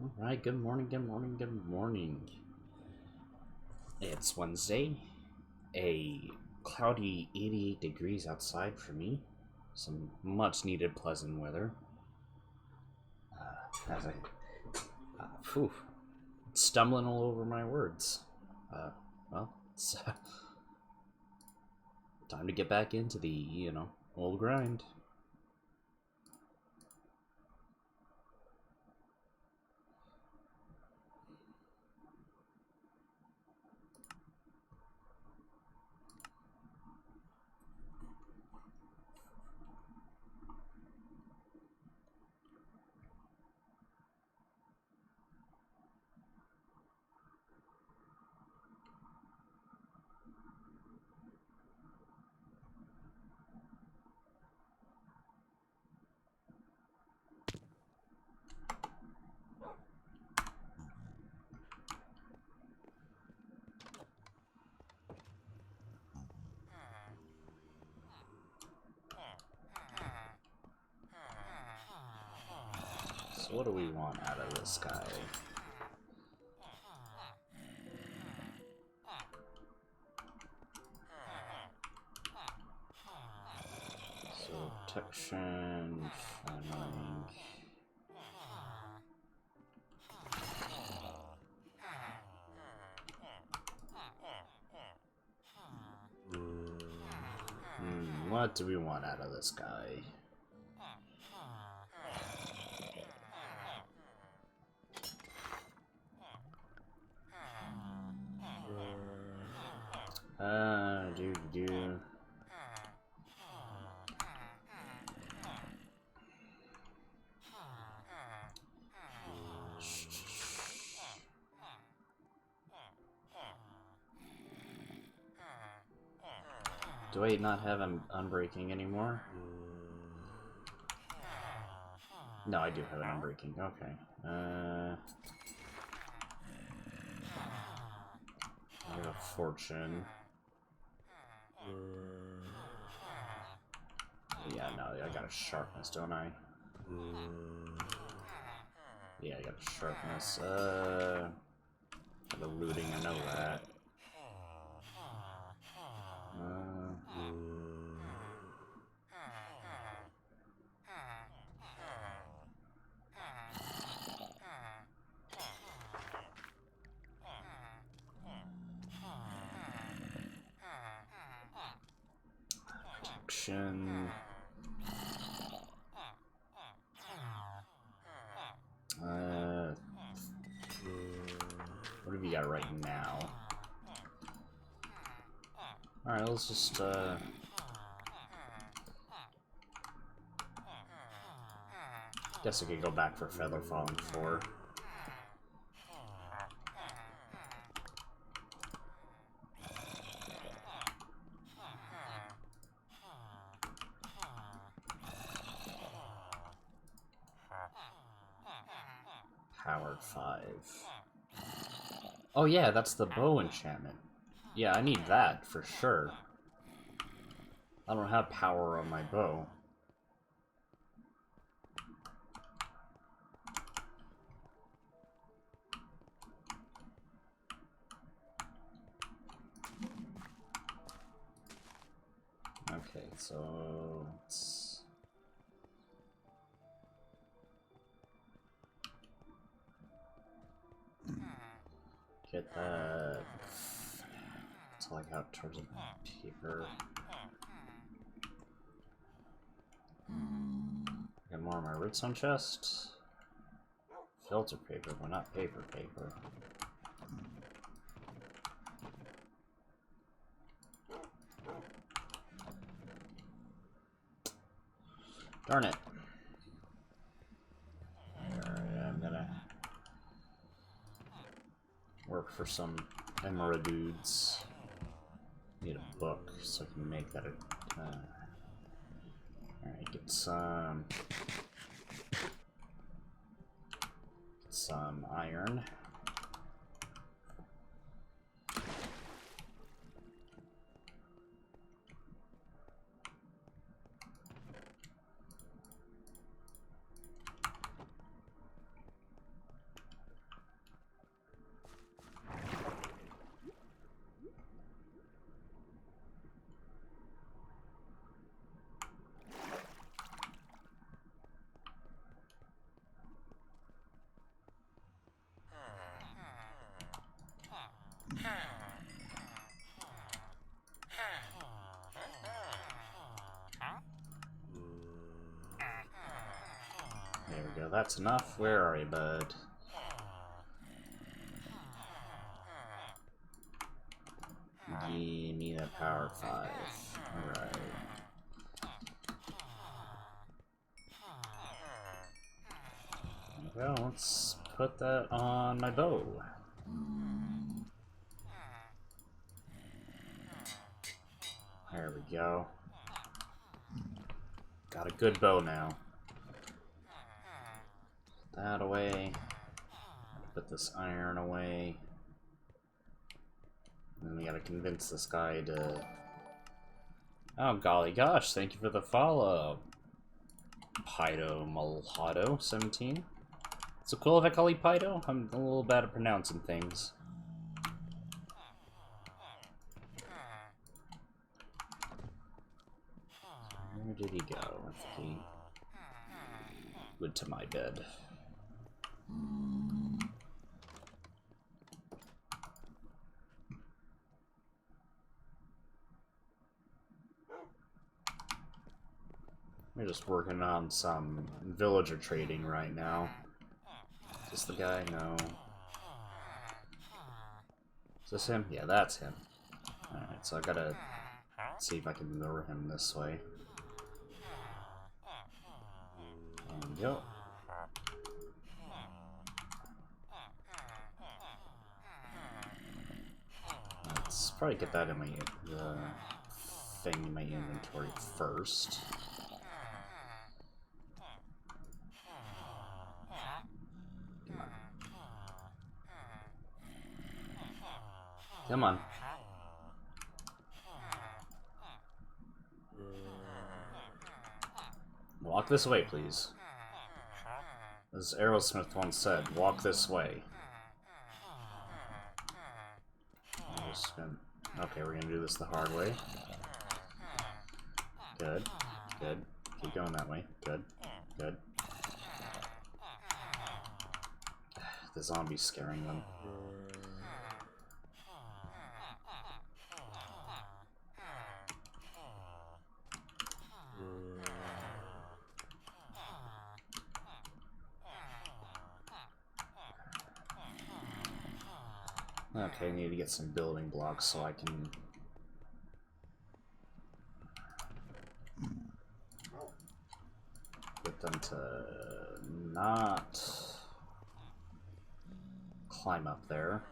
Alright, good morning, good morning, good morning. It's Wednesday, a cloudy 88 degrees outside for me. Some much needed pleasant weather. As I, stumbling all over my words. Well, it's time to get back into the, old grind. So what do we want out of this guy? So protection, channeling. What do we want out of this guy? Do. Do I not have him unbreaking anymore? No, I do have an unbreaking. Okay. I have a fortune. Yeah, no, I got a sharpness, don't I? Yeah, I got a sharpness. The looting, I know that. Protection. What have you got right now? Alright, let's just, guess I could go back for Feather Falling 4. Powered 5. Oh yeah, that's the bow enchantment. Yeah, I need that for sure. I don't have power on my bow. Okay, so let's get that until I got towards the paper. Got more of my redstone chest. Filter paper, but not paper. Darn it. Alright, I'm gonna work for some emerald dudes. Need a book so I can make that a... Alright, get some iron. we go. That's enough. Where are you, bud? Give me that power 5. Alright. Well, let's put that on my bow. There we go. Got a good bow now. Put that away. Put this iron away. And then we gotta convince this guy to... Oh, golly gosh, thank you for the follow. Pido Malhado 17. So cool if I call you Pido? I'm a little bad at pronouncing things. Where did he go? I think he went to my bed. We're just working on some villager trading right now. Is this the guy? No. Is this him? Yeah, that's him. Alright, so I gotta see if I can lure him this way. There we go. Let's probably get that in my thing in my inventory first. Come on. Walk this way, please. As Aerosmith once said, walk this way. Okay, we're gonna do this the hard way. Good. Good. Keep going that way. Good. Good. The zombie's scaring them. Okay, I need to get some building blocks so I can... get them to not climb up there.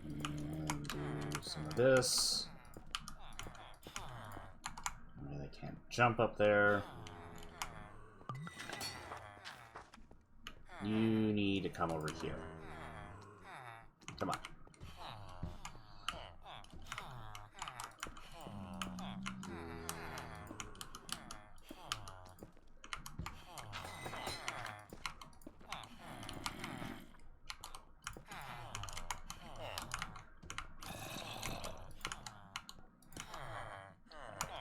And do some of this. Maybe they can't jump up there. You need to come over here. Come on.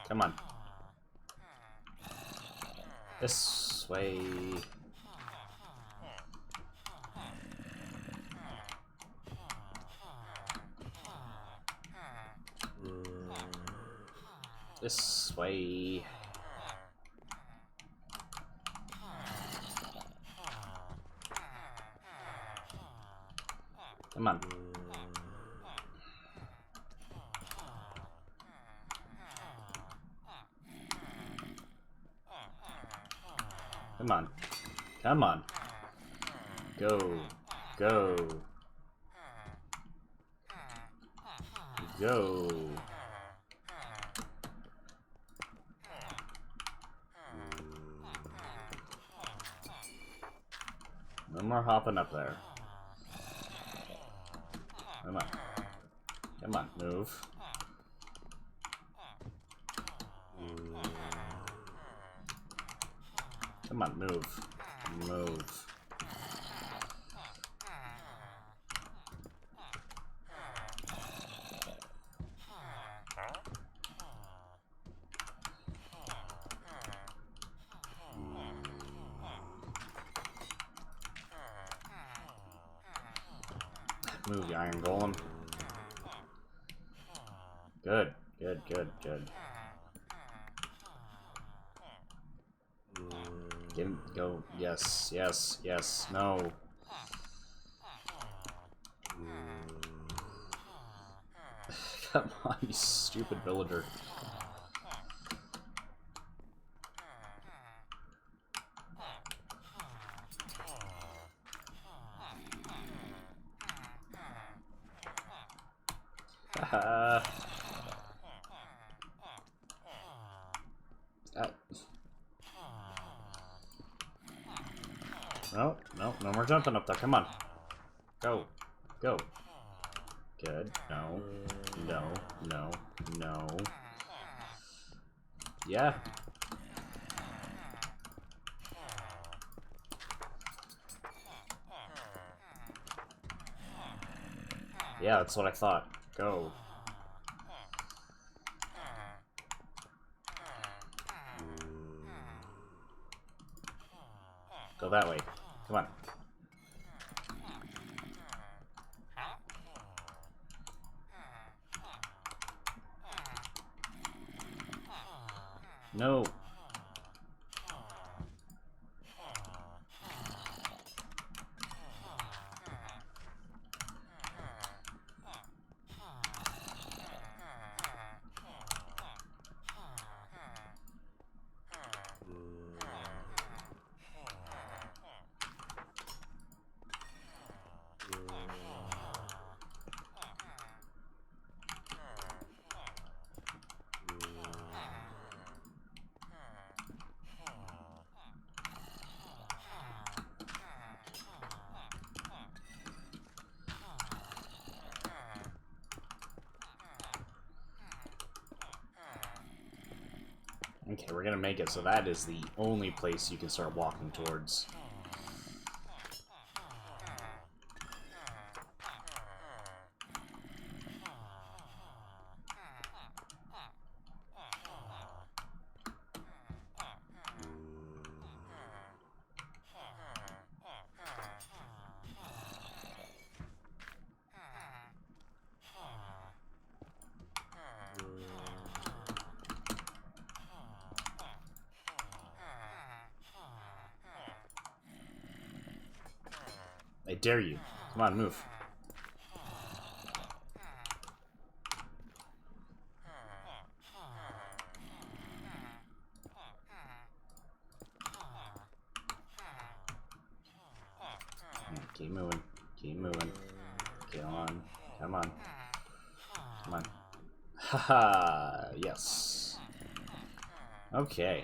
Come on. This way. This way. Come on. Come on. Come on. Go. Go. Go. No more hopping up there. Come on. Come on, move. Come on, move. Move. Move, the iron golem. Good, Good, good, good. Get him, go. Yes, yes, yes, no. Come on, you stupid villager. Haha. No, no, no more jumping up there. Come on. Go. Go. Good. No. No. No. No. Yeah. Yeah, that's what I thought. Go. Go that way. Come on. No. Okay, we're gonna make it so that is the only place you can start walking towards. I dare you. Come on, move. Keep moving. Keep moving. Get on. Come on. Come on. Haha, yes. Okay.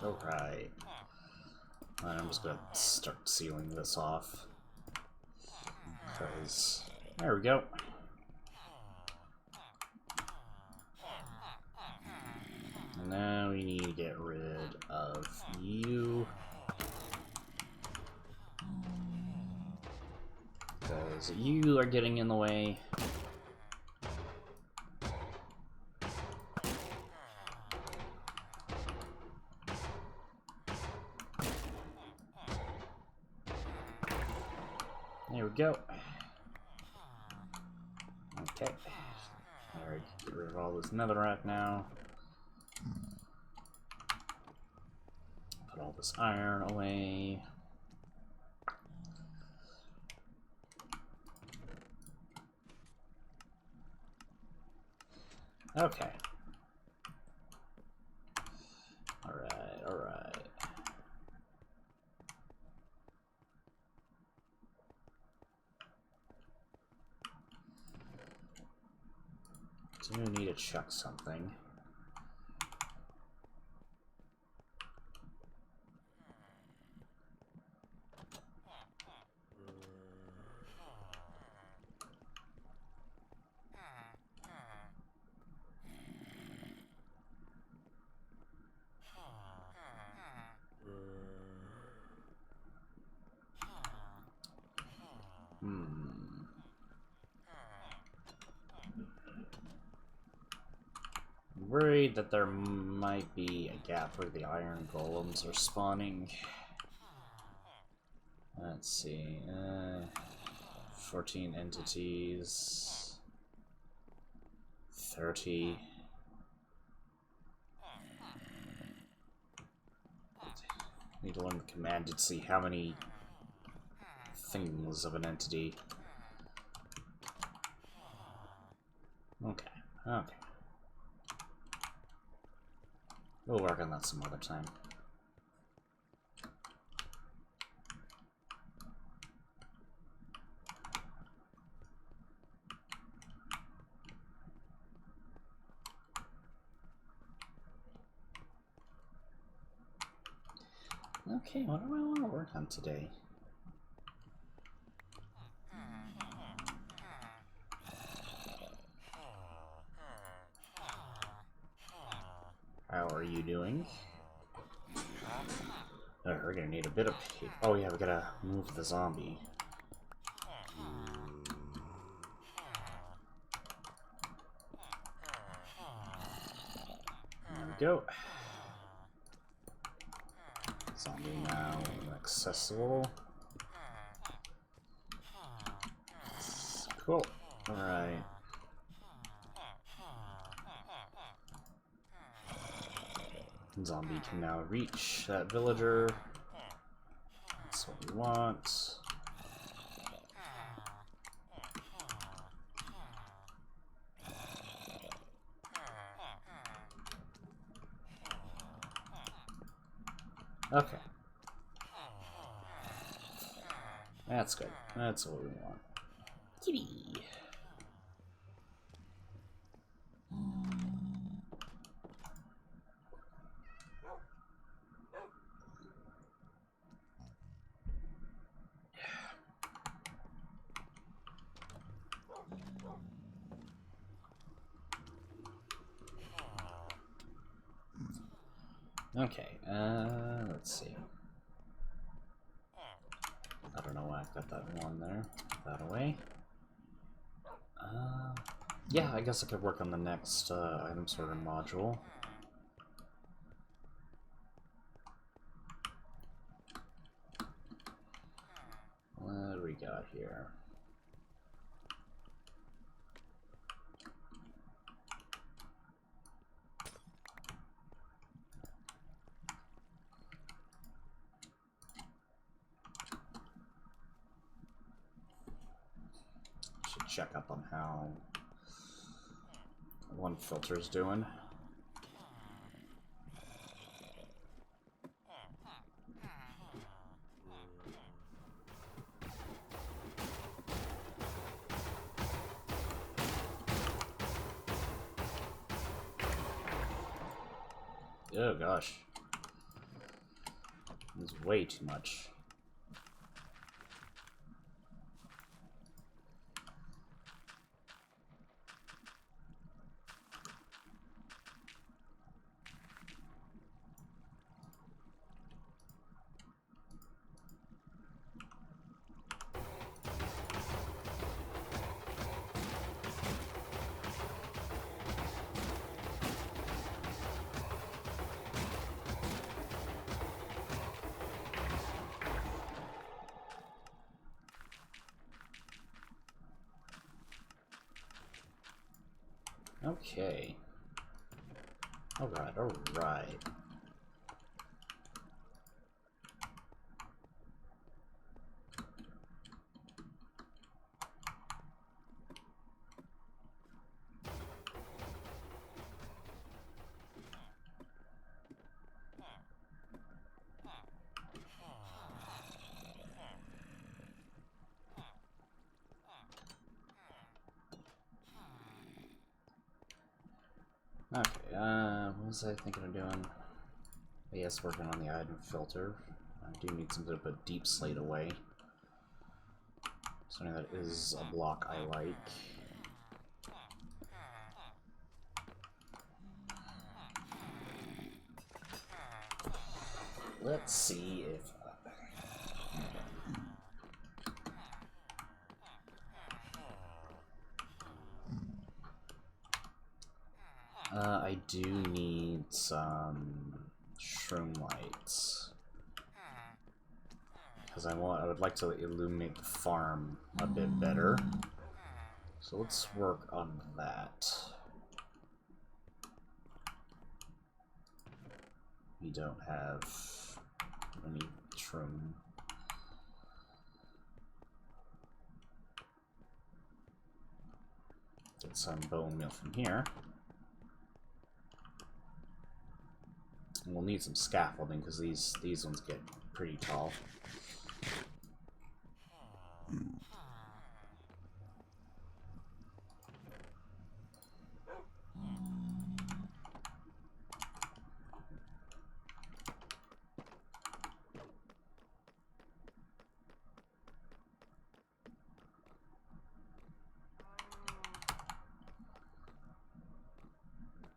Alright. I'm just gonna start sealing this off. Because... There we go. And now we need to get rid of you. Because you are getting in the way. There we go. Okay. Alright, get rid of all this netherrack now. Put all this iron away. Okay. Alright, alright. Do need to check something. Worried that there might be a gap where the iron golems are spawning. Let's see. 14 entities. 30. Need to learn the command to see how many things of an entity. Okay. Okay. We'll work on that some other time. Okay, what do I want to work on today? How are you doing? Oh, we're gonna need a bit of... Oh yeah, we gotta move the zombie. There we go. Zombie now accessible. Cool. Alright. Zombie can now reach that villager. That's what we want. Okay. That's good. That's what we want. Kevy. Okay, let's see. I don't know why I've got that one there. Put that away. Yeah, I guess I could work on the next item sorter module. What do we got here? Should check up on how one filter's doing. Oh gosh. It's way too much. Okay. Alright, alright. was I thinking of doing? Yes, working on the item filter. I do need something to put deep slate away. Something that is a block I like. Let's see if... I do need some shroom lights. Because I would like to illuminate the farm a bit better. So let's work on that. We don't have any shroom. Get some bone meal from here. And we'll need some scaffolding because these ones get pretty tall.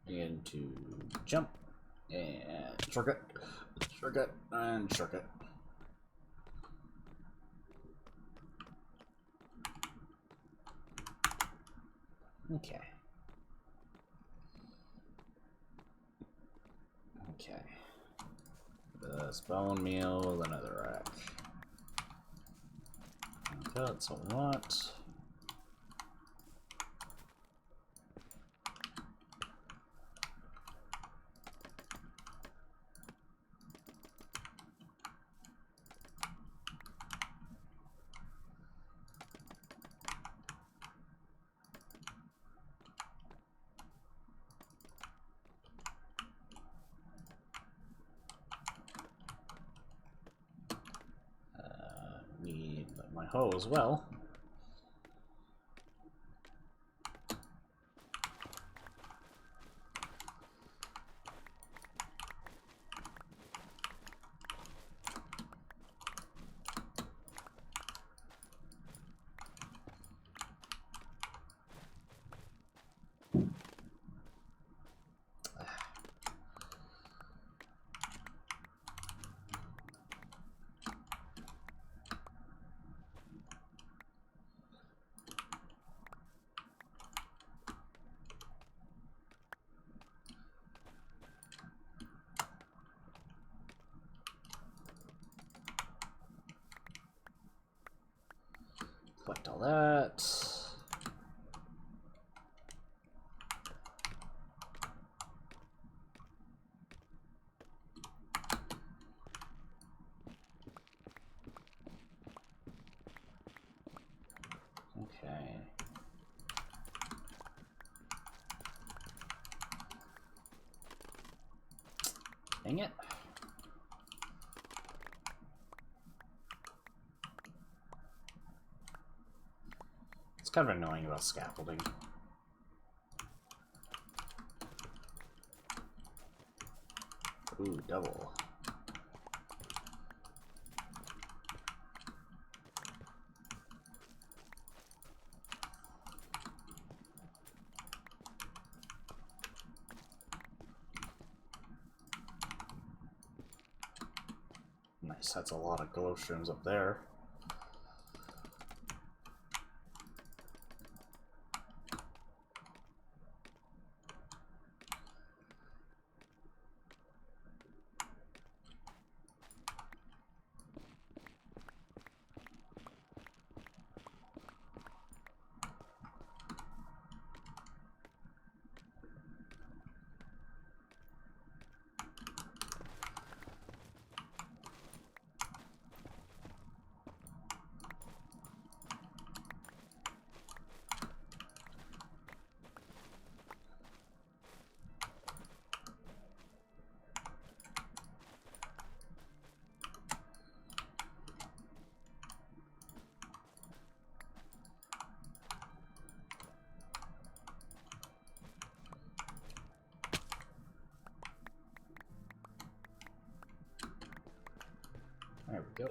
And to jump and shortcut, shortcut, and shortcut. Okay. Okay. This bone meal with another rack. Okay, that's what we want. Need my hoe as well. Collect all that. Okay. Dang it. It's kind of annoying about scaffolding. Ooh, double. Nice, that's a lot of glow shrooms up there. There we go.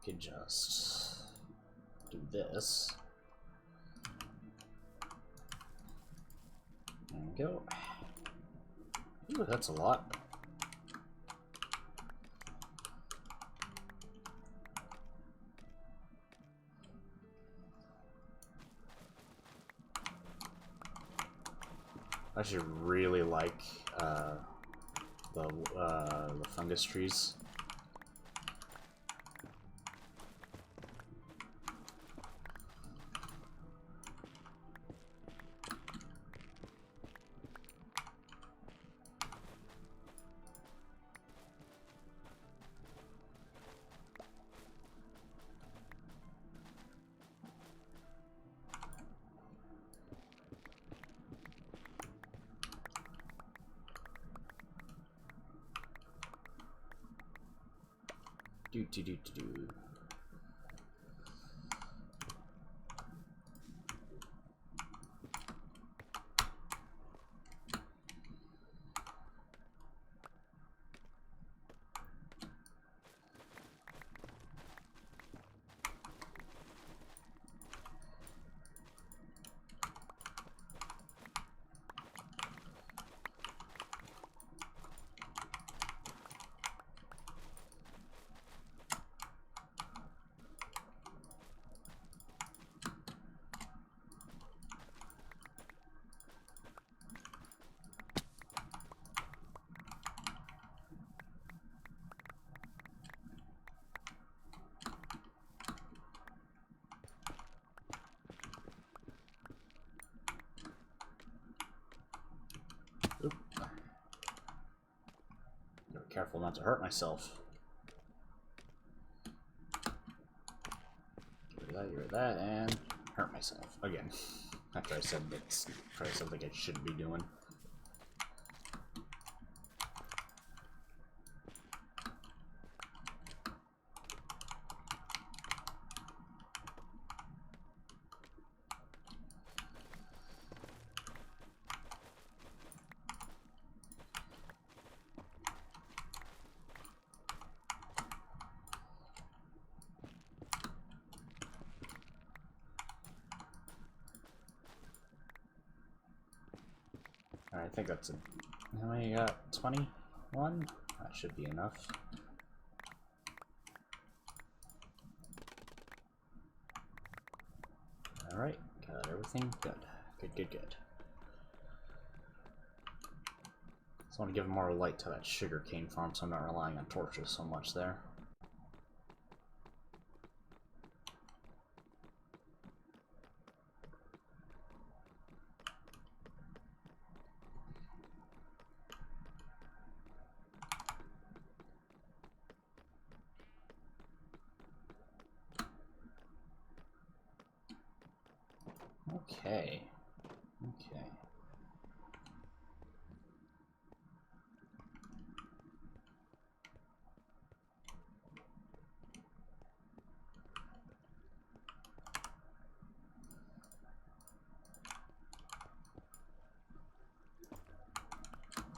Could just do this. There we go. Ooh, that's a lot. I should really like the fungus trees. Do. Oop. Gotta be careful not to hurt myself. Get rid of that, and hurt myself again. After I said that's probably something I shouldn't be doing. Alright, I think that's a... How many you got? 21? That should be enough. Alright, got everything. Good. Good. Just want to give more light to that sugarcane farm so I'm not relying on torches so much there. Okay.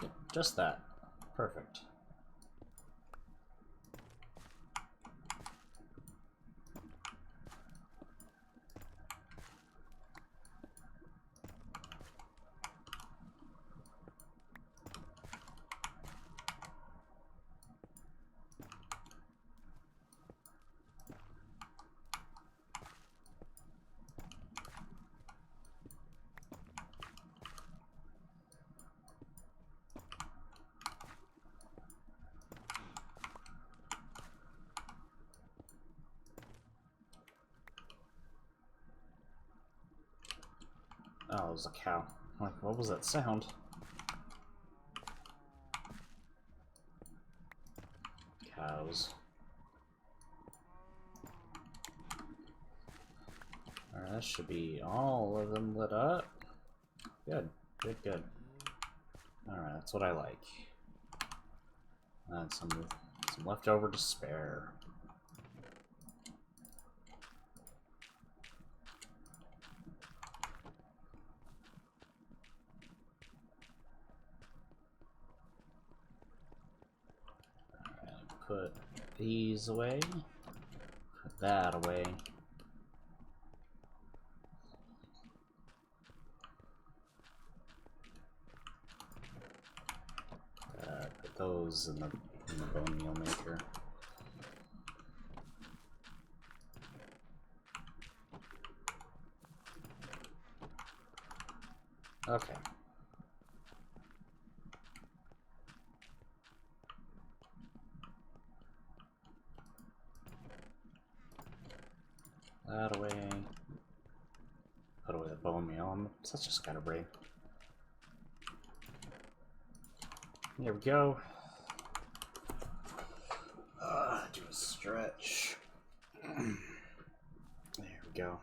Yep, just that. Perfect. Oh, it was a cow. Like, what was that sound? Cows. Alright, that should be all of them lit up. Good. Alright, that's what I like. And some leftover to spare. put these away. Put that away. Put those in the bone meal maker. Okay. That away. Put away the bone meal. I'm such a scatterbrain. There we go. Do a stretch. There we go.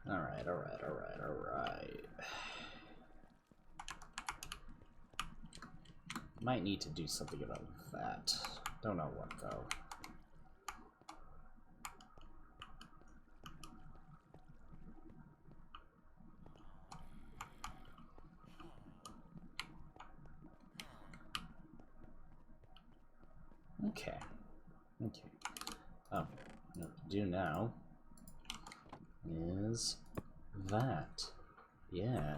Alright, alright, alright, alright. Might need to do something about that. Don't know what though. Okay. Okay. Oh, what to do now is that. Yeah.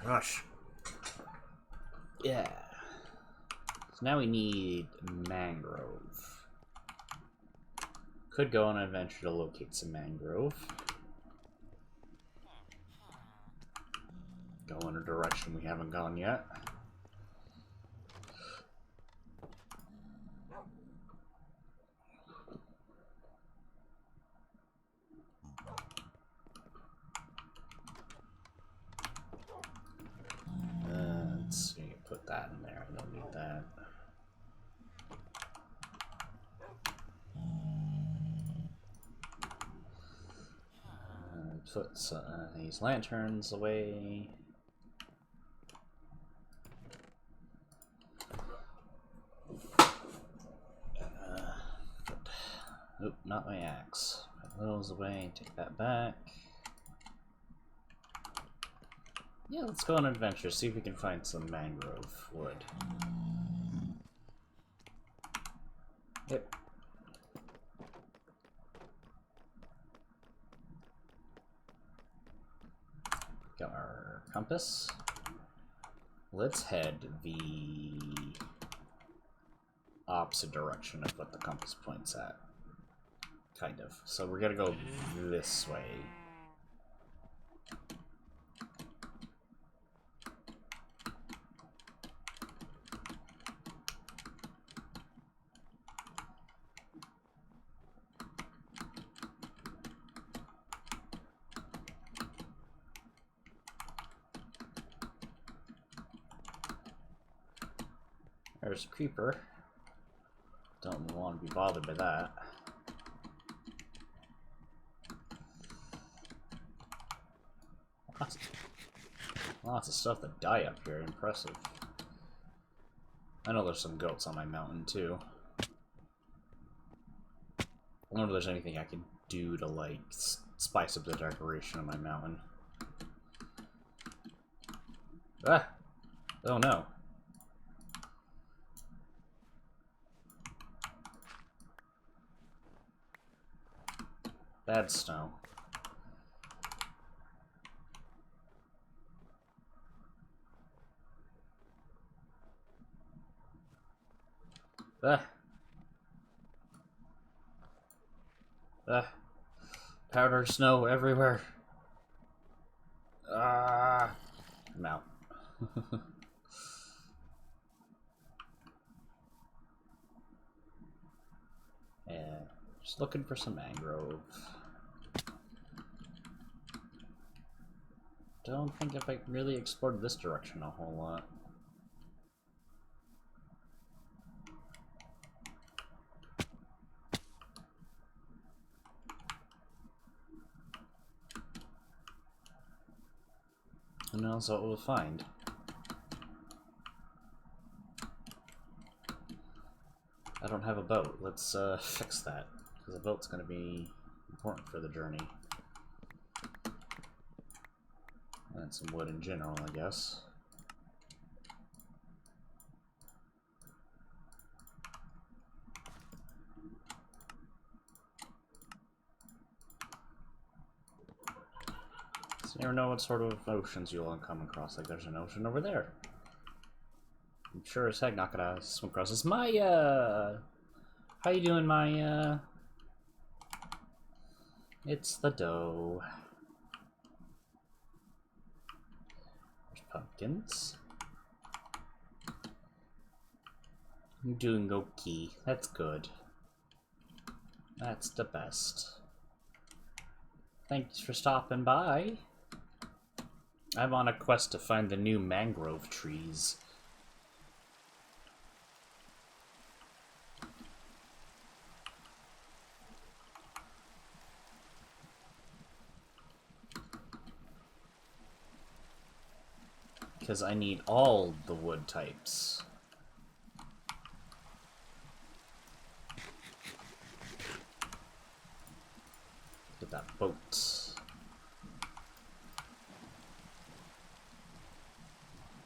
Gosh. Yeah. So now we need mangrove. Could go on an adventure to locate some mangrove. Go in a direction we haven't gone yet. Let's see, put that in there. I don't need that. Put these lanterns away. Oop, not my axe. Put those away, take that back. Yeah, let's go on an adventure, see if we can find some mangrove wood. Yep. Got our compass. Let's head the opposite direction of what the compass points at. Kind of. So we're gonna go this way. There's a creeper. Don't want to be bothered by that. Lots of stuff that die up here. Impressive. I know there's some goats on my mountain too. I wonder if there's anything I can do to like spice up the decoration of my mountain. Ah! Oh no. Bad snow. Ah. Ah. Powdered snow everywhere. Ah. I'm out. Yeah. Just looking for some mangrove. Don't think if I really explored this direction a whole lot. Who knows what we'll find. I don't have a boat. Let's fix that, because a boat's gonna be important for the journey. And some wood in general, I guess. So you never know what sort of oceans you'll come across. Like, there's an ocean over there. I'm sure as heck not gonna swim across this. Maya! How you doing, Maya? It's the dough. There's pumpkins. I'm doing okay. That's good. That's the best. Thanks for stopping by. I'm on a quest to find the new mangrove trees. Because I need all the wood types. Get that boat.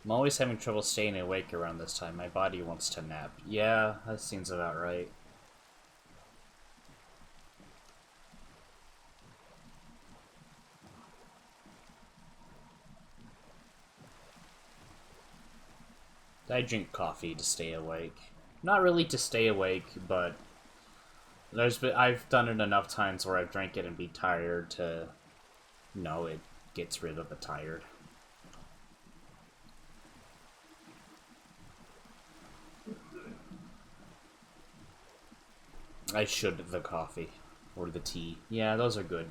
I'm always having trouble staying awake around this time. My body wants to nap. Yeah, that seems about right. I drink coffee to stay awake. Not really to stay awake, but I've done it enough times where I've drank it and be tired to know it gets rid of the tired. I should the coffee or the tea. Yeah, those are good.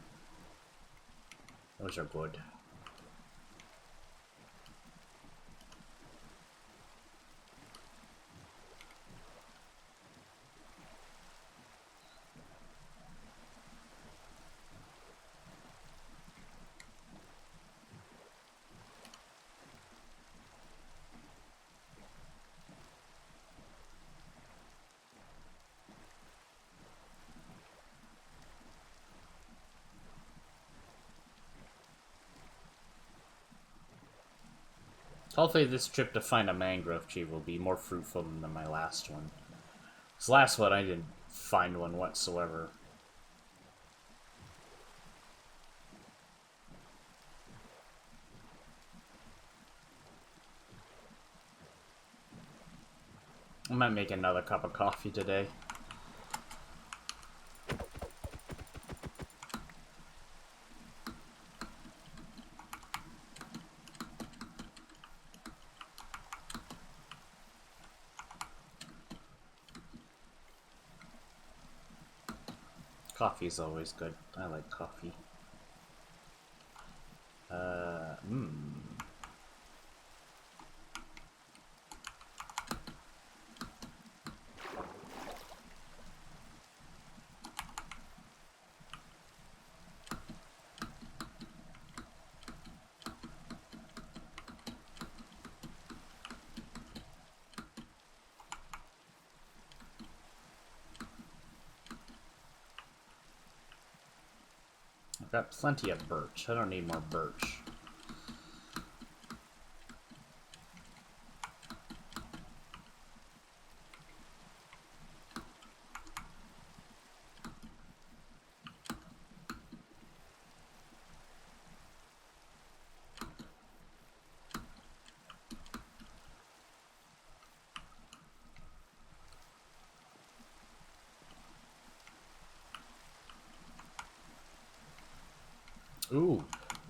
Those are good. Hopefully this trip to find a mangrove tree will be more fruitful than my last one. This last one, I didn't find one whatsoever. I might make another cup of coffee today. Coffee is always good. I like coffee. I've got plenty of birch. I don't need more birch.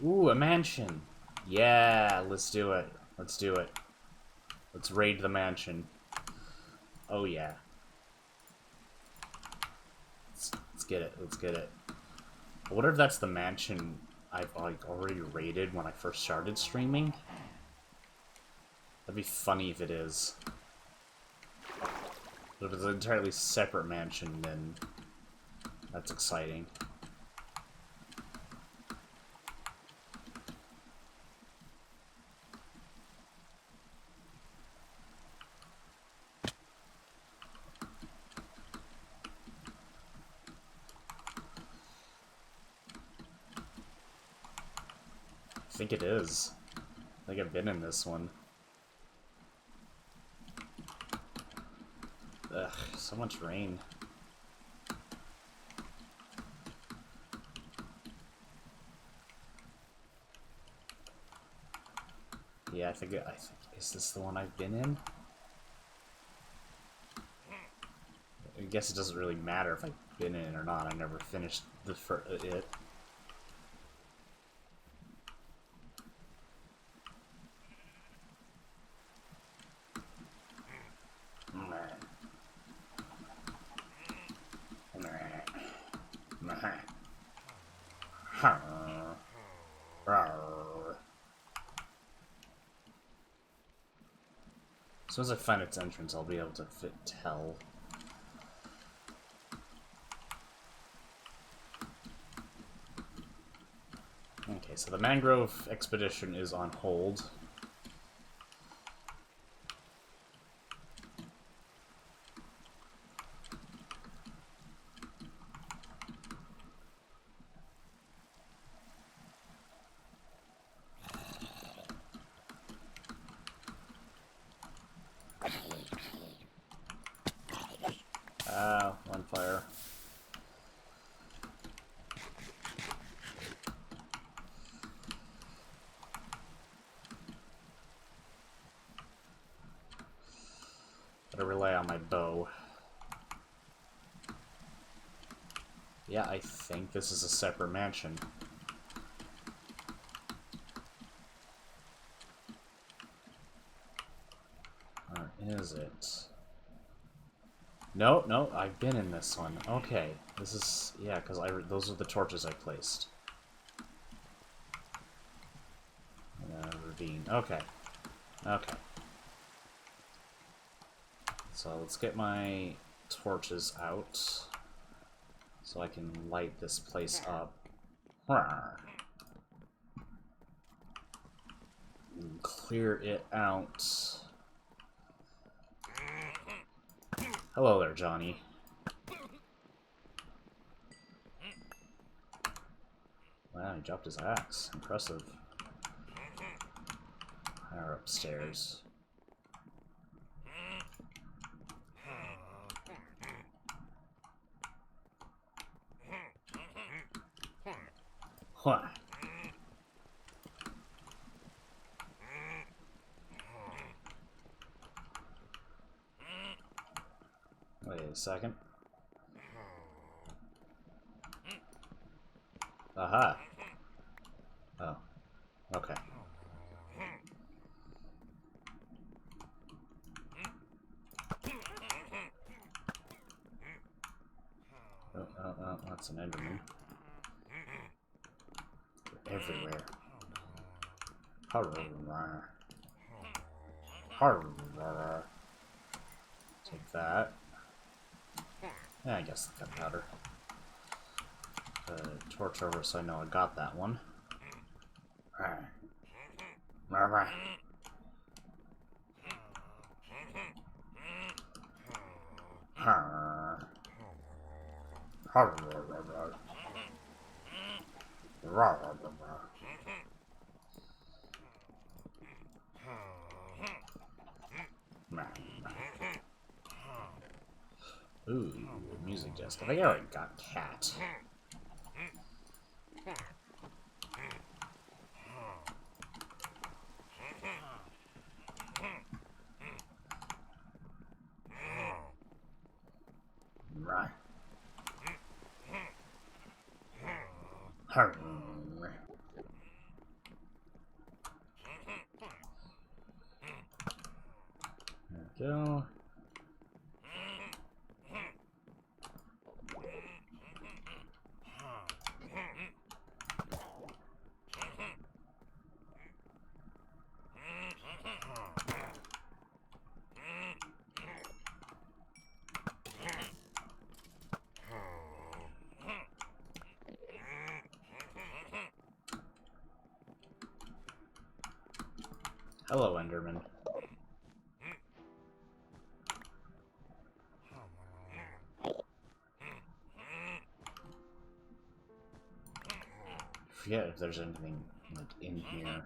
Ooh, a mansion. Yeah, let's do it. Let's do it. Let's raid the mansion. Oh yeah. Let's get it. Let's get it. I wonder if that's the mansion I've like already raided when I first started streaming. That'd be funny if it is. But if it's an entirely separate mansion, then that's exciting. think it is. I think I've been in this one. Ugh, so much rain. Yeah, I think is this the one I've been in? I guess it doesn't really matter if I've been in it or not. I never finished it. As soon as I find its entrance, I'll be able to tell. Okay, so the mangrove expedition is on hold. On fire. Gotta rely on my bow. Yeah, I think this is a separate mansion. Or is it? No, no, I've been in this one. Okay, this is, yeah, because those are the torches I placed. Ravine. Okay. Okay. So let's get my torches out so I can light this place up. And clear it out. Hello there, Johnny. Wow, he dropped his axe. Impressive. Are upstairs. What? Wait a second. Aha. Oh. Okay. Oh, that's an Enderman. They're everywhere. Take that. Yeah, I guess the gunpowder. Torch over so I know I got that one. Ooh, music desk. I think I already got cat. Right. There we go. Hello, Enderman. forget if there's anything like in here.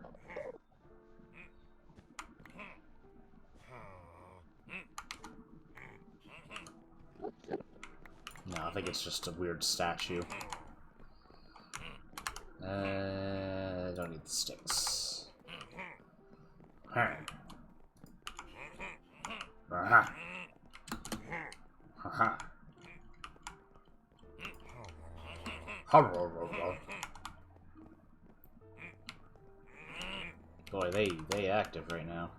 No, I think it's just a weird statue. I don't need the sticks. Aha. Aha. Aha. Boy, they active right now.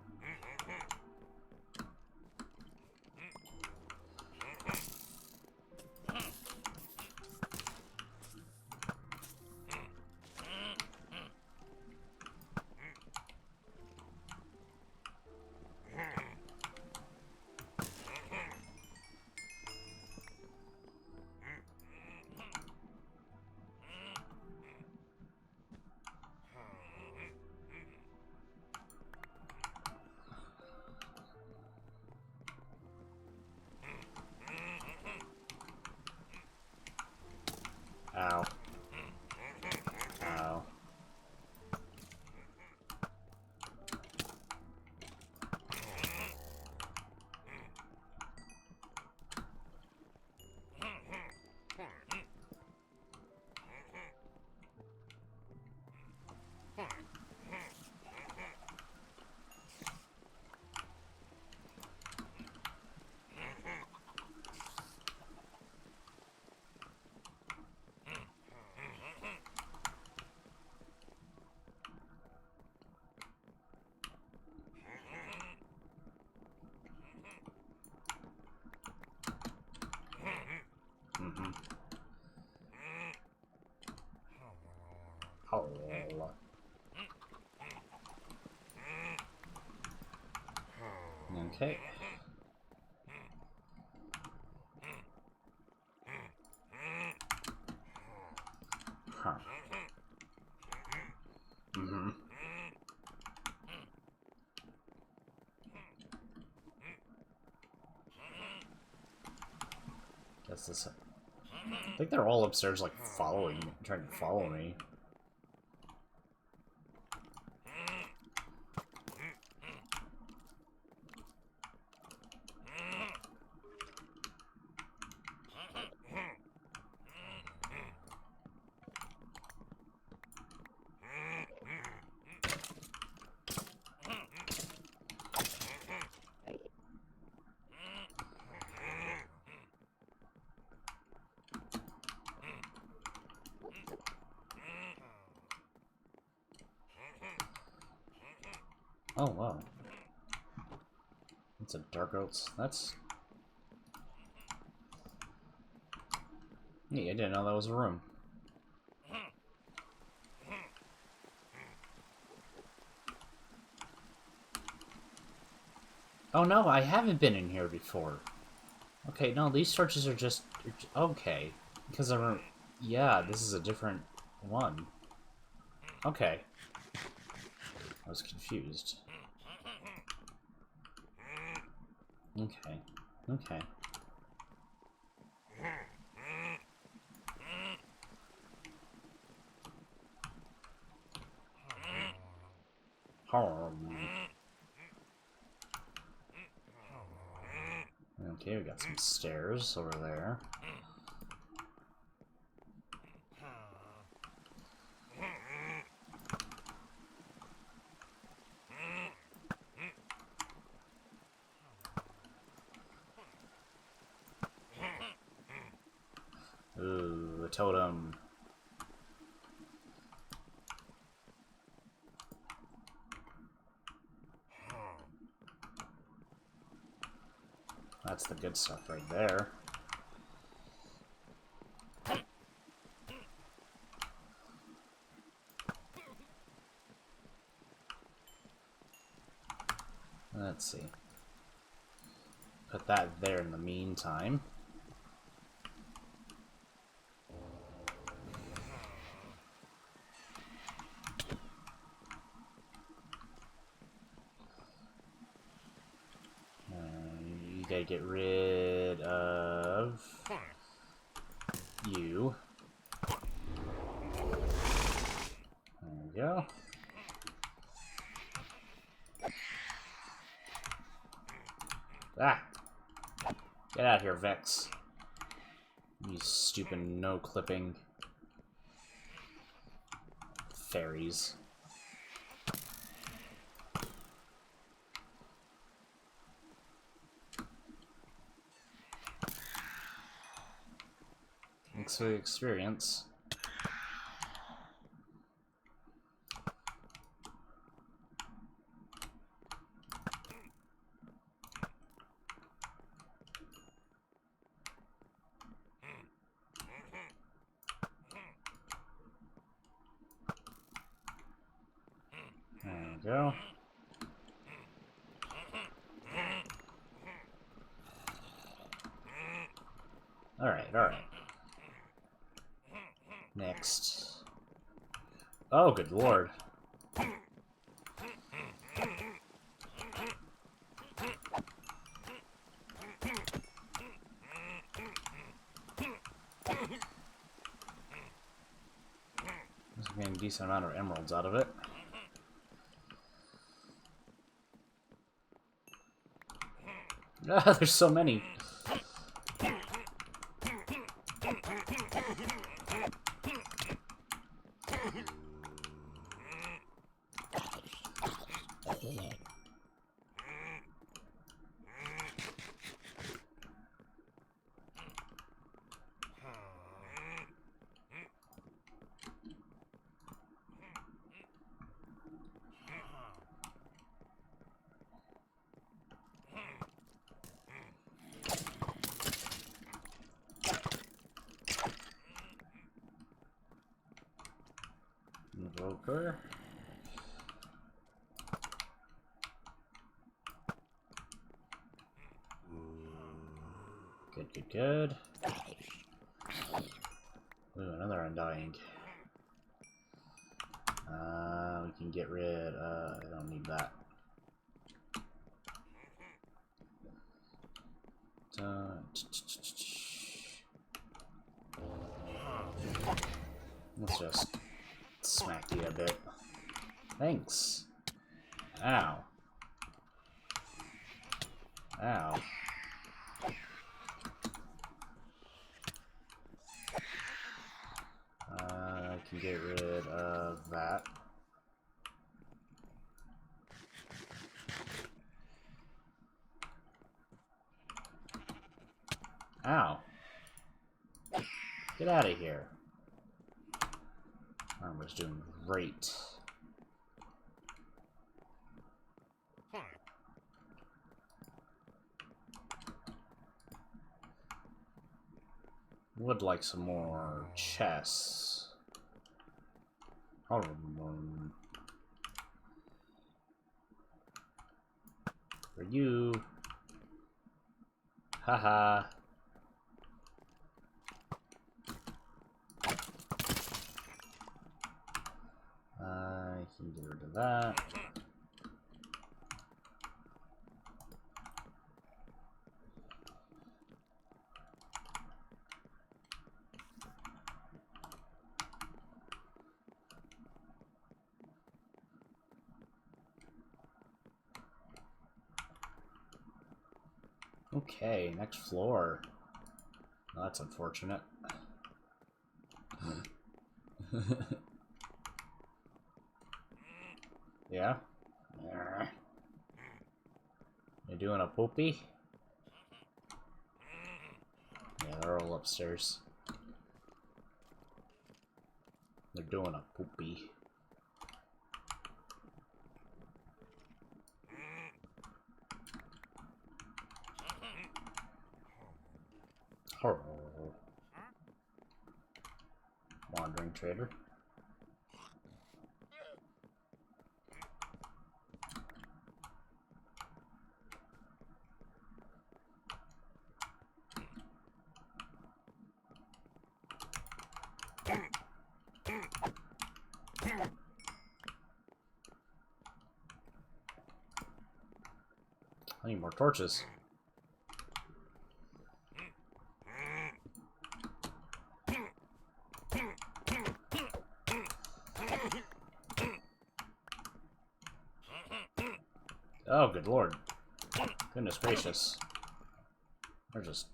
Ow. Ow. Oh. Okay. Huh. Guess this. I think they're all upstairs, like following me, trying to follow me. Oh, wow. It's a dark oats. That's... Yeah, I didn't know that was a room. Oh no, I haven't been in here before. Okay, no, these torches are just... Okay. Because I remember... Yeah, this is a different one. Okay. I was confused. Okay. Okay. Okay, we got some stairs over there. Ooh, a totem. That's the good stuff right there. Let's see. Put that there in the meantime. You gotta get rid of you. we go. Ah! Get out of here, Vex. You stupid no-clipping fairies. Thanks for the experience. There we go. Alright, alright. Next. Oh, good lord. Just getting a decent amount of emeralds out of it. Ah, there's so many. Invoker. Good, good, good. Ooh, another Undying. We can get rid, I don't need that. Let's just smack you a bit. Thanks. Ow. Ow. I can get rid of that. Ow. Get out of here. Armor's doing great. Would like some more chests. For you. Haha. I can get rid of that. Okay, next floor. Well, that's unfortunate. Yeah? You doing a poopy? Yeah, they're all upstairs. They're doing a poopy. Wandering trader. I need more torches. Oh, good lord. Goodness gracious. They're just...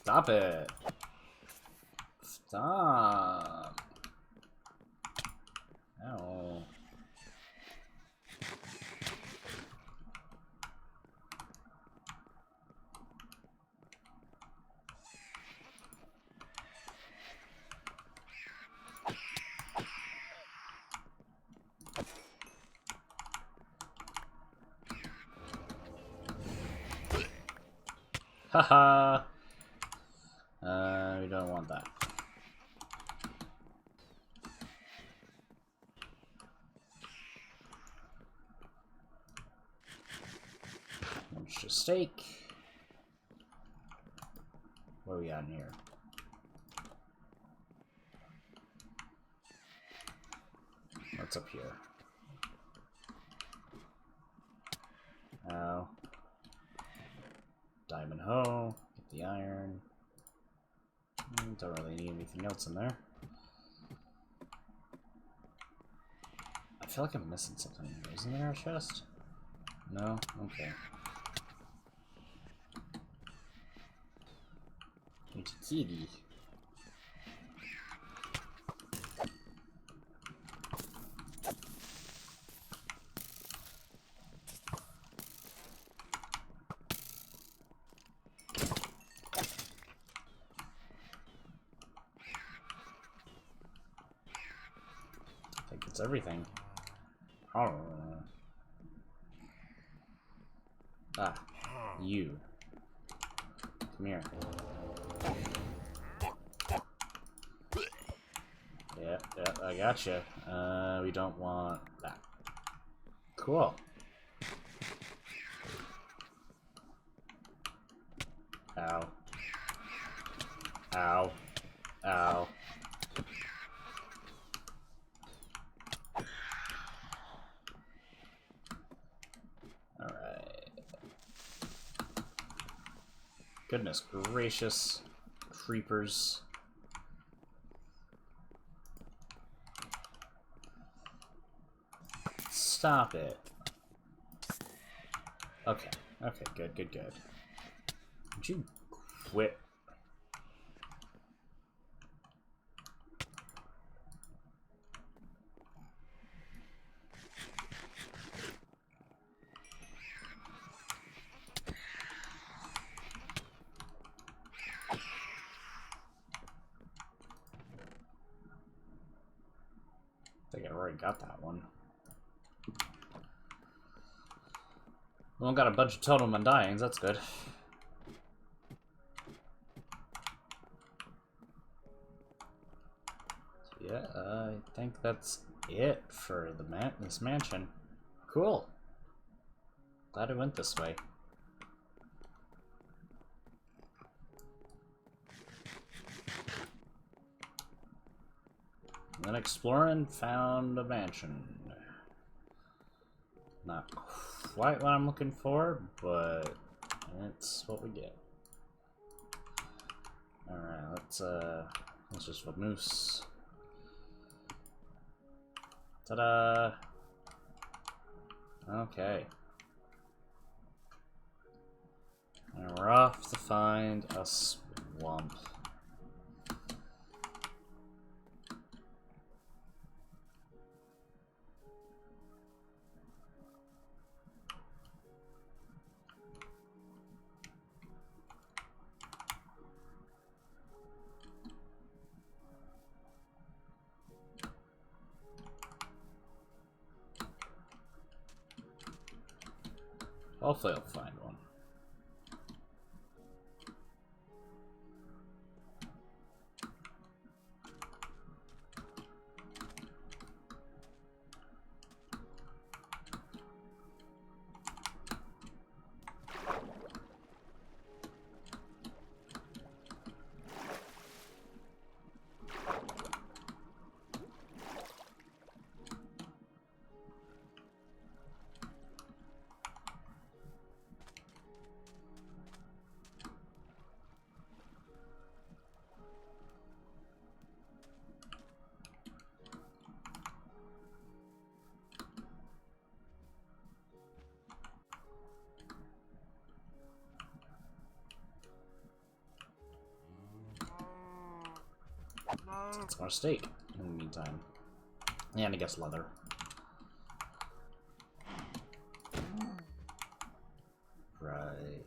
Stop it. Stop. Ow. Haha. We don't want that. Lunch to steak. What are we on here? What's up here? Ow. Diamond hoe. Get the iron. Don't really need anything else in there. I feel like I'm missing something here. Isn't there a chest? No? Okay. It's a kitty. I think it's everything. Oh. Ah, you. Come here. Yeah, I gotcha. We don't want that. Cool. Ow. Ow. Ow. Alright. Goodness gracious. Creepers. Stop it. Okay. Okay, good, good, good. Would you quit? I think I already got that one. Well, got a bunch of totem undyings, that's good. Yeah, I think that's it for the this mansion. Cool. Glad it went this way. Then exploring, found a mansion. Not quite what I'm looking for, but it's what we get. Alright, let's just vamoose. Ta-da! Okay. And we're off to find a swamp. Hopefully I'll find one. Let's go on a steak in the meantime. And I guess leather. Right.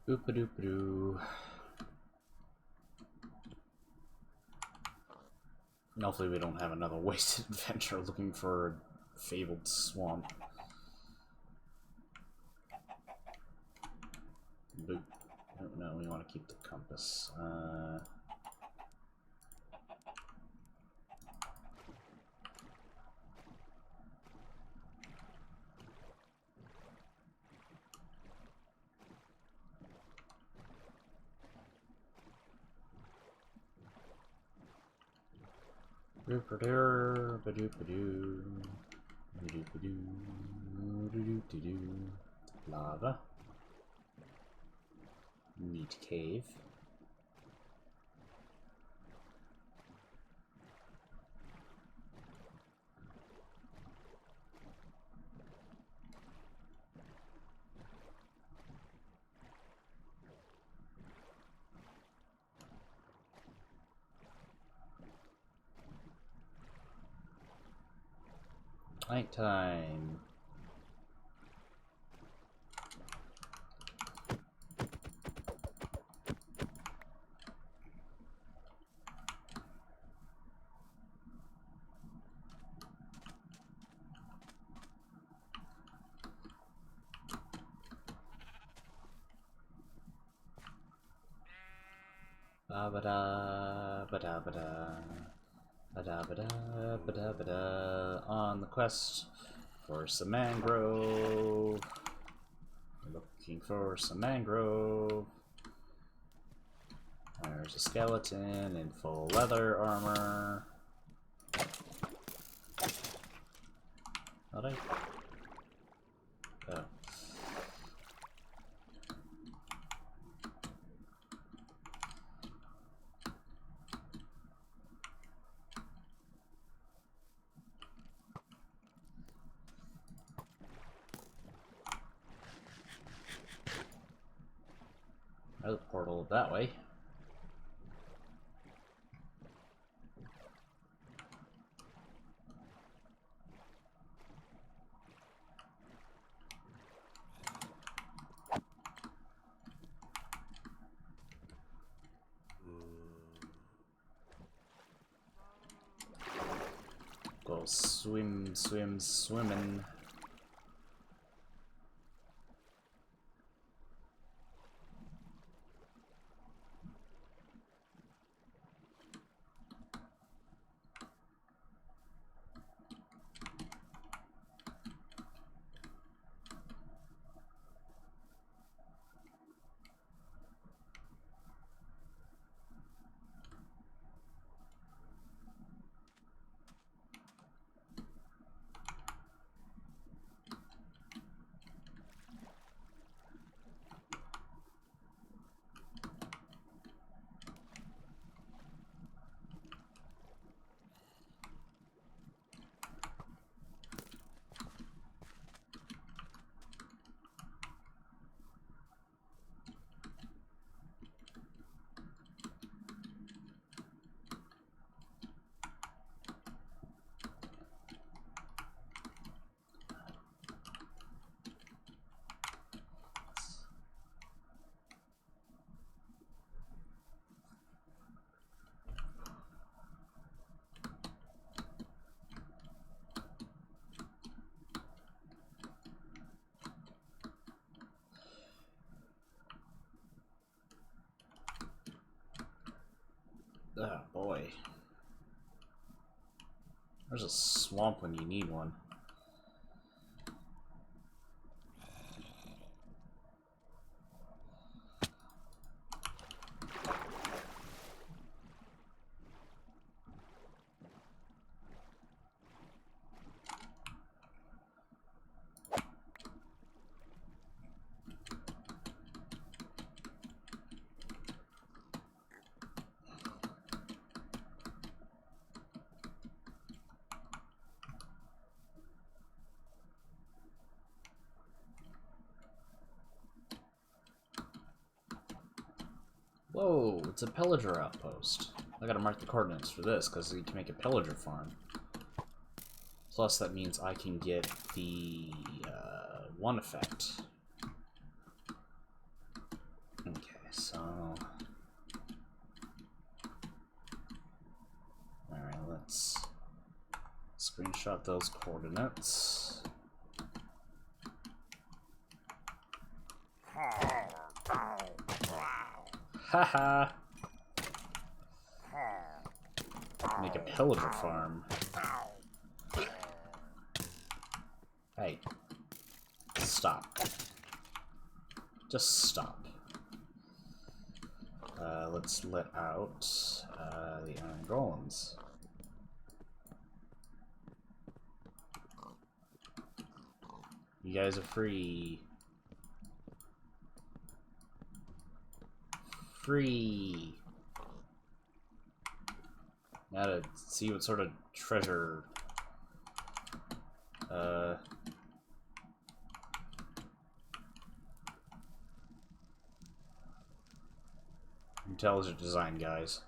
Boop-a-doop-a-doo. Hopefully we don't have another wasted adventure looking for a fabled swamp. Boop. Oh, no, we want to keep the compass. Lava. Meat cave. Nighttime. Ba-ba-da, ba-da-ba-da. Ba-da-ba-da, ba-da-ba-da. On the quest for some mangrove. Looking for some mangrove. There's a skeleton in full leather armor. How'd I? Oh. There's a portal that way. Go swim, swim, swimming. Oh boy. There's a swamp when you need one. Whoa, it's a pillager outpost. I gotta mark the coordinates for this, because you can make a pillager farm. Plus, that means I can get the one effect. Okay, so... Alright, let's screenshot those coordinates. Haha! Make a pillager farm. Hey. Stop. Just stop. Let's let out the iron golems. You guys are free. Free. Now to see what sort of treasure intelligent design, guys.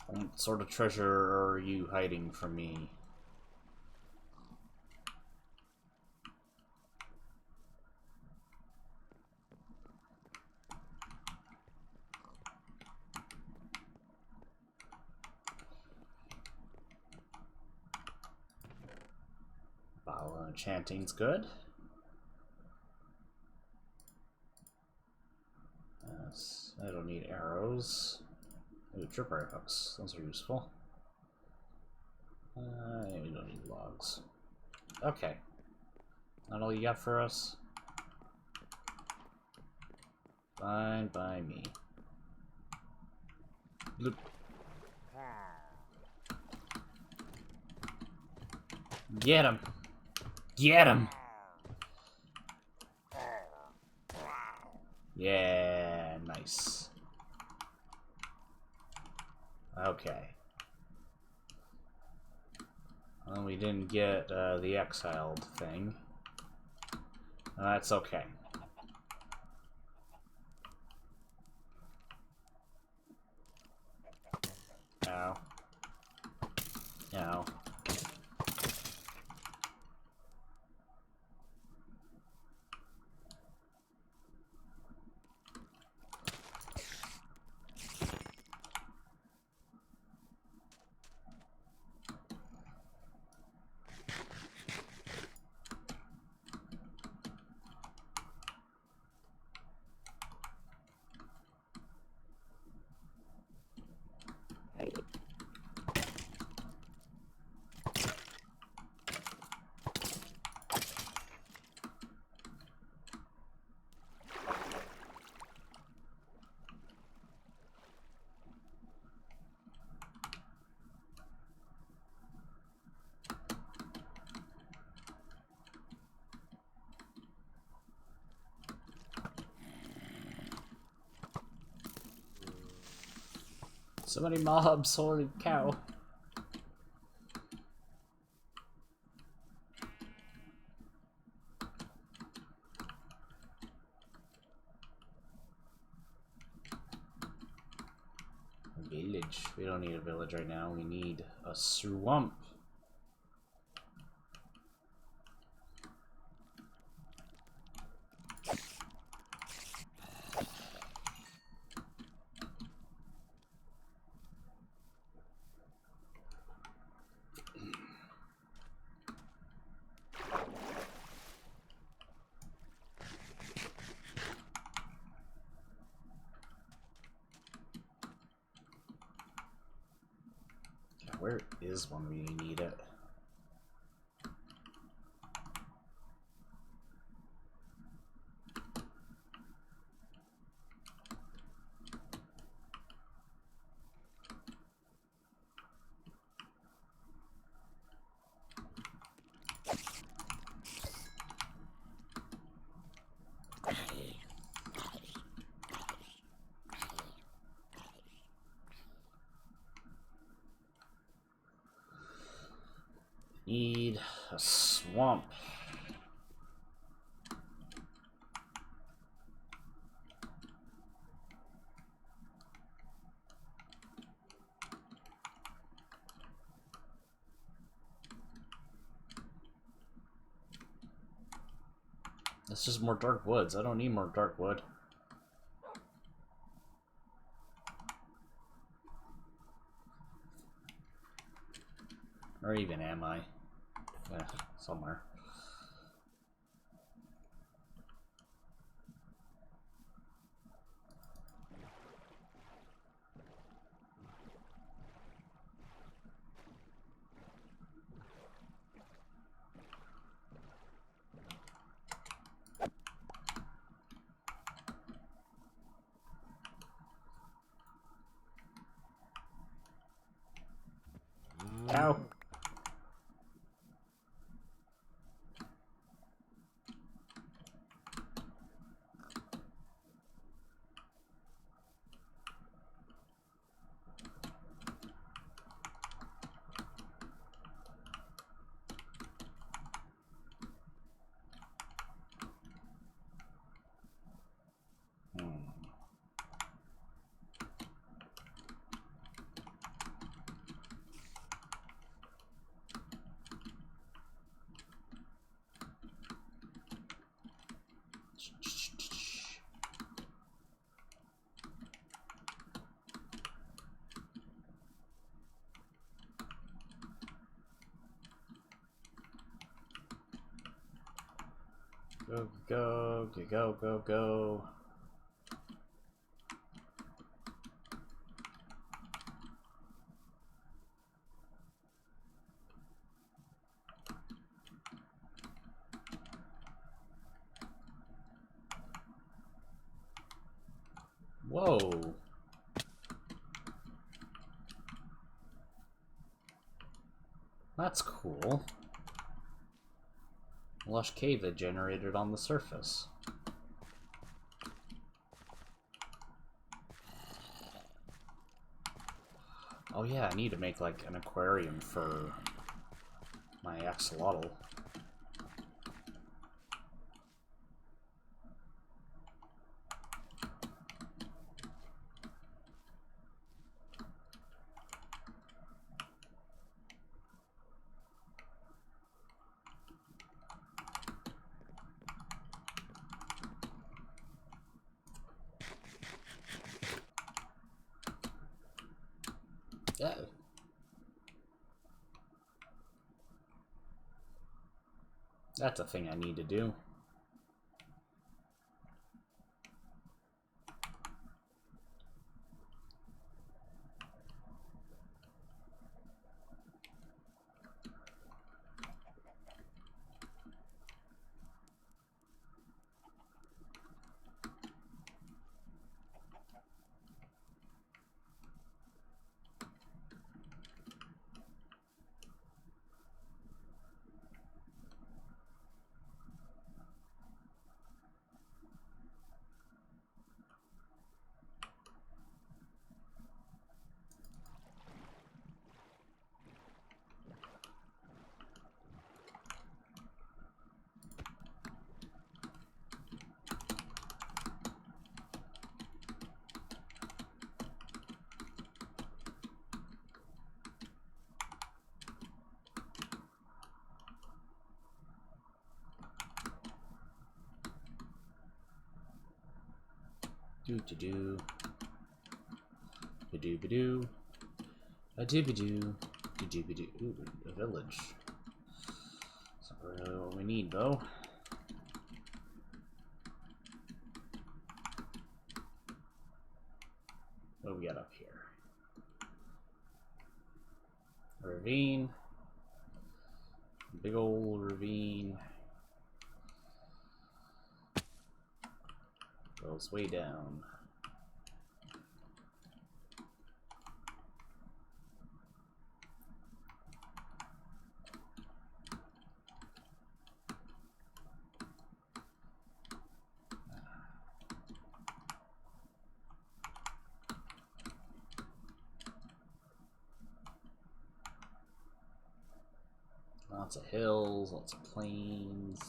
What sort of treasure are you hiding from me? Enchanting's good. Yes, I don't need arrows. Ooh, tripwire hooks. Those are useful. Yeah, we don't need logs. Okay. Not all you got for us? Fine by me. Bloop. Get him! Get him! Yeah, nice. Okay. Well, we didn't get the exiled thing. That's okay. Ow. Ow. So many mobs, holy cow. A village. We don't need a village right now, we need a swamp. where is one when you need it? Need a swamp. That's just more dark woods. I don't need more dark wood. Or even am I? Yeah, somewhere. Ow! Go, go, go, go, go, go. Whoa. That's cool. Lush cave that generated on the surface. Oh yeah, I need to make like an aquarium for my axolotl. Yeah. That's a thing I need to do. Do do do ba do a doo do. Ooh, a village. That's not really what we need, though. What do we got up here? Ravine. Big old ravine. Goes way down. Lots of hills, lots of plains.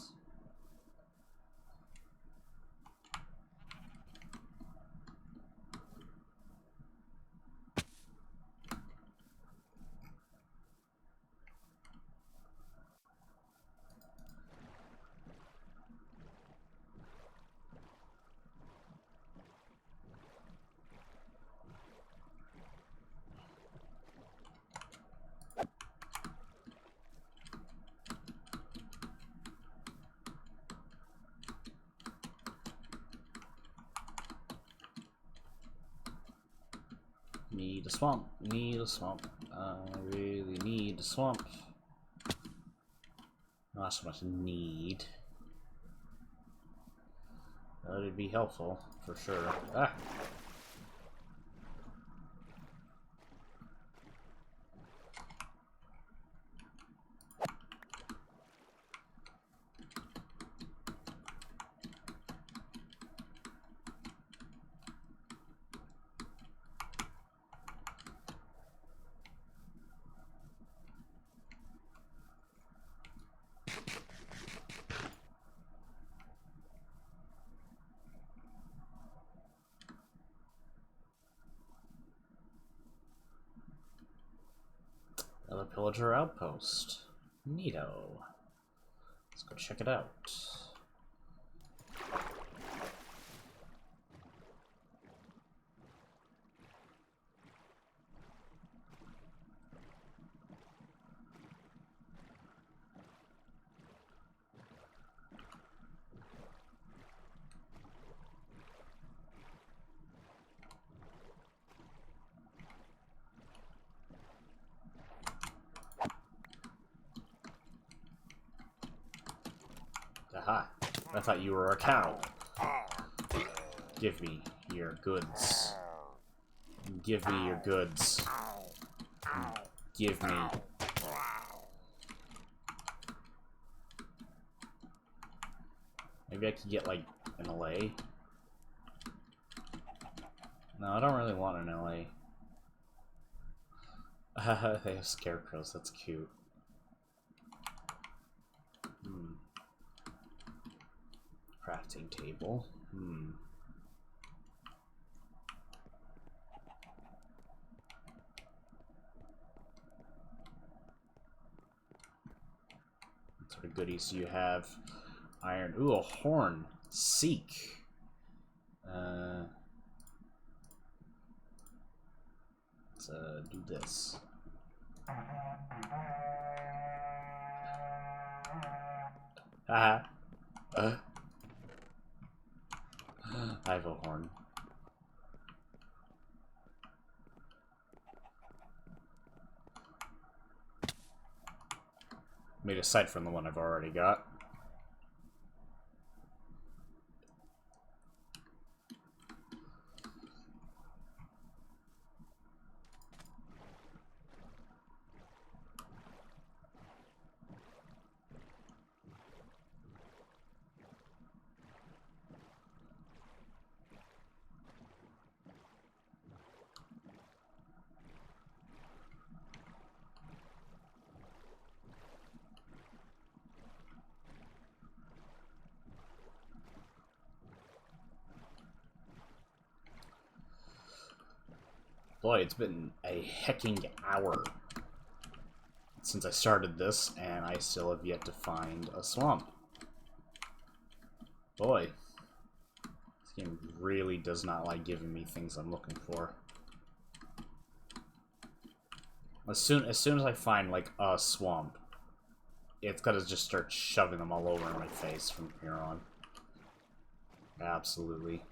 Need a swamp, need a swamp. I really need a swamp. Not so much need. That would be helpful, for sure. Ah! Another pillager outpost. Neato. Let's go check it out. Aha! I thought you were a cow. Give me your goods. Give me your goods. Give me. Maybe I could get, like, an LA? No, I don't really want an LA. They have scarecrows, that's cute. Crafting table. What sort of goodies do you have? Iron. Ooh, a horn. Seek. Let's do this. Haha. I have a horn. Made aside from the one I've already got. Boy, it's been a hecking hour since I started this, and I still have yet to find a swamp. Boy, this game really does not like giving me things I'm looking for. As soon as I find, like, a swamp, it's gotta just start shoving them all over in my face from here on. Absolutely.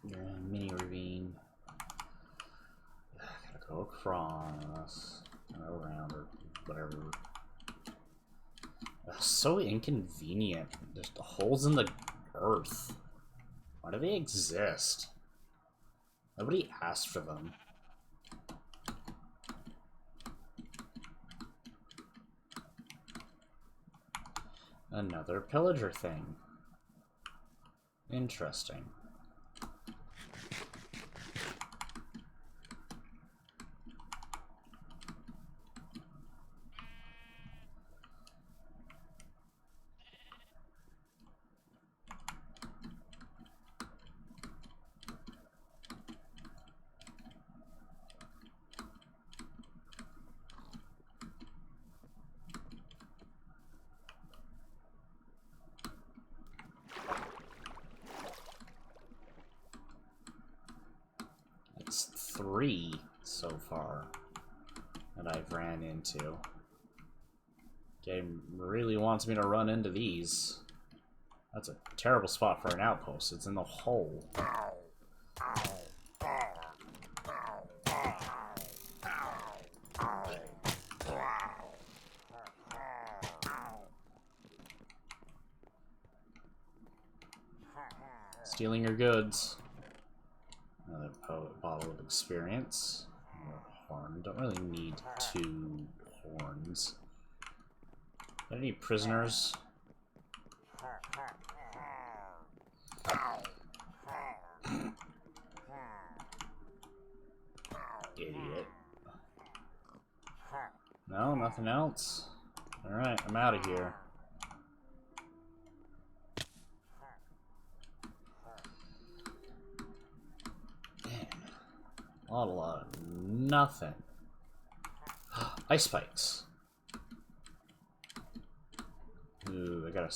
You're in a mini ravine. Gotta go across, or around, or whatever. So inconvenient. There's the holes in the earth. Why do they exist? Nobody asked for them. Another pillager thing. Interesting. It's 3 so far that I've ran into. Game really wants me to run into these. That's a terrible spot for an outpost. It's in the hole. Stealing your goods. Another bottle of experience. More horn. Don't really need 2 horns. Any prisoners? Idiot. No, nothing else? Alright, I'm out of here. A lot of nothing. Ice spikes. Ooh, I gotta.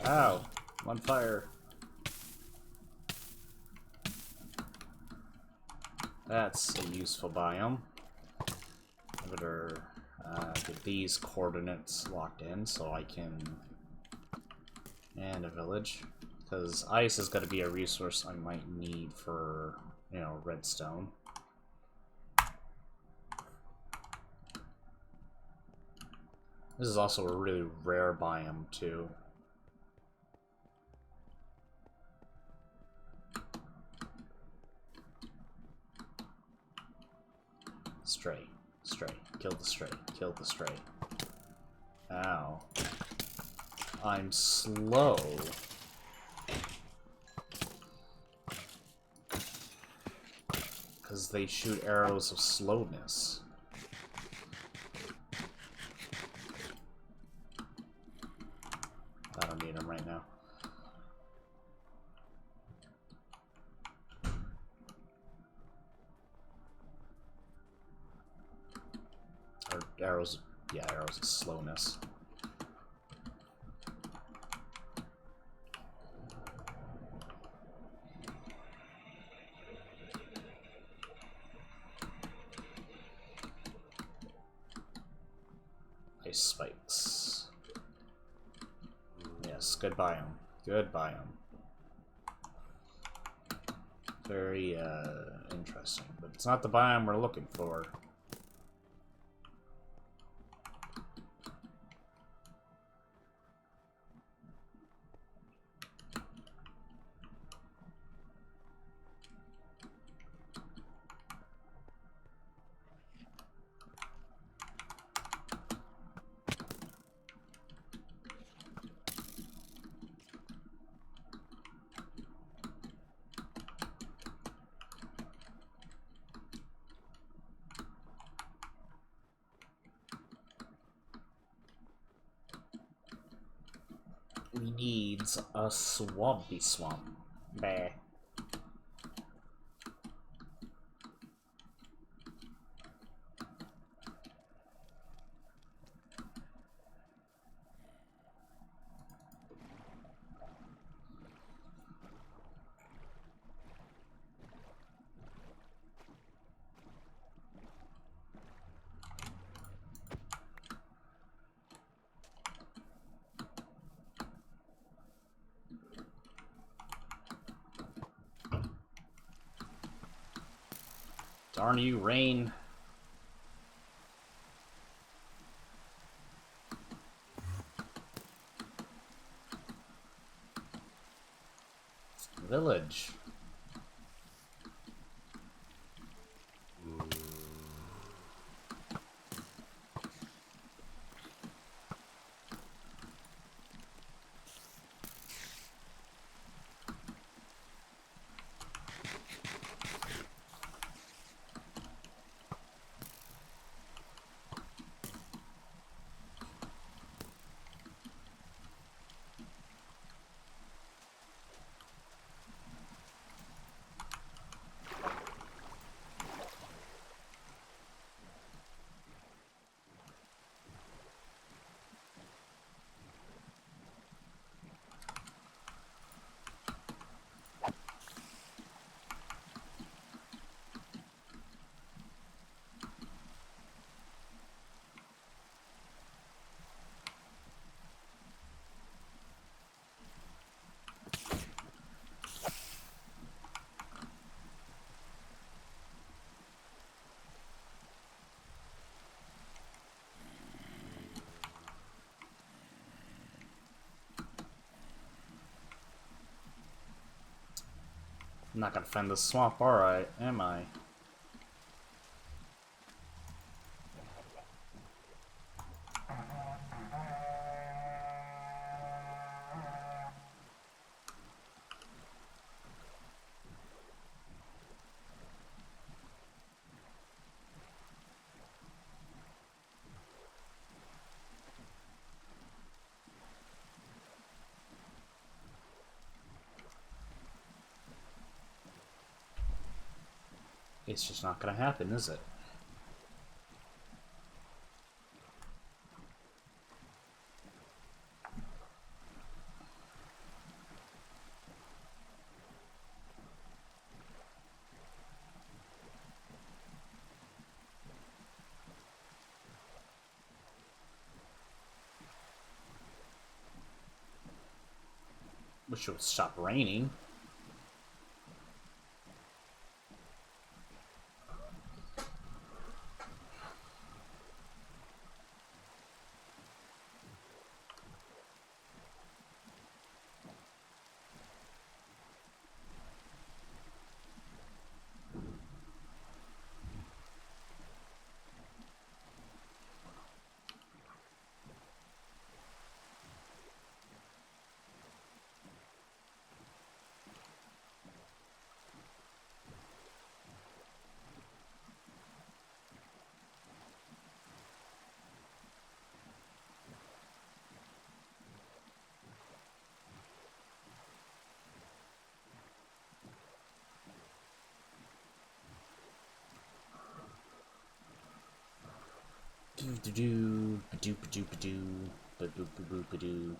Ow! I'm on fire. That's a useful biome. I better get these coordinates locked in so I can. And a village. Because ice is going to be a resource I might need for, you know, redstone. This is also a really rare biome, too. Stray. Stray. Kill the stray. Kill the stray. Ow. I'm slow. Because they shoot arrows of slowness. I don't need them right now. Or arrows, yeah, arrows of slowness. Ice spikes. Yes, good biome. Good biome. Very, interesting. But it's not the biome we're looking for. We need a swampy swamp. Bah. Darn you, rain. Village. I'm not gonna find the swamp, alright, am I? It's just not gonna happen, is it? Wish it would stop raining. Do-do-do, ba-do-ba-do-ba-do, ba-boop-ba-boop-ba-doo.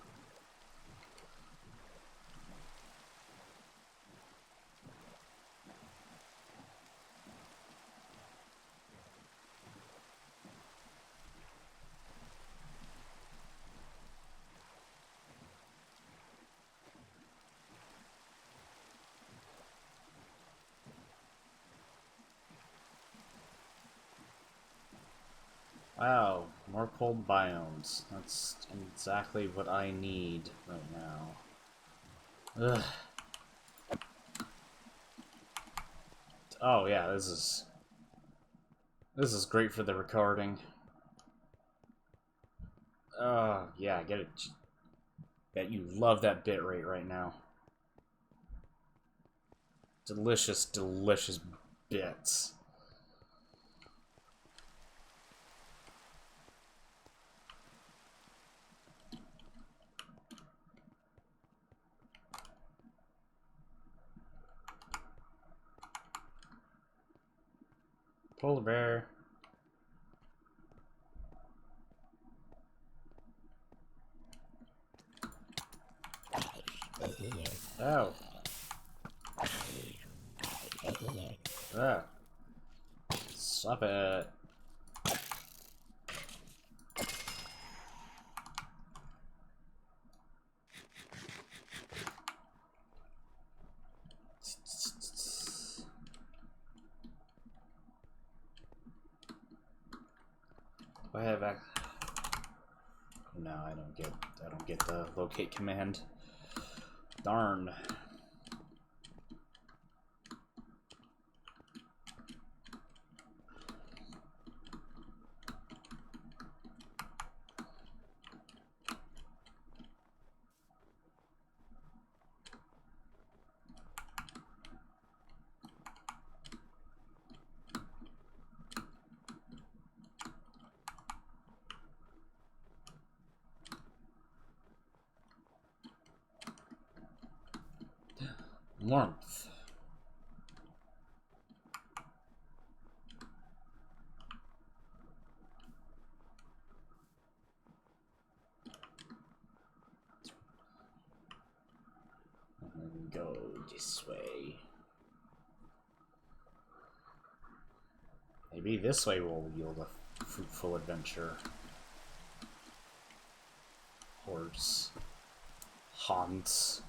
Wow, more cold biomes. That's exactly what I need right now. Ugh. Oh yeah, this is great for the recording. Yeah, get it. Bet you love that bit rate right now. Delicious, delicious bits. Polar bear. Oh. Ah. Stop it. Do I have No, I don't get the locate command. Darn. Warmth. And go this way. Maybe this way will yield a fruitful adventure. Horse. Haunts.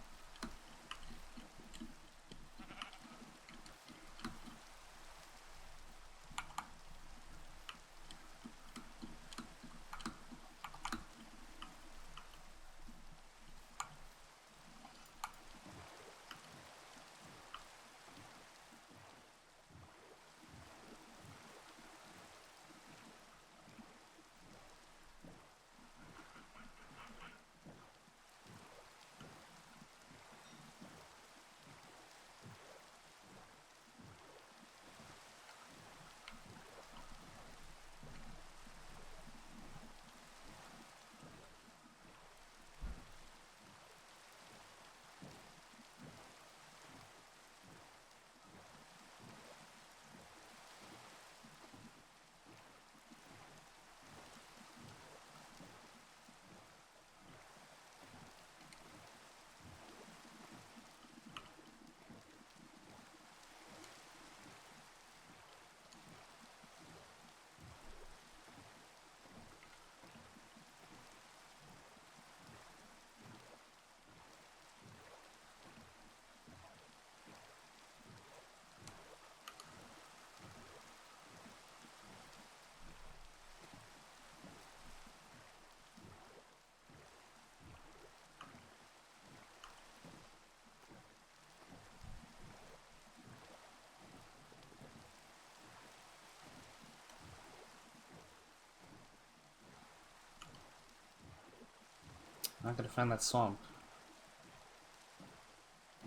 I'm not gonna find that swamp.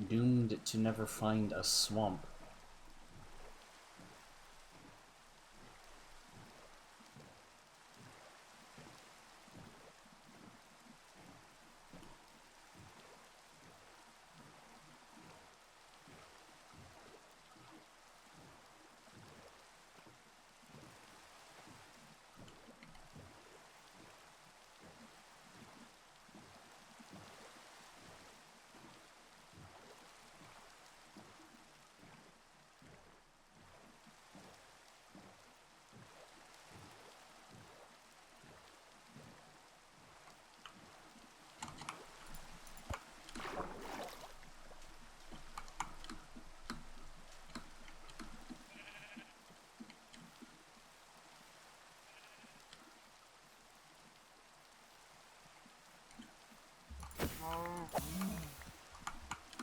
Doomed to never find a swamp.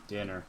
Dinner.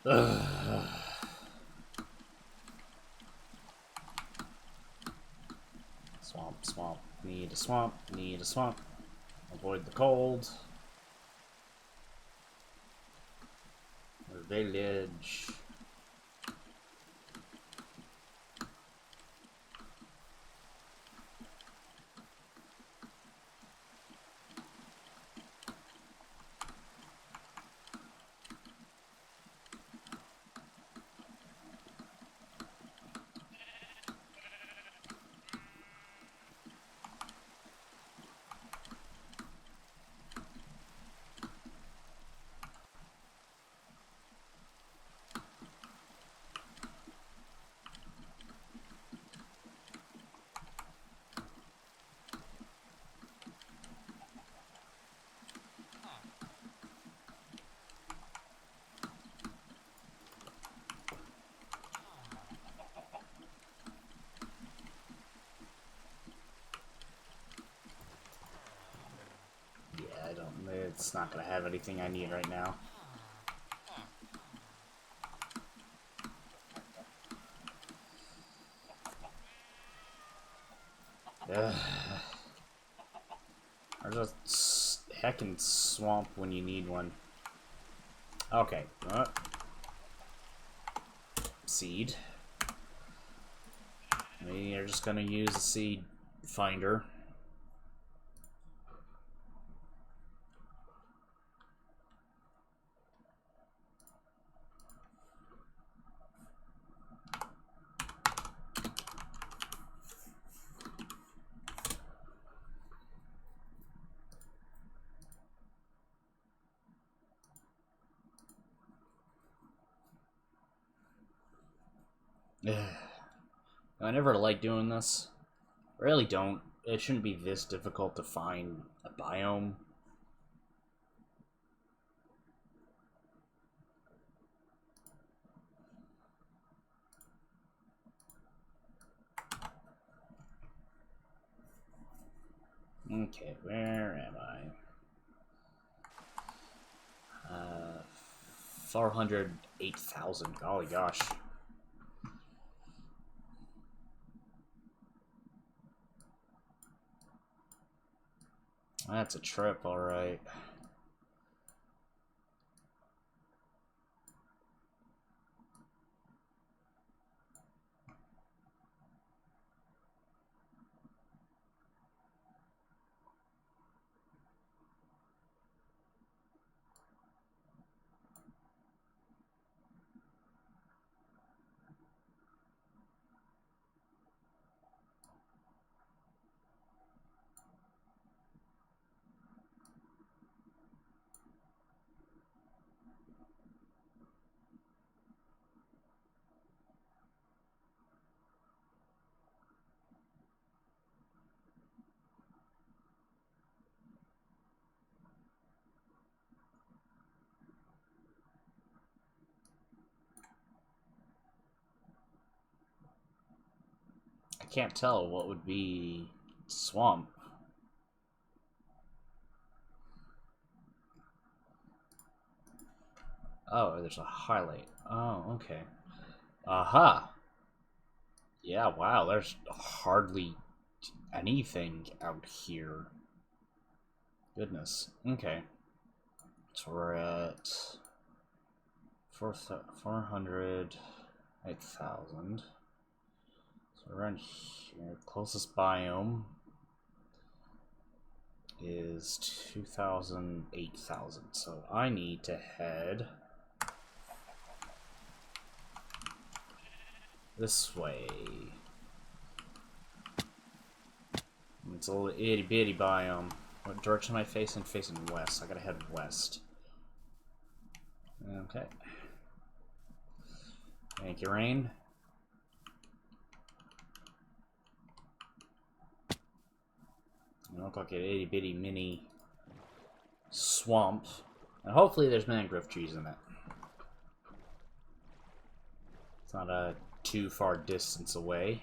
Ugh. Swamp. Need. a swamp, need a swamp. Avoid the cold. Village. It's not gonna have anything I need right now. There's a heckin' swamp when you need one. Okay. Seed. We are just gonna use the seed finder. I never like doing this. I really don't. It shouldn't be this difficult to find a biome. Okay, where am I? 408,000. Golly gosh. That's a trip, alright. I can't tell what would be swamp. Oh, there's a highlight. Oh, okay. Aha! Yeah, wow, there's hardly anything out here. Goodness. Okay. So we're at 408,000. So around here, closest biome is 2,000, 8,000. So I need to head this way. It's a little itty bitty biome. What direction am I facing? Facing west. I gotta head west. Okay. Thank you, rain. It look like an itty bitty mini swamp. And hopefully there's mangrove trees in it. It's not a too far distance away.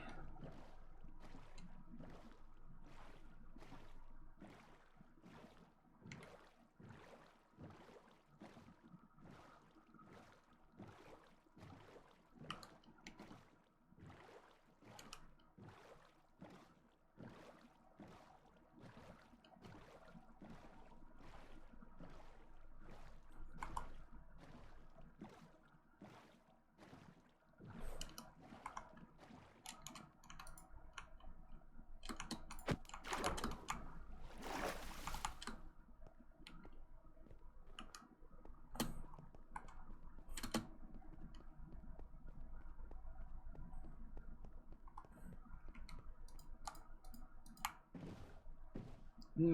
I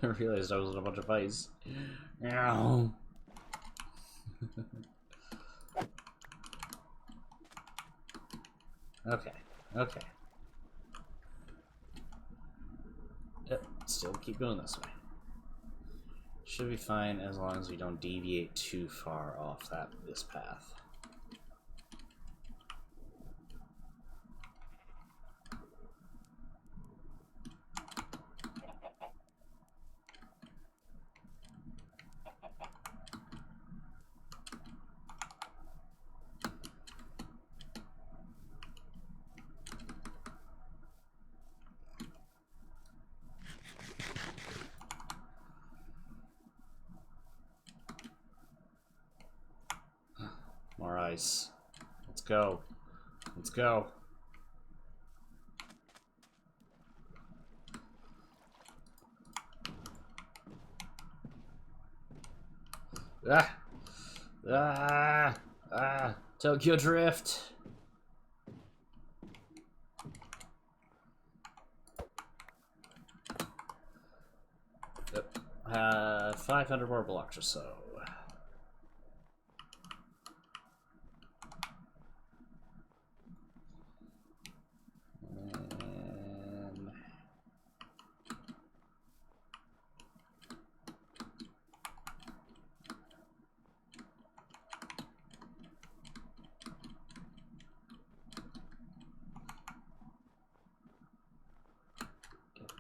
realized I was in a bunch of fights. Okay, okay. Yep, still keep going this way. Should be fine as long as we don't deviate too far off this path. More ice. Let's go. Let's go. Ah! Ah! Ah! Tokyo Drift! Yep. 500 more blocks or so.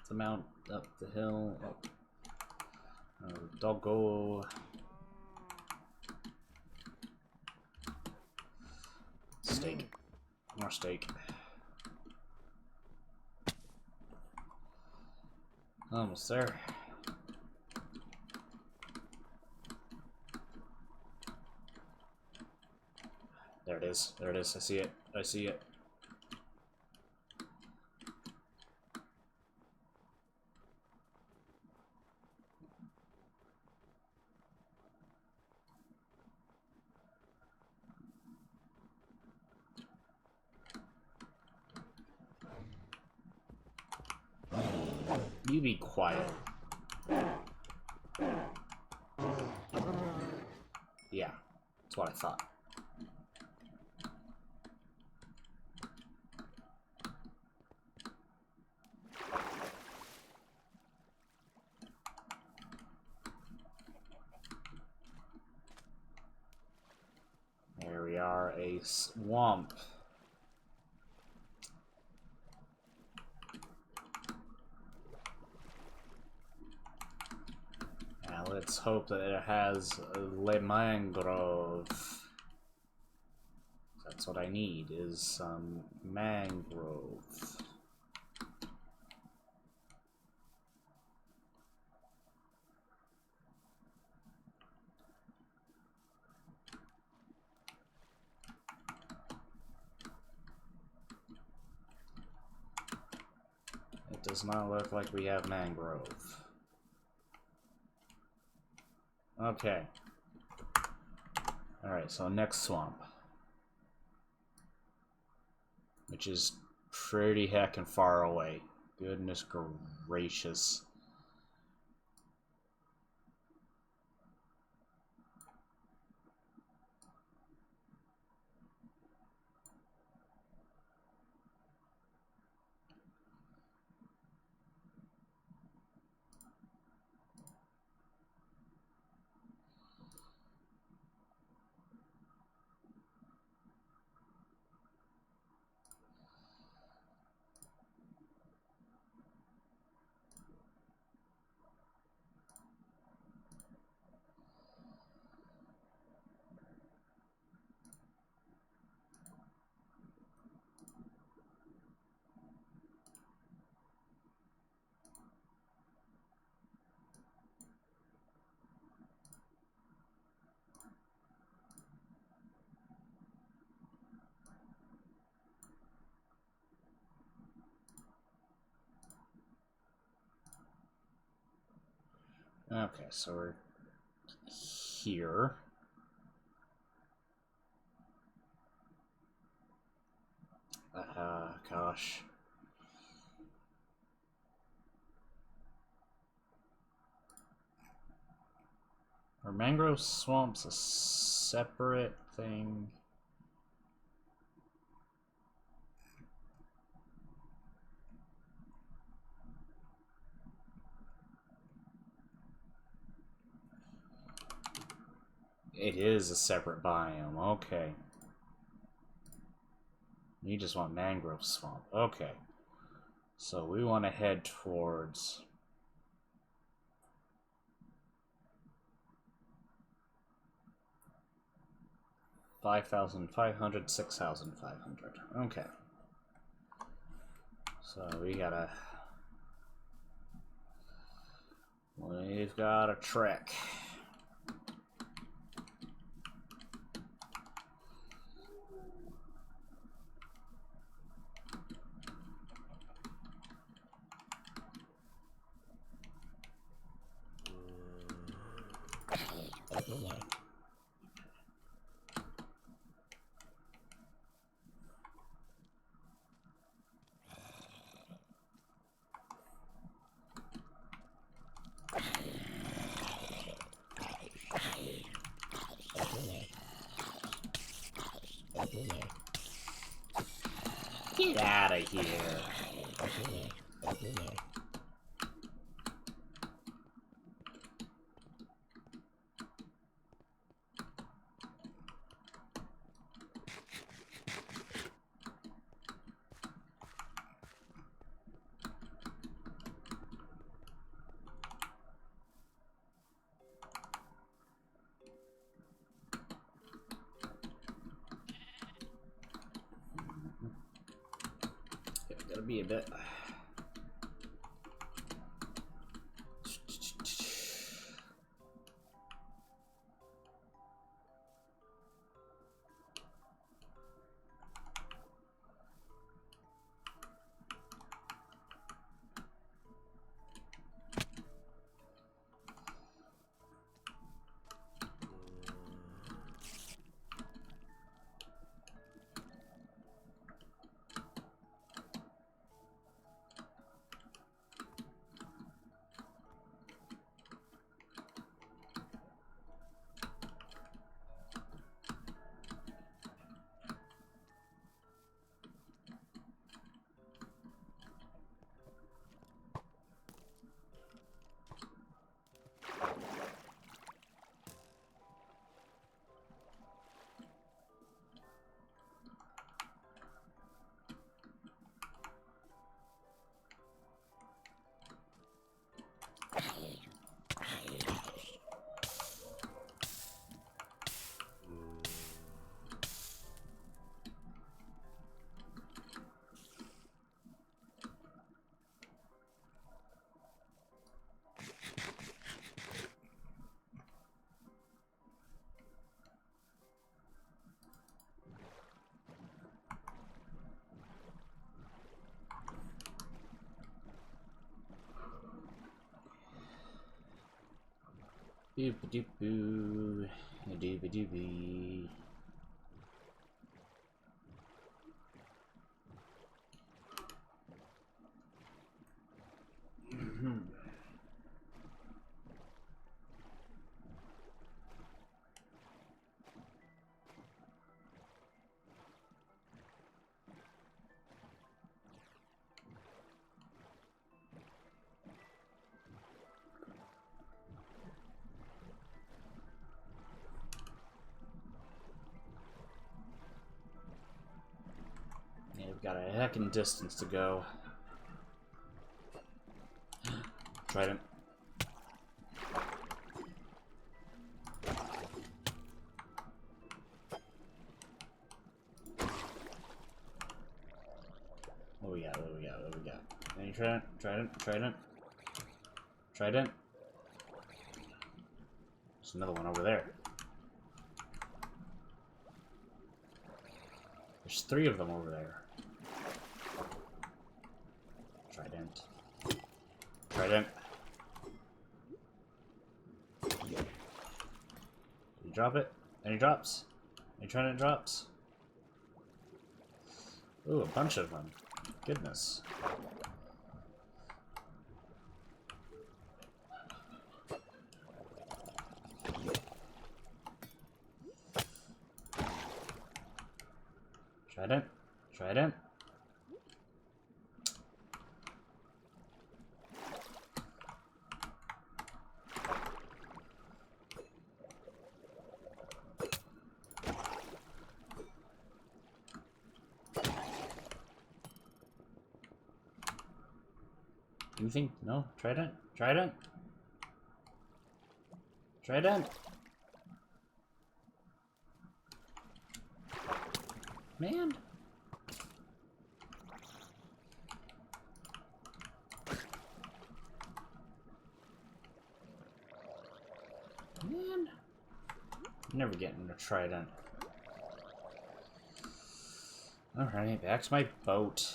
The mount, up the hill, up. Doggo. Steak. More steak. Almost there. There it is. There it is. I see it. I see it. You be quiet. Yeah, that's what I thought. There we are, a swamp. Now let's hope that it has le mangrove. That's what I need, is some mangrove. It does not look like we have mangrove. Okay. Alright, so next swamp. Which is pretty heckin' far away. Goodness gracious. Okay, so we're here. Gosh. Are mangrove swamps a separate thing? It is a separate biome, okay. You just want mangrove swamp, okay. So we want to head towards... 5,500, 6,500. Okay. So we've got a trek. Get out of here. It's gotta be a bit. Doop-a-doop-boo. Doop-a-doop-bee. Yeah, we've got a heckin' distance to go. Trident. What we got? What we got? What we got? Any trident? Trident? Trident? Trident? There's another one over there. There's 3 of them over there. Trident. Trident. Did you drop it? Any drops? Any trident drops? Ooh, a bunch of them. Goodness. Trident. Trident. You think no? Trident? Trident? Trident? Man. Man. Never getting a trident. Alright, back to my boat.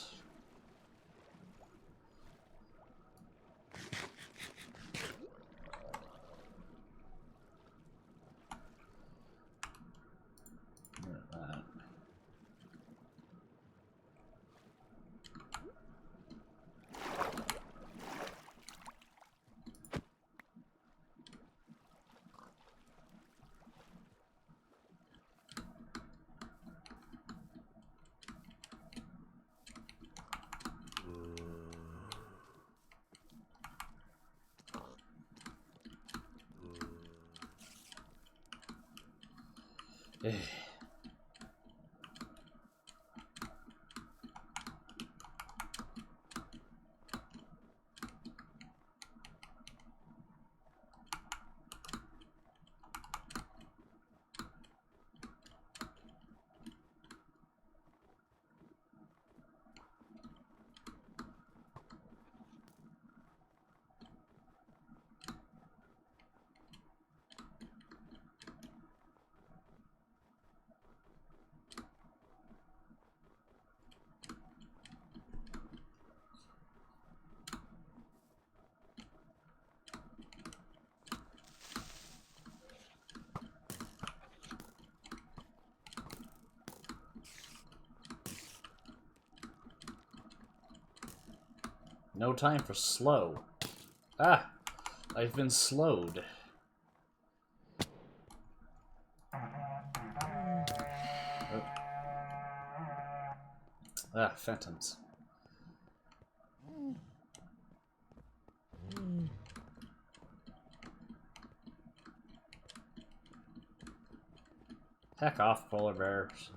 No time for slow. Ah! I've been slowed. Oh. Ah, phantoms. Heck off, polar bears.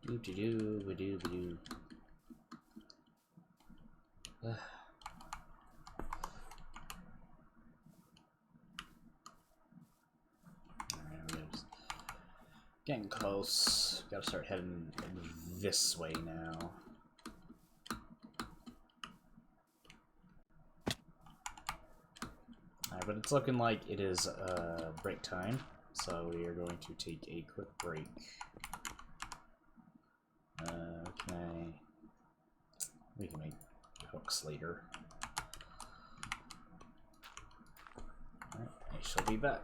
Do-do-do-ba-do-ba-do. Getting close. Gotta start heading this way now. Alright, but it's looking like it is break time, so we are going to take a quick break. We can make hooks later. Alright, I shall be back.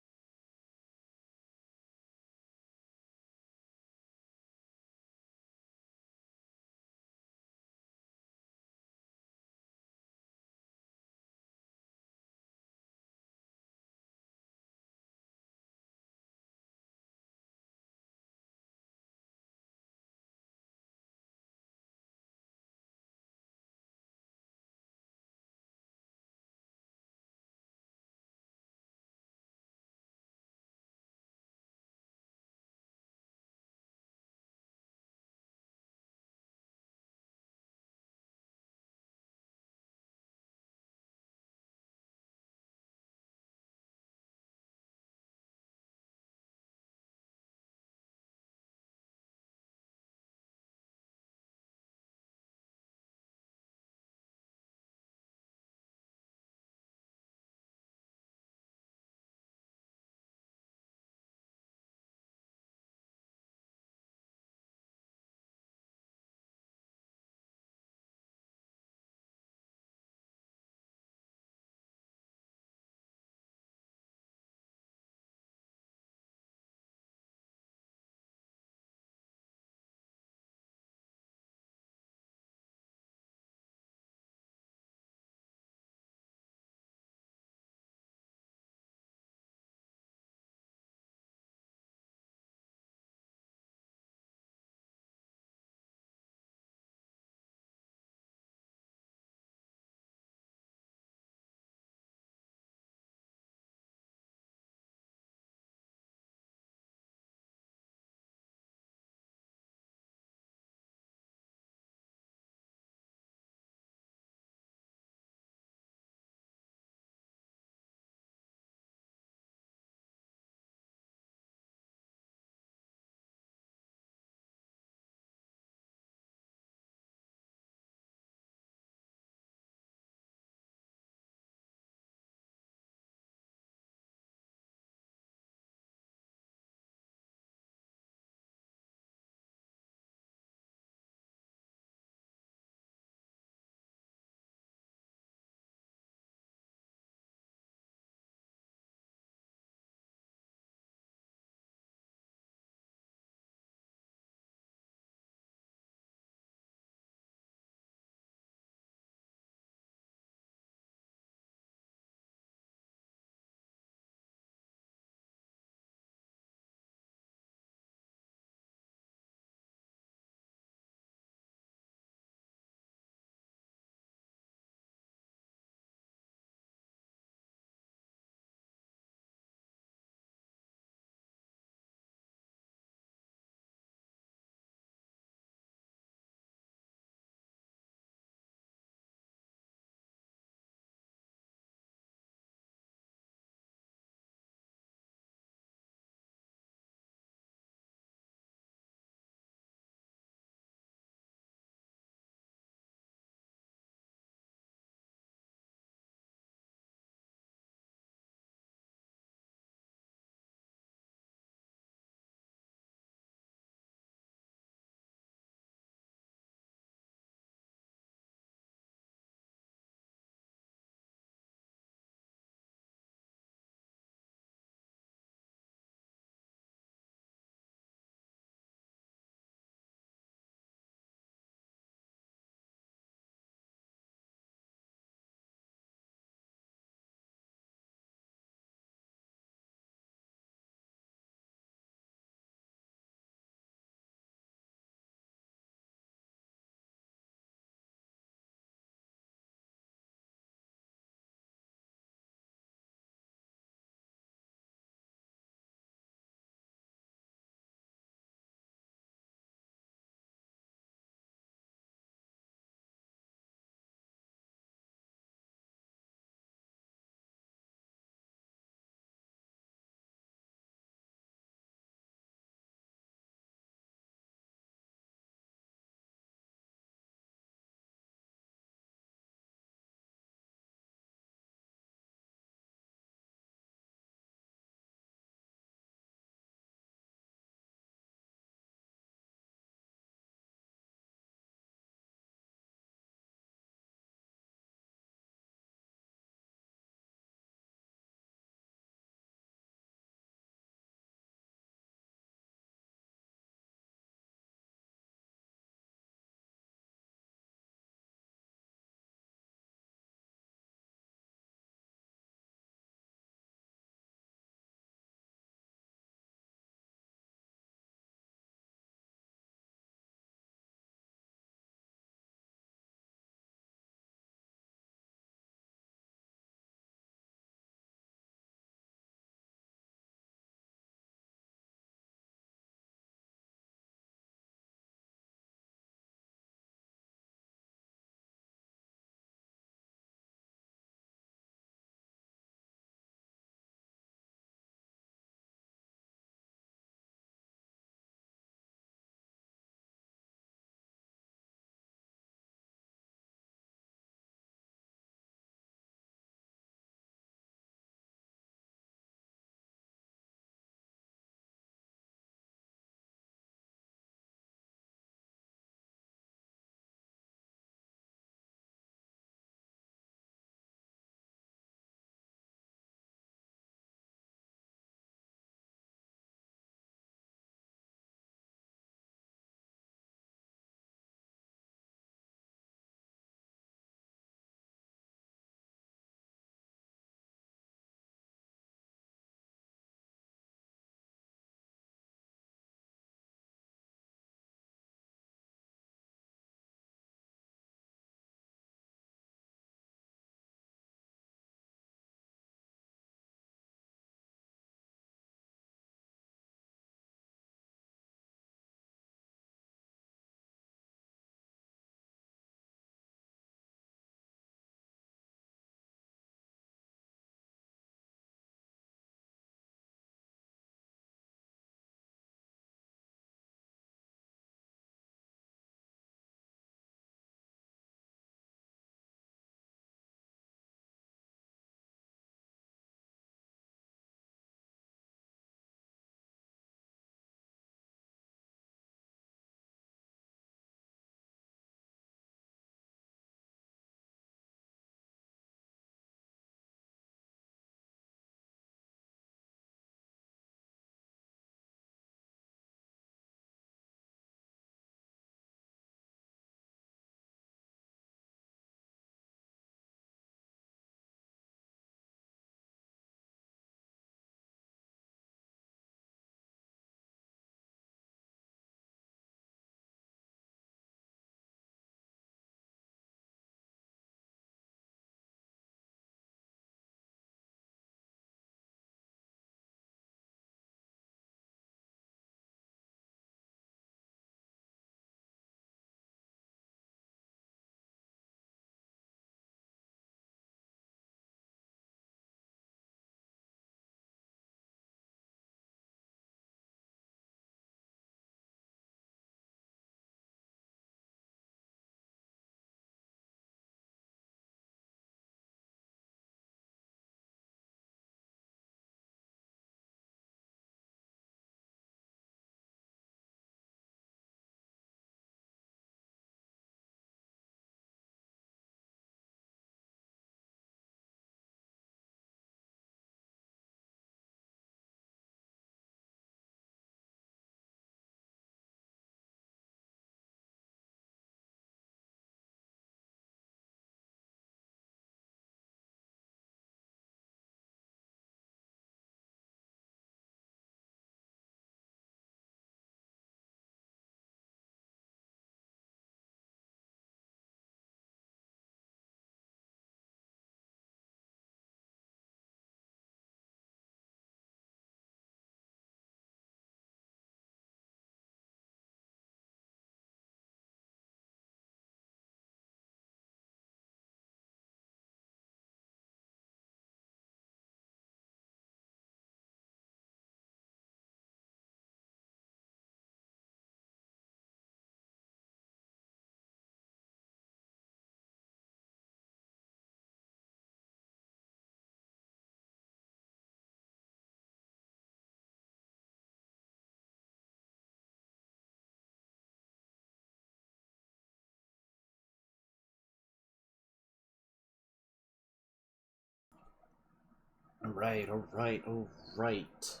Alright, alright, alright.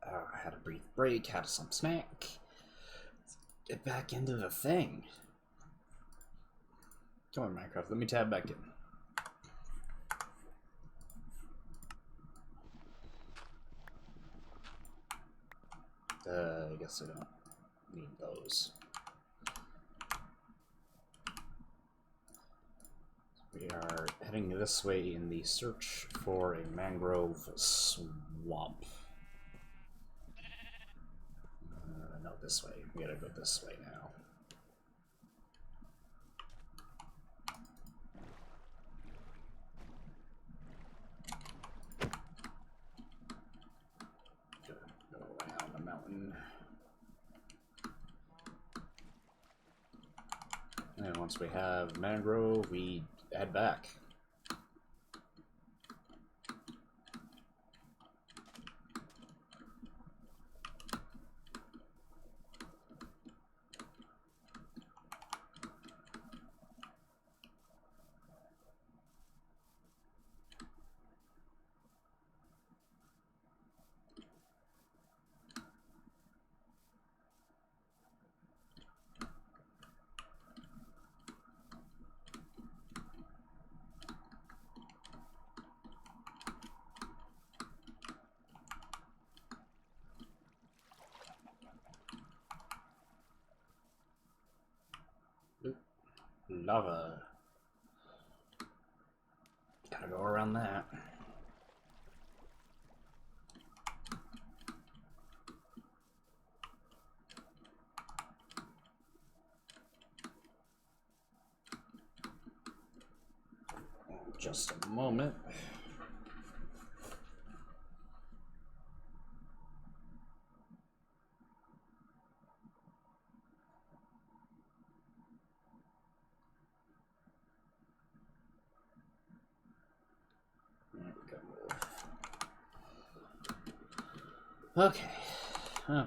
I had a brief break, had some snack. Let's get back into the thing. Come on, Minecraft, let me tab back in. I guess I don't need those. We are heading this way in the search for a mangrove swamp. No, this way. We gotta go this way now. Go around the mountain. And once we have mangrove, we head back. Lava. Gotta go around that. Just a moment. Okay. Okay.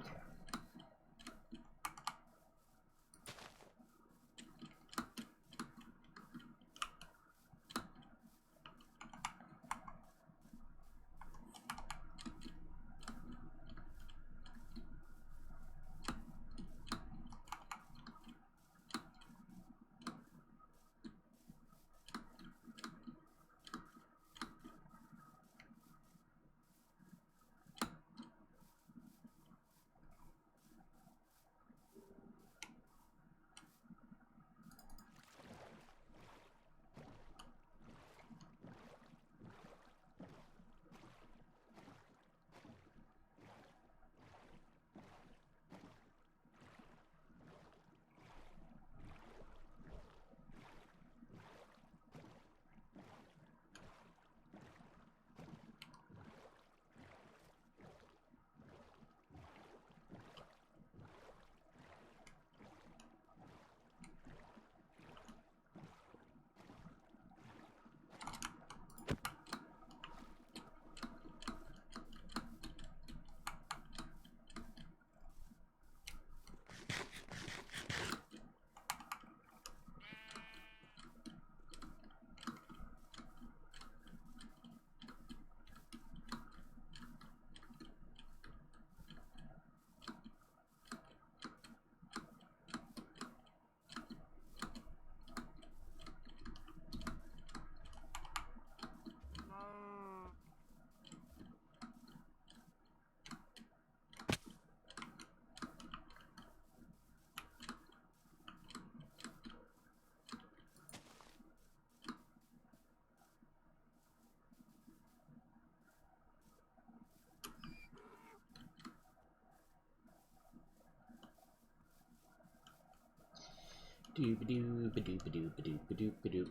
Doo-ba-doo, ba-doo, ba-doo, ba-doo, ba-doo, ba-doo.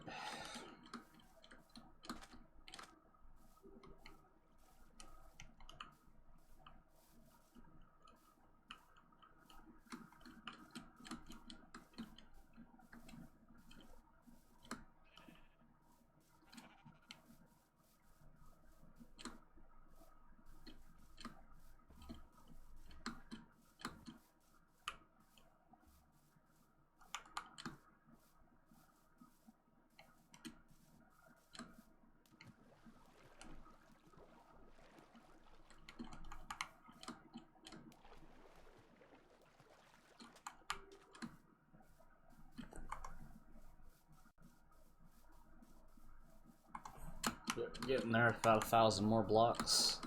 Getting there, about 1,000 more blocks.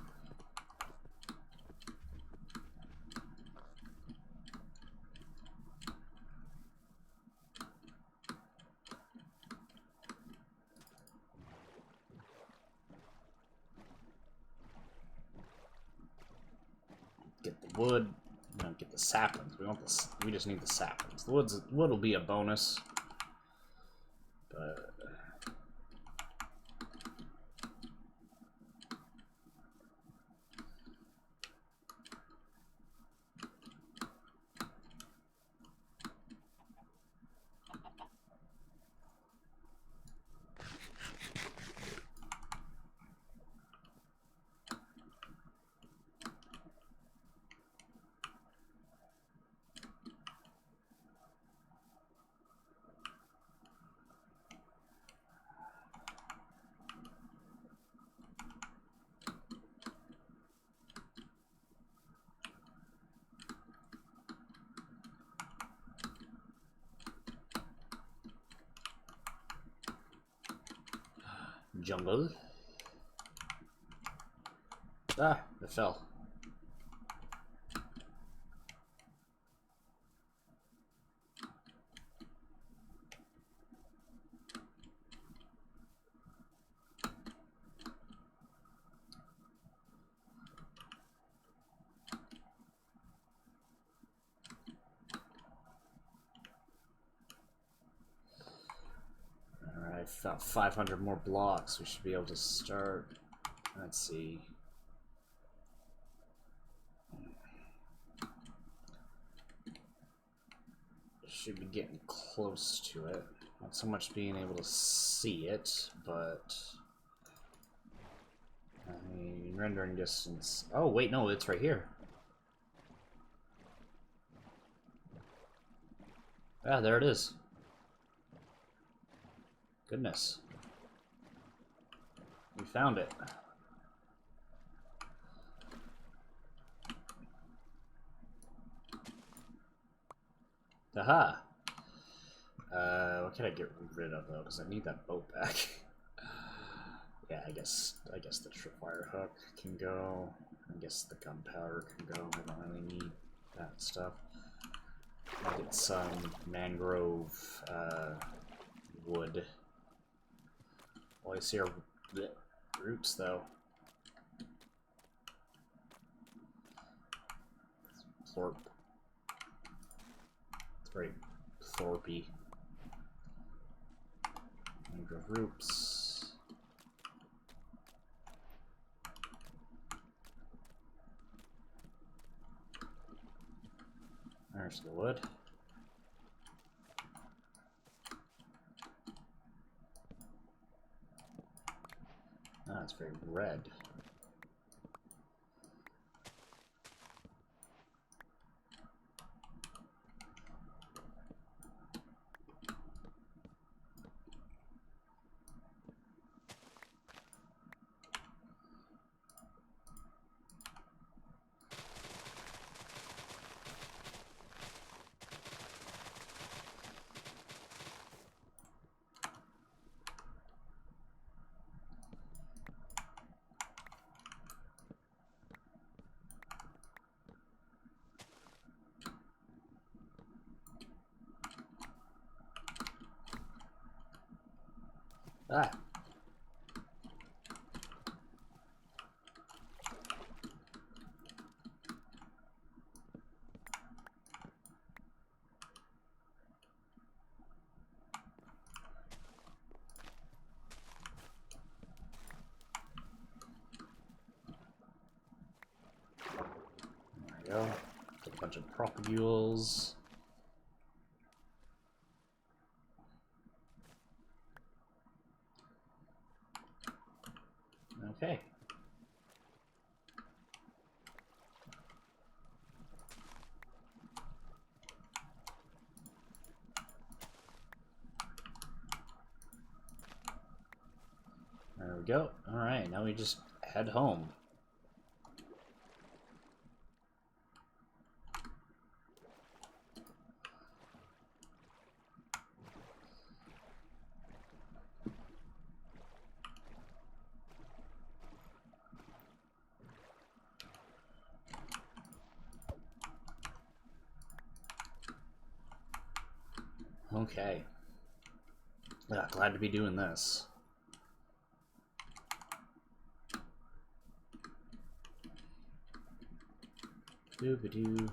Get the wood. We don't get the saplings. We want the. We just need the saplings. The wood will be a bonus, but. Jungle. Ah, it fell. About 500 more blocks. We should be able to start. Let's see. Should be getting close to it. Not so much being able to see it, but I mean, rendering distance. Oh wait, no, it's right here. Ah, there it is. Goodness. We found it. Aha! What can I get rid of though? Because I need that boat back. Yeah, I guess the tripwire hook can go. I guess the gunpowder can go. I don't really need that stuff. I'll get some mangrove wood. All I see are roots, though. Thorpe. It's very thorpy. Mangrove roots. There's the wood. Ah, it's very red. Ah. There we go. A bunch of propagules. Okay. There we go. Alright, now we just head home. Okay. Yeah, glad to be doing this. Doo-ba-doo.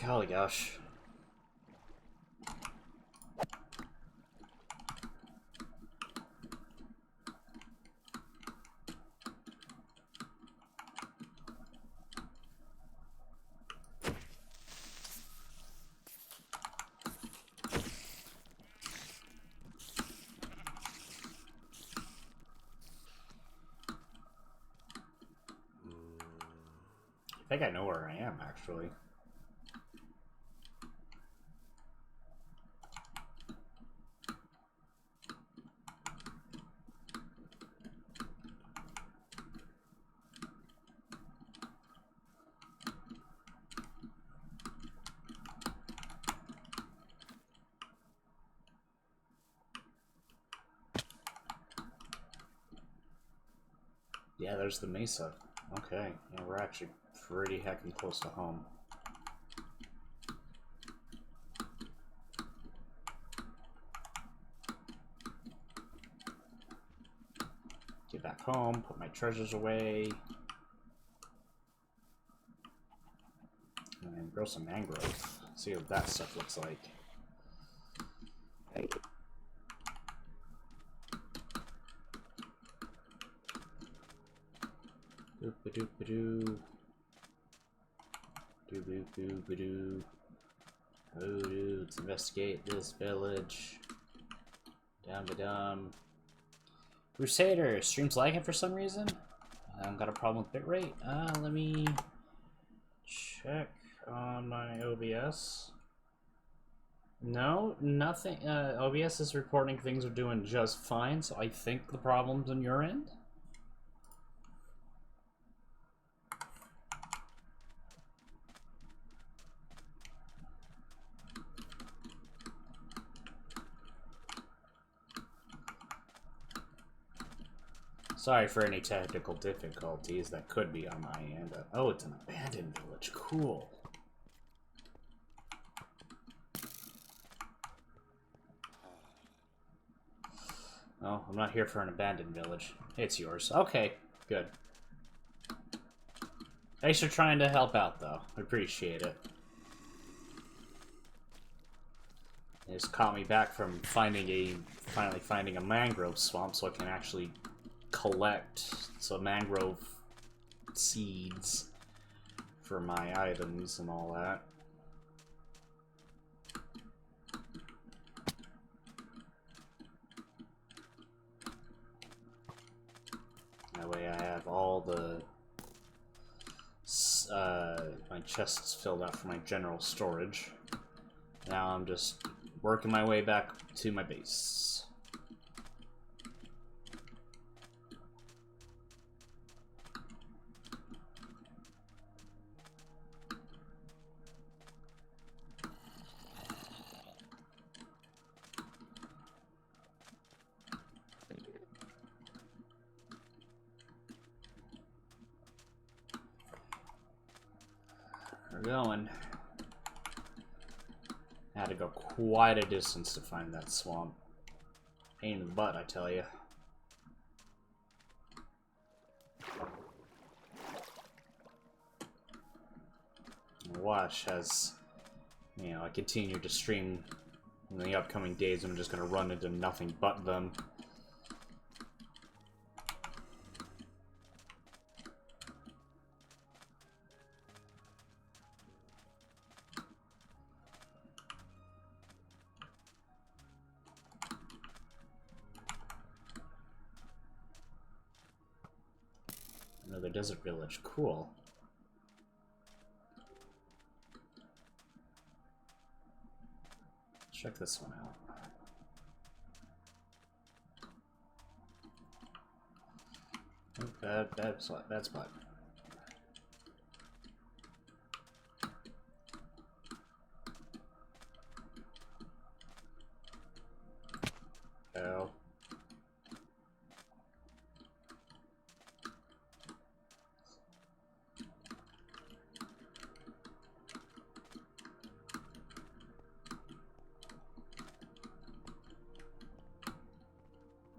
Golly gosh. I think I know where I am, actually. Yeah, there's the mesa. Okay, yeah, we're actually pretty heckin' close to home. Get back home, put my treasures away. And grow some mangrove. See what that stuff looks like. Hey. Doop-a-doop-a-doo. Doo-boop-boop-a-doo. Oh, dude, let's investigate this village. Dum-ba-dum. Crusader, stream's lagging for some reason. I've got a problem with bitrate. Let me check on my OBS. No, nothing. OBS is reporting things are doing just fine, so I think the problem's on your end. Sorry for any technical difficulties that could be on my end. Oh, it's an abandoned village. Cool. Oh, I'm not here for an abandoned village. It's yours. Okay, good. Thanks for trying to help out, though. I appreciate it. It just caught me back from finally finding a mangrove swamp so I can actually collect some mangrove seeds for my items and all that. That way I have all the my chests filled out for my general storage. Now I'm just working my way back to my base. going. Had to go quite a distance to find that swamp. Pain in the butt, I tell you. Watch as, you know, I continue to stream in the upcoming days. I'm just gonna run into nothing but them. Another desert village, cool. Check this one out. Oh, bad spot. Oh.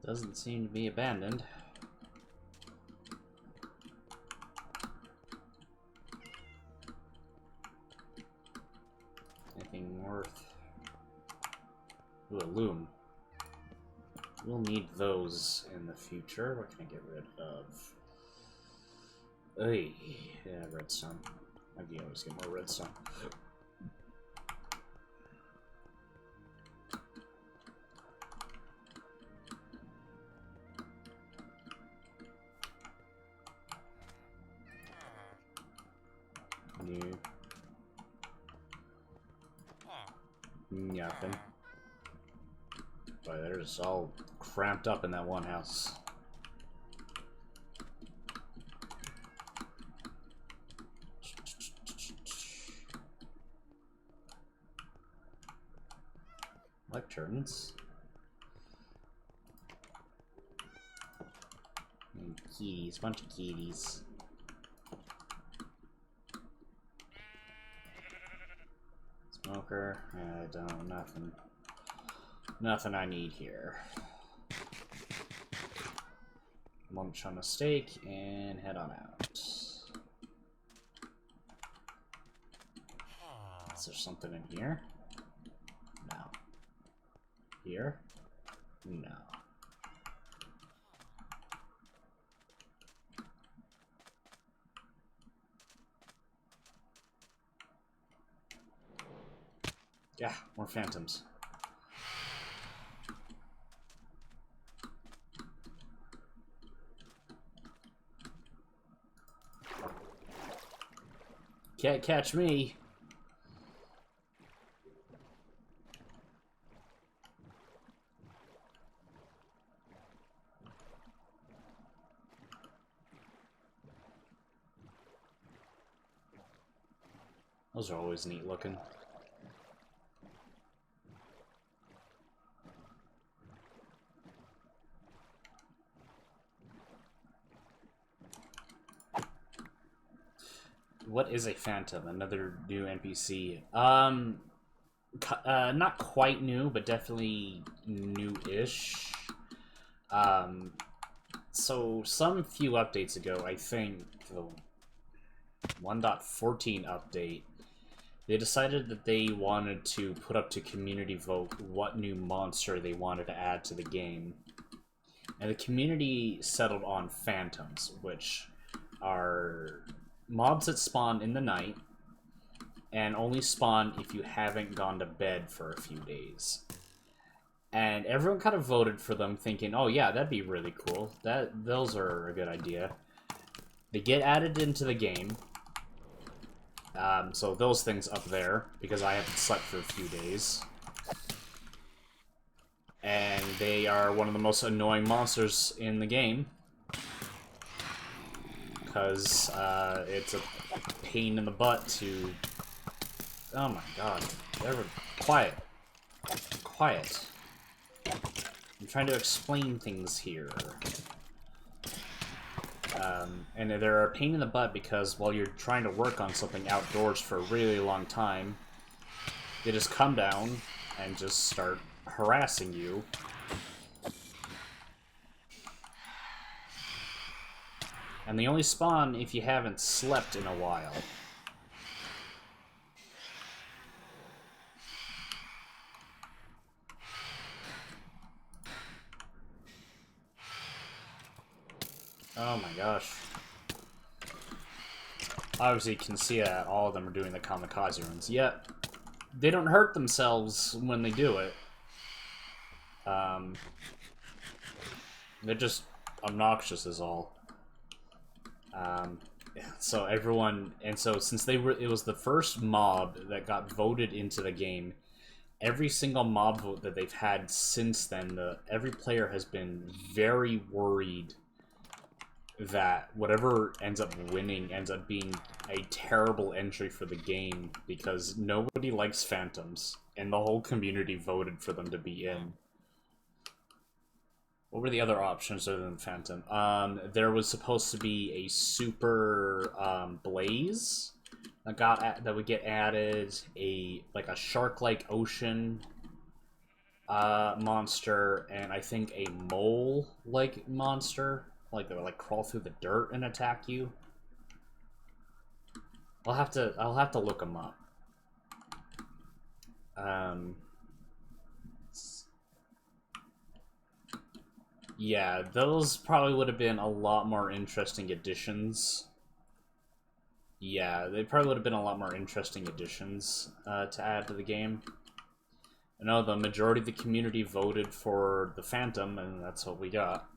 Doesn't seem to be abandoned. Anything worth... Ooh, a loom. We'll need those in the future. What can I get rid of? Hey, yeah, redstone. I can always get more redstone. Nothing. Boy, they're just all cramped up in that one house. Lecterns. And kitties, bunch of kitties. Smoker, I don't, nothing I need here. Munch on a steak and head on out. Is there something in here? No. Here? No. Yeah, more phantoms. Can't catch me. Those are always neat looking. What is a phantom? Another new NPC. Not quite new, but definitely new-ish. So some few updates ago, I think the 1.14 update, they decided that they wanted to put up to community vote what new monster they wanted to add to the game. And the community settled on phantoms, which are mobs that spawn in the night and only spawn if you haven't gone to bed for a few days. And everyone kind of voted for them, thinking, oh yeah, that'd be really cool. Those are a good idea. They get added into the game. So those things up there, because I haven't slept for a few days. And they are one of the most annoying monsters in the game. Because it's a pain in the butt to... Oh my god. Quiet. Quiet. I'm trying to explain things here. And they're a pain in the butt because while you're trying to work on something outdoors for a really long time, they just come down and just start harassing you. And they only spawn if you haven't slept in a while. Oh my gosh. Obviously you can see that all of them are doing the kamikaze runs. Yet, they don't hurt themselves when they do it. They're just obnoxious is all. So everyone, and so since it was the first mob that got voted into the game, every single mob vote that they've had since then, every player has been very worried that whatever ends up winning ends up being a terrible entry for the game because nobody likes phantoms, and the whole community voted for them to be in. What were the other options other than Phantom? There was supposed to be a super blaze that would get added, a shark-like ocean monster, and I think a mole-like monster, that would crawl through the dirt and attack you. I'll have to look them up. Yeah, those probably would have been a lot more interesting additions. Yeah, they probably would have been a lot more interesting additions to add to the game. I know the majority of the community voted for the Phantom, and that's what we got.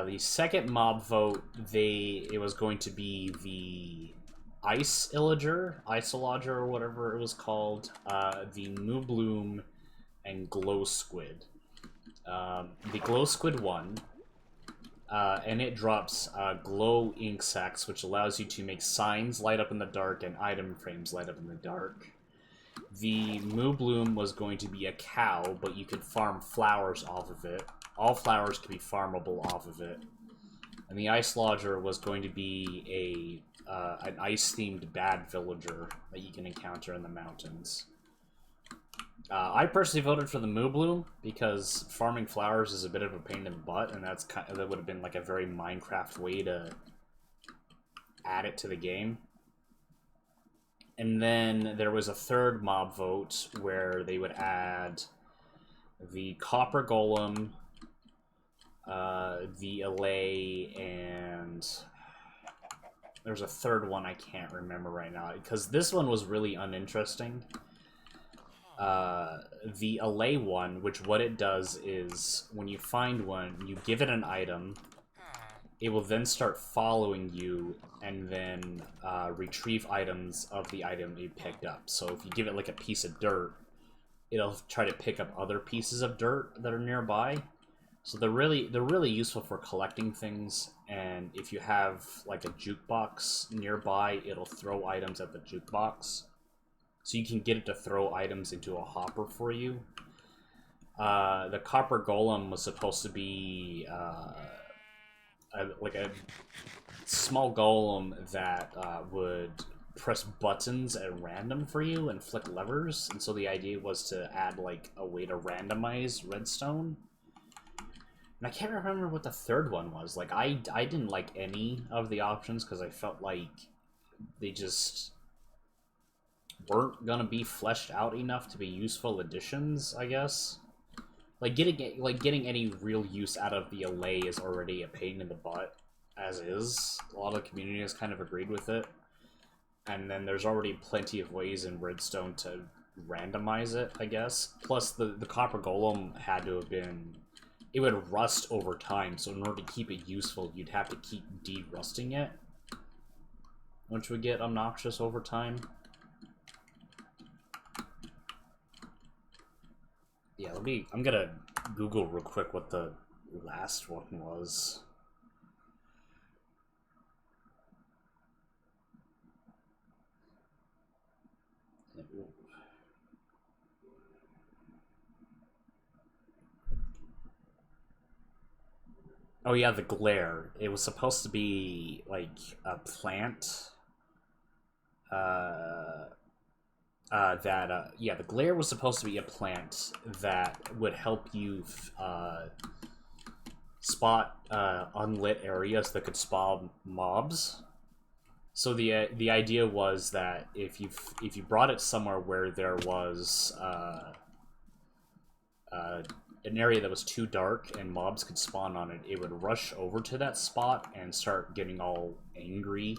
The second mob vote, it was going to be the Ice-Lodger, or whatever it was called, the Moobloom, and Glow Squid. The Glow Squid won, and it drops glow ink sacs, which allows you to make signs light up in the dark and item frames light up in the dark. The Moobloom was going to be a cow, but you could farm flowers off of it. All flowers could be farmable off of it. And the Ice-Lodger was going to be an ice-themed bad villager that you can encounter in the mountains. I personally voted for the Moobloom because farming flowers is a bit of a pain in the butt, and that would have been like a very Minecraft way to add it to the game. And then there was a third mob vote where they would add the Copper Golem, the Allay, and there's a third one I can't remember right now because this one was really uninteresting. The Allay one, which what it does is when you find one, you give it an item, it will then start following you and then retrieve items of the item you picked up. So if you give it like a piece of dirt, it'll try to pick up other pieces of dirt that are nearby. So they're really useful for collecting things, and if you have like a jukebox nearby, it'll throw items at the jukebox. So you can get it to throw items into a hopper for you. The Copper Golem was supposed to be like a small golem that would press buttons at random for you and flick levers, and so the idea was to add like a way to randomize redstone. And I can't remember what the third one was. Like, I didn't like any of the options because I felt like they just weren't gonna be fleshed out enough to be useful additions, I guess. Like getting any real use out of the Allay is already a pain in the butt, as is. A lot of the community has kind of agreed with it. And then there's already plenty of ways in Redstone to randomize it, I guess. Plus, the Copper Golem had to have been... It would rust over time, so in order to keep it useful, you'd have to keep de-rusting it, which would get obnoxious over time. Yeah, I'm gonna Google real quick what the last one was. Oh yeah, the glare. It was supposed to be like a plant. Uh, yeah, the glare was supposed to be a plant that would help you spot unlit areas that could spawn mobs. So the idea was that if you brought it somewhere where there was an area that was too dark and mobs could spawn on it, it would rush over to that spot and start getting all angry,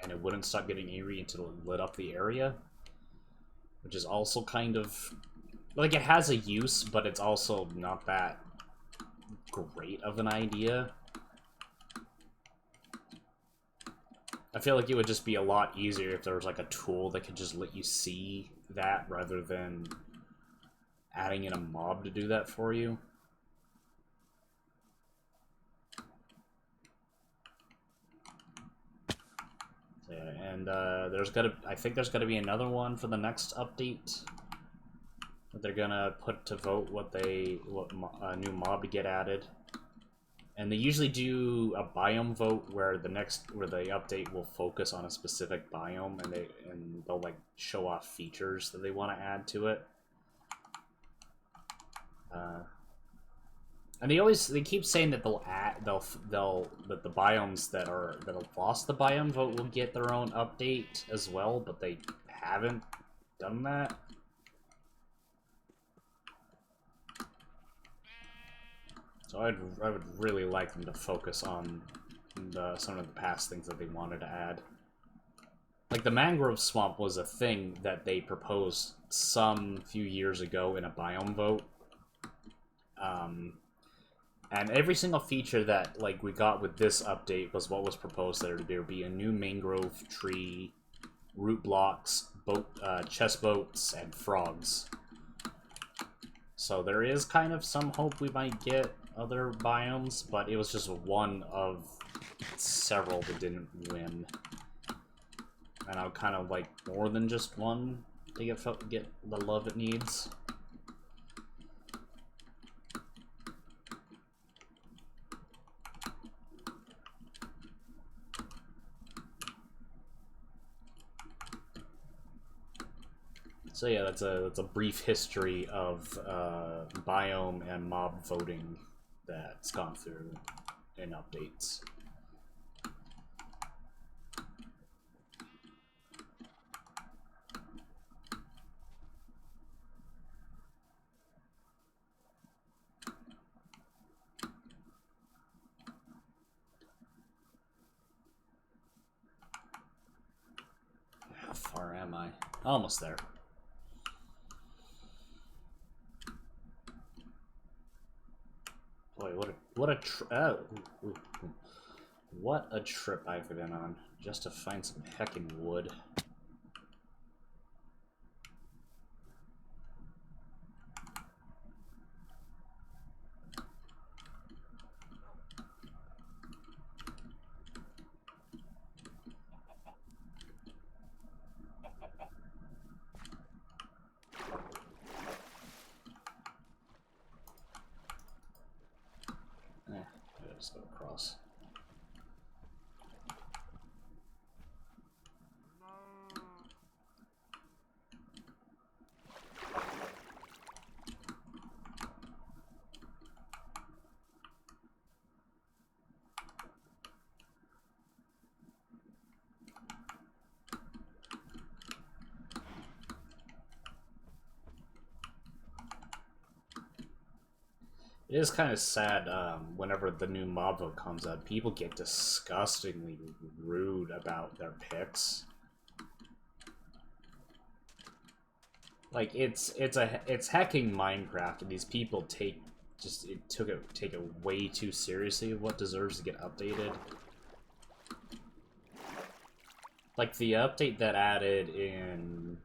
and it wouldn't stop getting angry until it lit up the area. Which is also kind of... like, it has a use, but it's also not that great of an idea. I feel like it would just be a lot easier if there was, like, a tool that could just let you see that rather than adding in a mob to do that for you. So, yeah, and I think there's gotta be another one for the next update that they're gonna put to vote what new mob to get added. And they usually do a biome vote where the update will focus on a specific biome, and they'll like show off features that they want to add to it. And they keep saying that that the biomes that have lost the biome vote will get their own update as well, but they haven't done that. So I would really like them to focus on some of the past things that they wanted to add. Like, the mangrove swamp was a thing that they proposed some few years ago in a biome vote. And every single feature that, like, we got with this update was what was proposed there. There would be a new mangrove tree, root blocks, chest boats, and frogs. So there is kind of some hope we might get other biomes, but it was just one of several that didn't win. And I would kind of like more than just one to get the love it needs. So yeah, that's a brief history of biome and mob voting that's gone through in updates. How far am I? Almost there. Boy, what a trip I've been on just to find some heckin' wood. Just go across. It is kind of sad whenever the new mob vote comes up, people get disgustingly rude about their picks. Like, it's hacking Minecraft, and these people take it way too seriously of what deserves to get updated. Like, the update that added in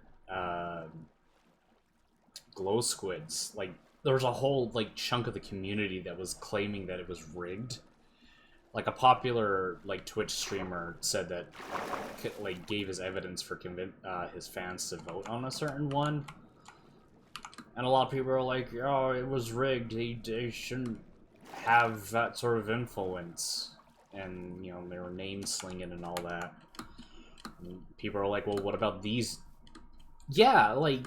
glow squids, like, there was a whole like chunk of the community that was claiming that it was rigged. Like, a popular like Twitch streamer said that, like, gave his evidence for his fans to vote on a certain one, and a lot of people are like, "Oh, it was rigged. They shouldn't have that sort of influence, and you know, they were name slinging and all that. And people are like, well, what about these? Yeah, like,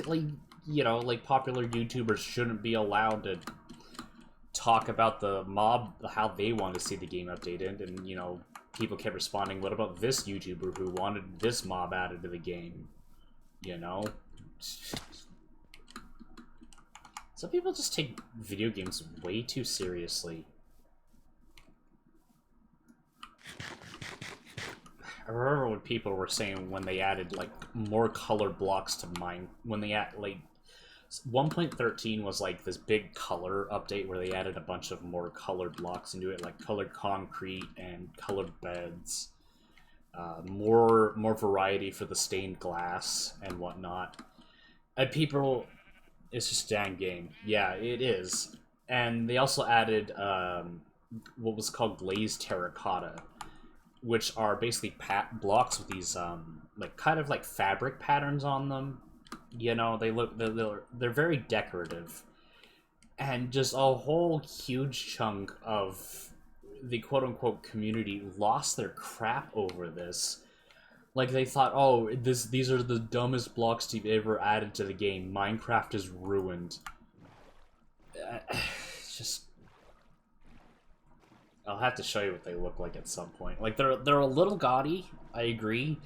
like, you know, like popular YouTubers shouldn't be allowed to talk about the mob, how they want to see the game updated, and you know, people kept responding, what about this YouTuber who wanted this mob added to the game? You know? Some people just take video games way too seriously. I remember when people were saying when they added, like, more color blocks to mine, when they add, like, 1.13 was like this big color update where they added a bunch of more colored blocks into it, like colored concrete and colored beds, more variety for the stained glass and whatnot. And people, it's just a dang game. Yeah, it is. And they also added what was called glazed terracotta, which are basically blocks with these like kind of like fabric patterns on them. You know, they're very decorative, and just a whole huge chunk of the quote-unquote community lost their crap over this. Like, they thought, oh, these are the dumbest blocks to be ever added to the game. Minecraft is ruined. It's just, I'll have to show you what they look like at some point. Like, they're a little gaudy, I agree,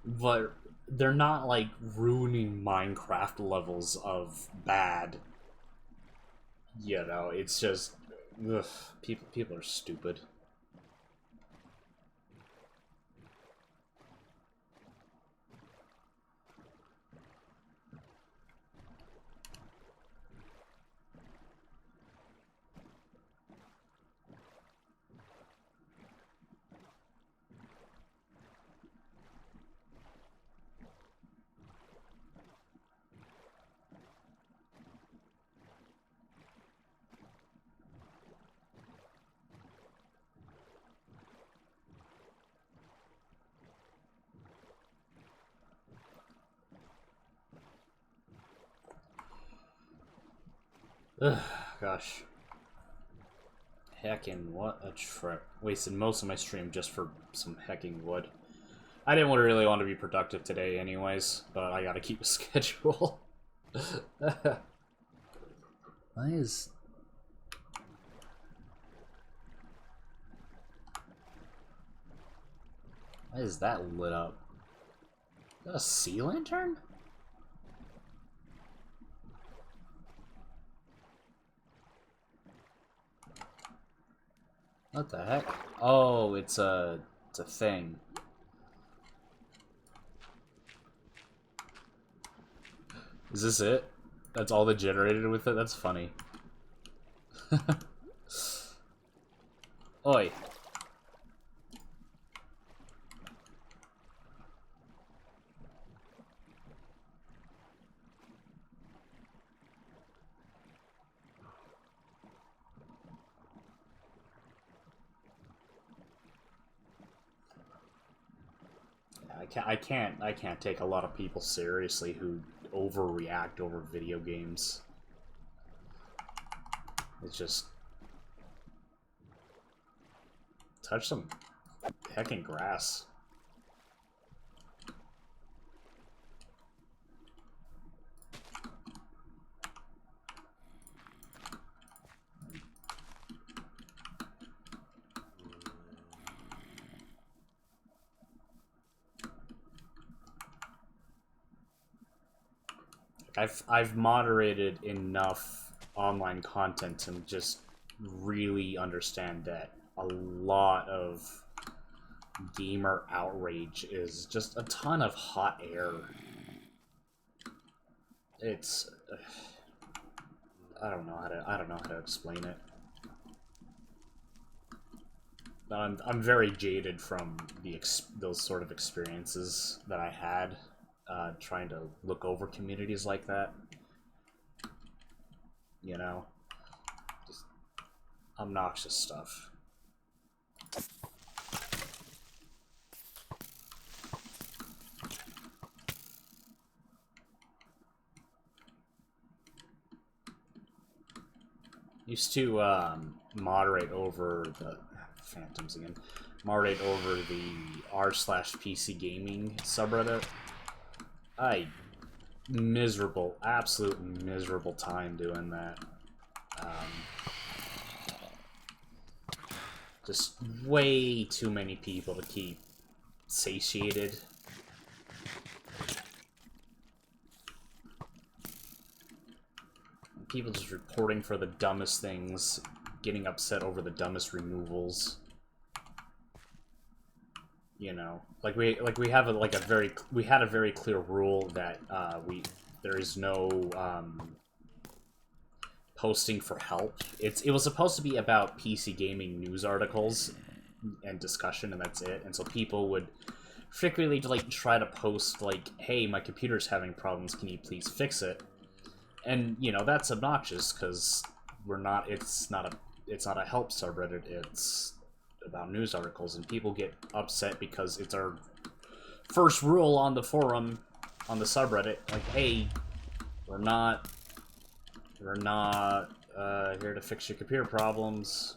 but they're not, like, ruining Minecraft levels of bad. You know, it's just, ugh, people are stupid. Ugh, gosh. Heckin' what a trip. Wasted most of my stream just for some hecking wood. I didn't really want to be productive today anyways, but I gotta keep a schedule. Why is... Why is that lit up? Is that a sea lantern? What the heck? Oh, it's a thing. Is this it? That's all that generated with it? That's funny. Oi. I can't take a lot of people seriously who overreact over video games. It's just... touch some heckin' grass. I've moderated enough online content to just really understand that a lot of gamer outrage is just a ton of hot air. It's I don't know how to explain it. I'm very jaded from those sort of experiences that I had trying to look over communities like that. You know, just obnoxious stuff. Used to moderate over the Phantoms again. Moderate over the r/PC gaming subreddit. Miserable, absolute miserable time doing that. Just way too many people to keep satiated. People just reporting for the dumbest things, getting upset over the dumbest removals. You know, we have we had a very clear rule that there is no posting for help. It was supposed to be about PC gaming news articles and discussion, and that's it. And so people would frequently like try to post like, "Hey, my computer's having problems. Can you please fix it?" And you know that's obnoxious because it's not a help subreddit. It's about news articles, and people get upset because it's our first rule on the forum, on the subreddit. Like, hey, we're not here to fix your computer problems.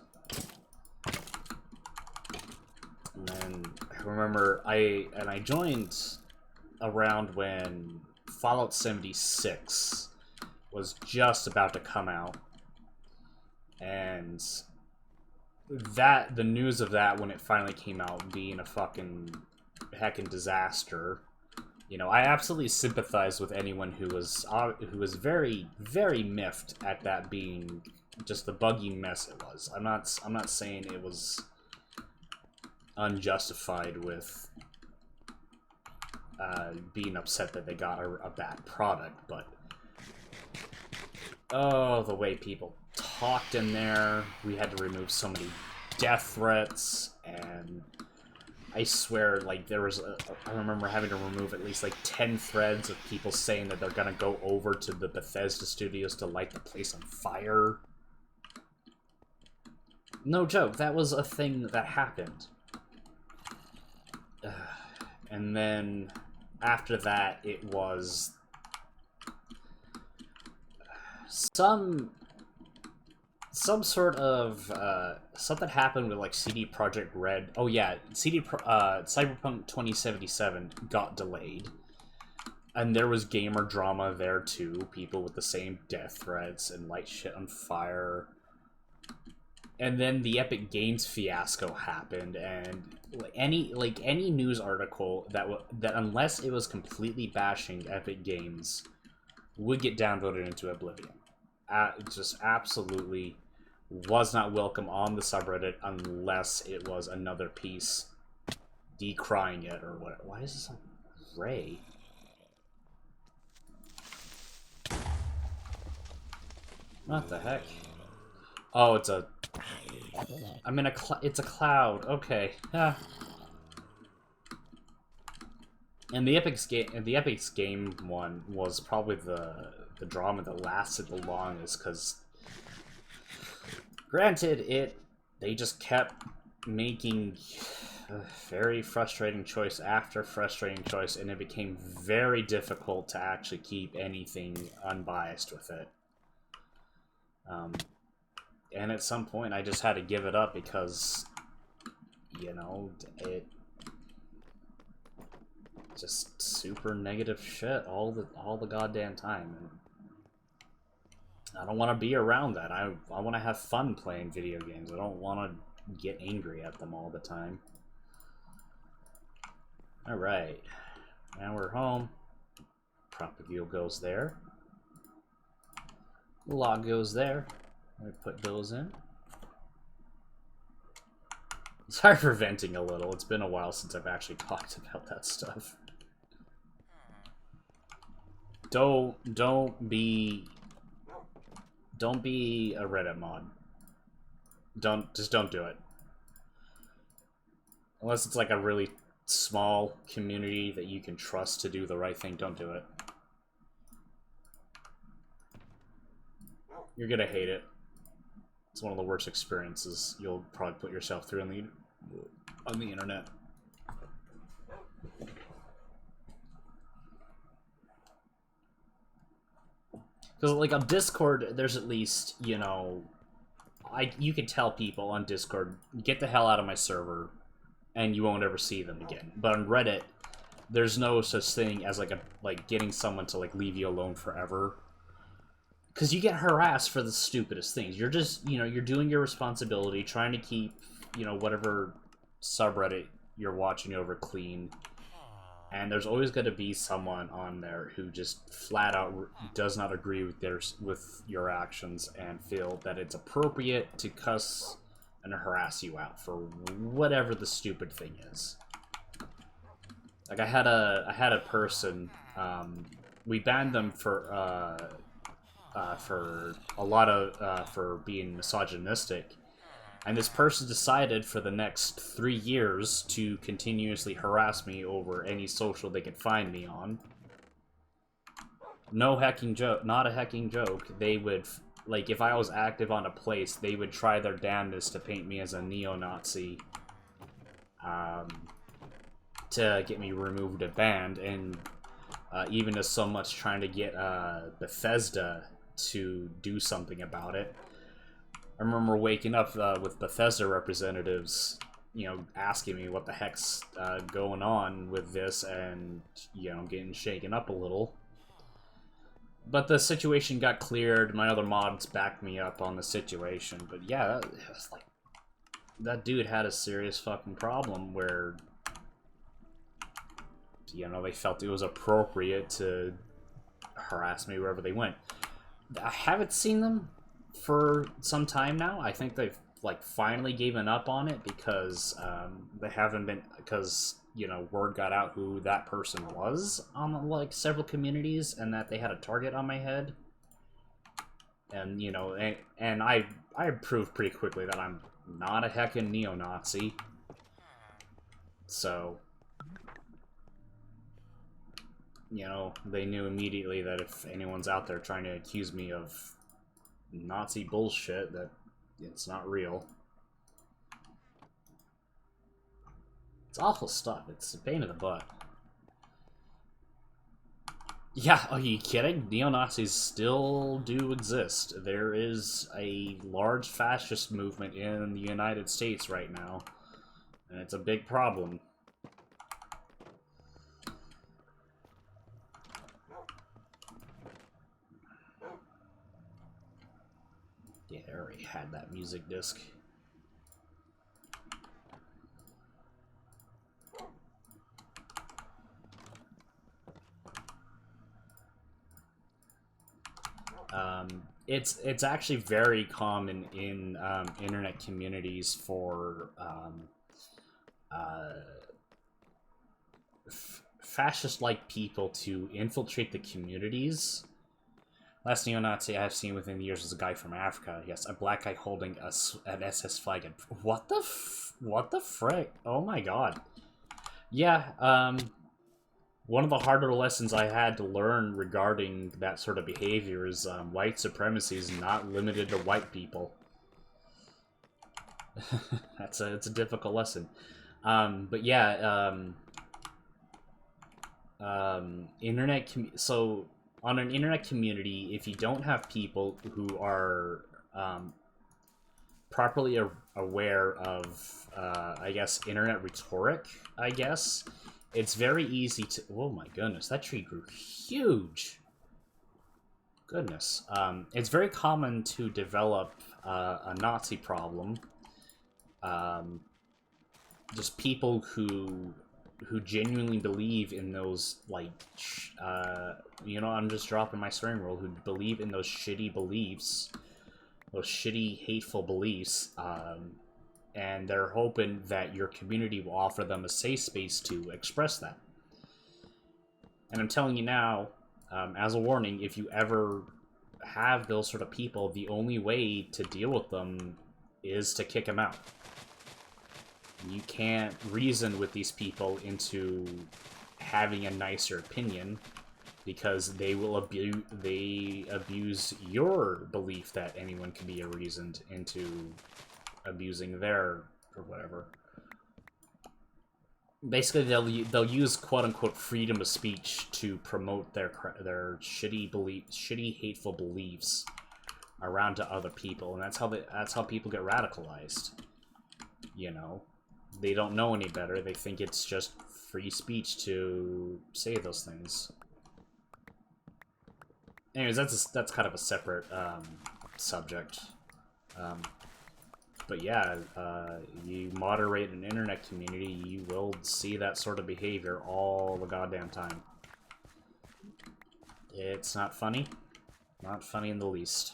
And then I remember I joined around when Fallout 76 was just about to come out, and the news of that when it finally came out being a fucking heckin' disaster. You know, I absolutely sympathize with anyone who was very, very miffed at that being just the buggy mess it was. I'm not saying it was unjustified with being upset that they got a bad product, but oh, the way people talked in there. We had to remove so many death threats, and I swear, like, I remember having to remove at least, like, 10 threads of people saying that they're gonna go over to the Bethesda studios to light the place on fire. No joke, that was a thing that happened. And then, after that, it was some sort of something happened with like CD Projekt Red. Oh yeah, Cyberpunk 2077 got delayed, and there was gamer drama there too. People with the same death threats and light shit on fire. And then the Epic Games fiasco happened, and any news article that unless it was completely bashing Epic Games would get downvoted into oblivion. Just absolutely was not welcome on the subreddit unless it was another piece decrying it or what. Why is this on gray? What the heck? Oh, it's a... I'm in a it's a cloud. Okay. Ah. And the Epic's game one was probably the drama that lasted the longest, because granted, they just kept making very frustrating choice after frustrating choice, and it became very difficult to actually keep anything unbiased with it. And at some point, I just had to give it up because, you know, it just super negative shit all the goddamn time. And I don't want to be around that. I want to have fun playing video games. I don't want to get angry at them all the time. Alright. Now we're home. Propagule goes there. Log goes there. Let me put those in. Sorry for venting a little. It's been a while since I've actually talked about that stuff. Don't be a Reddit mod. Just don't do it. Unless it's like a really small community that you can trust to do the right thing, don't do it. You're gonna hate it. It's one of the worst experiences you'll probably put yourself through on the internet. Because, like, on Discord, there's at least, you know, you can tell people on Discord, get the hell out of my server, and you won't ever see them again. But on Reddit, there's no such thing as like getting someone to like leave you alone forever. Because you get harassed for the stupidest things. You're just, you're doing your responsibility, trying to keep, whatever subreddit you're watching over clean. And there's always going to be someone on there who just flat out does not agree with your actions and feel that it's appropriate to cuss and harass you out for whatever the stupid thing is. Like I had a person, we banned them for a lot of for being misogynistic. And this person decided for the next 3 years to continuously harass me over any social they could find me on. No hecking joke, not a hecking joke. They would, like, if I was active on a place, they would try their damnedest to paint me as a neo-Nazi. To get me removed and banned, and even as so much trying to get Bethesda to do something about it. I remember waking up with Bethesda representatives, asking me what the heck's going on with this, and, getting shaken up a little. But the situation got cleared, my other mods backed me up on the situation, but yeah, that dude had a serious fucking problem where, they felt it was appropriate to harass me wherever they went. I haven't seen them for some time now. I think they've finally given up on it because they haven't been, because word got out who that person was on several communities, and that they had a target on my head. And and I proved pretty quickly that I'm not a heckin' neo-Nazi. So they knew immediately that if anyone's out there trying to accuse me of Nazi bullshit, that it's not real. It's awful stuff. It's a pain in the butt. Yeah, are you kidding? Neo-Nazis still do exist. There is a large fascist movement in the United States right now, and it's a big problem. Yeah, I already had that music disc. It's actually very common in internet communities for fascist-like people to infiltrate the communities. Last neo-Nazi I've seen within the years was a guy from Africa. Yes, a black guy holding an SS flag. And what the frick? Oh my god. Yeah, one of the harder lessons I had to learn regarding that sort of behavior is white supremacy is not limited to white people. It's a difficult lesson. But yeah, so on an internet community, if you don't have people who are properly aware of, I guess, internet rhetoric, I guess, it's very easy to... Oh my goodness, that tree grew huge! Goodness. It's very common to develop a Nazi problem. Just people who genuinely believe in those, I'm just dropping my swearing rule, who believe in those shitty beliefs, those shitty, hateful beliefs, and they're hoping that your community will offer them a safe space to express that. And I'm telling you now, as a warning, if you ever have those sort of people, the only way to deal with them is to kick them out. You can't reason with these people into having a nicer opinion, because they will abuse your belief that anyone can be reasoned into abusing their or whatever. Basically, they'll use quote unquote freedom of speech to promote their shitty hateful beliefs, around to other people, and that's how people get radicalized. You know, they don't know any better. They think it's just free speech to say those things. Anyways, that's kind of a separate subject. But yeah, you moderate an internet community, you will see that sort of behavior all the goddamn time. It's not funny. Not funny in the least.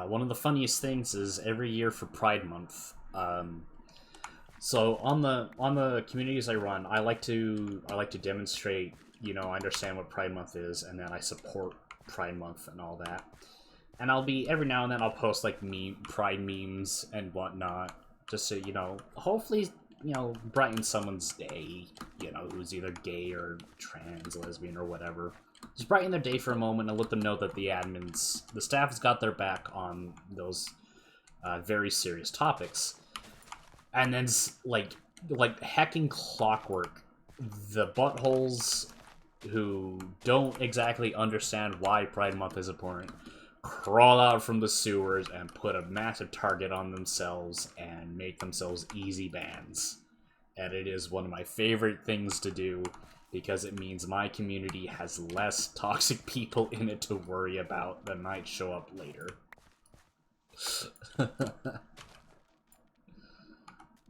One of the funniest things is every year for Pride Month. So on the communities I run, I like to demonstrate, you know, I understand what Pride Month is, and then I support Pride Month and all that. And I'll be every now and then I'll post like Pride memes and whatnot, just so, you know, hopefully, you know, brighten someone's day, you know, who's either gay or trans, lesbian, or whatever. Just brighten their day for a moment and let them know that the staff has got their back on those very serious topics. And then, like hecking clockwork, the buttholes who don't exactly understand why Pride Month is important crawl out from the sewers and put a massive target on themselves and make themselves easy bans. And it is one of my favorite things to do, because it means my community has less toxic people in it to worry about that might show up later.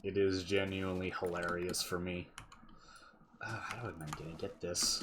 It is genuinely hilarious for me. How am I gonna get this?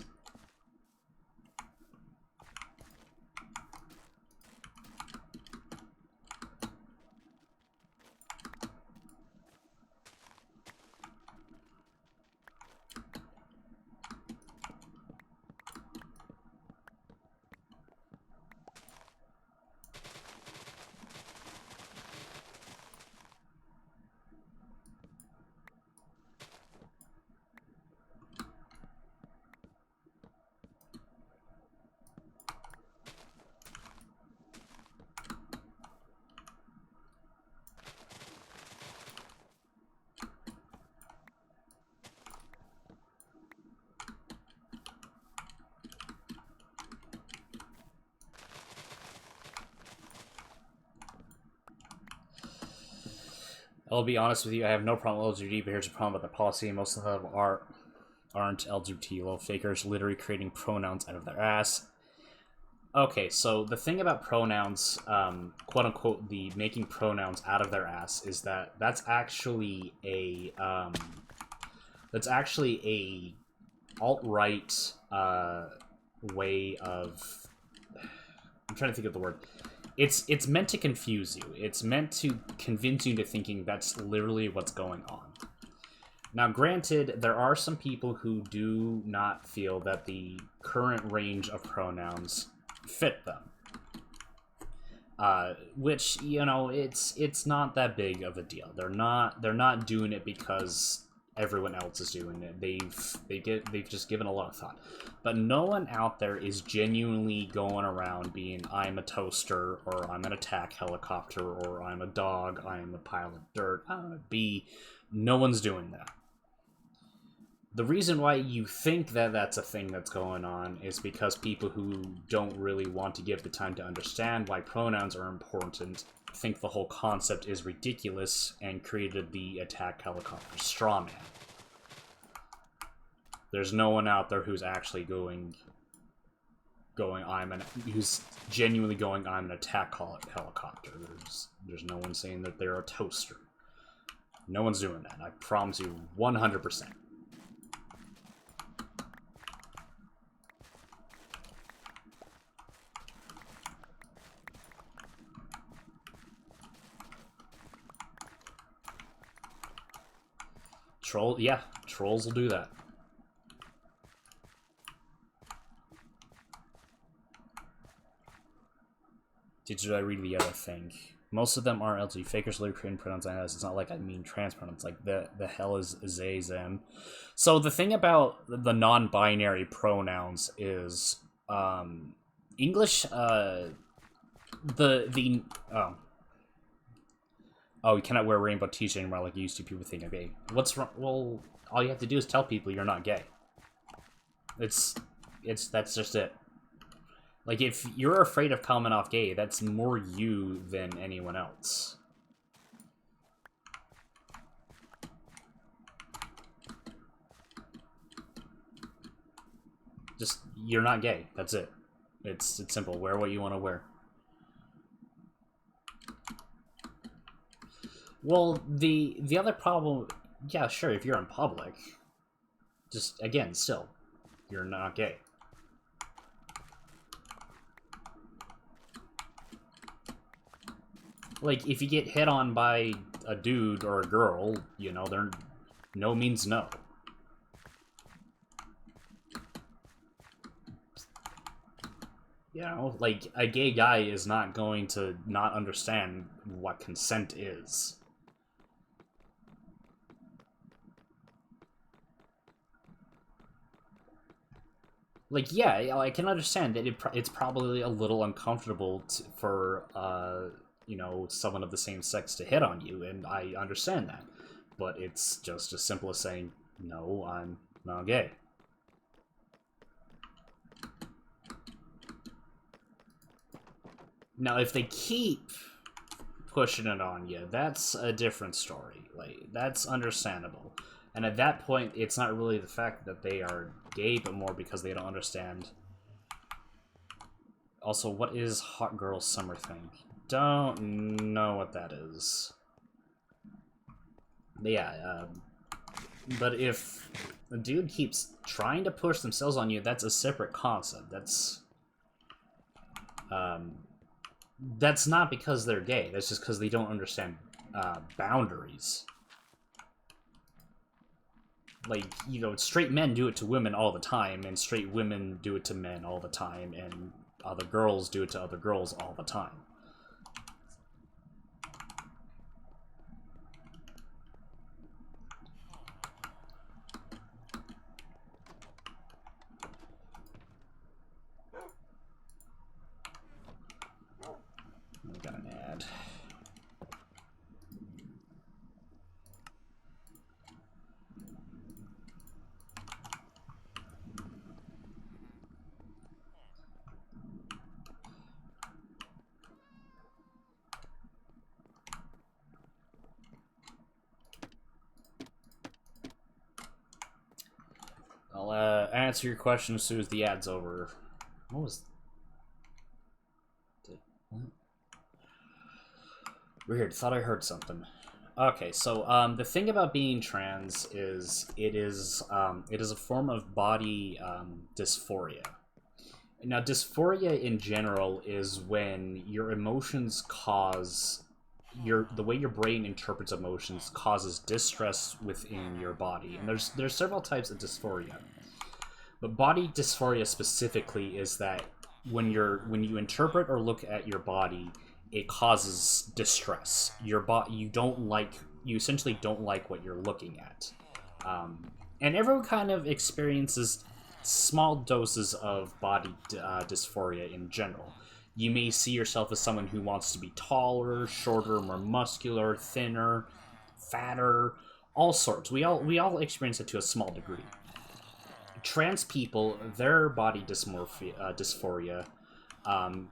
I'll be honest with you, I have no problem with LGBT, but here's a problem with the policy. Most of them aren't LGBT lol fakers, literally creating pronouns out of their ass. Okay, so the thing about pronouns, quote unquote, the making pronouns out of their ass, is that that's actually a alt-right way of, I'm trying to think of the word. It's meant to confuse you. It's meant to convince you into thinking that's literally what's going on. Now, granted, there are some people who do not feel that the current range of pronouns fit them. Which, you know, it's not that big of a deal. They're not doing it because everyone else is doing it. They've just given a lot of thought. But no one out there is genuinely going around being, I'm a toaster, or I'm an attack helicopter, or I'm a dog, I'm a pile of dirt, I'm a bee. No one's doing that. The reason why you think that that's a thing that's going on is because people who don't really want to give the time to understand why pronouns are important think the whole concept is ridiculous and created the attack helicopter straw man. There's no one out there who's actually who's genuinely going, I'm an attack helicopter. There's no one saying that they're a toaster. No one's doing that. I promise you 100%. Trolls will do that. Did I read the other thing? Most of them are LGBT fakers, literally creating pronouns. It's not like I mean trans pronouns. Like the hell is they, them. So the thing about the non-binary pronouns is English. oh, you cannot wear a rainbow t-shirt anymore like you used to. People think I'm gay. What's wrong? Well, all you have to do is tell people you're not gay. That's just it. Like, if you're afraid of coming off gay, that's more you than anyone else. Just, you're not gay. That's it. It's simple. Wear what you want to wear. Well, the other problem, yeah, sure, if you're in public, just, again, still, you're not gay. Like, if you get hit on by a dude or a girl, you know, they're no means no. You know, like, a gay guy is not going to not understand what consent is. Like, yeah, I can understand that it's probably a little uncomfortable for, you know, someone of the same sex to hit on you, and I understand that. But it's just as simple as saying, no, I'm not gay. Now, if they keep pushing it on you, that's a different story. Like, that's understandable. And at that point, it's not really the fact that they are gay, but more because they don't understand. Also, what is Hot Girl Summer thing? Don't know what that is. But yeah, but if a dude keeps trying to push themselves on you, that's a separate concept. That's not because they're gay. That's just because they don't understand boundaries. Like, you know, straight men do it to women all the time, and straight women do it to men all the time, and other girls do it to other girls all the time. I got an ad. I'll answer your question as soon as the ad's over. What was... What? Weird, thought I heard something. Okay, so the thing about being trans is it is a form of body dysphoria. Now, dysphoria in general is when your emotions cause the way your brain interprets emotions causes distress within your body, and there's several types of dysphoria. But body dysphoria specifically is that when you interpret or look at your body, it causes distress. You essentially don't like what you're looking at, and everyone kind of experiences small doses of body dysphoria in general. You may see yourself as someone who wants to be taller, shorter, more muscular, thinner, fatter, all sorts. We all experience it to a small degree. Trans people, their body dysphoria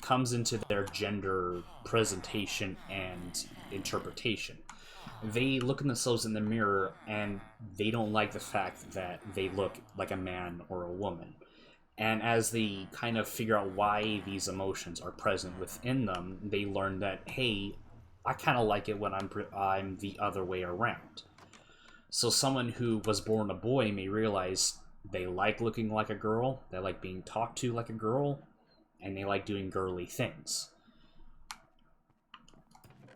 comes into their gender presentation and interpretation. They look at themselves in the mirror and they don't like the fact that they look like a man or a woman. And as they kind of figure out why these emotions are present within them, they learn that, hey, I kind of like it when I'm the other way around. So someone who was born a boy may realize they like looking like a girl, they like being talked to like a girl, and they like doing girly things.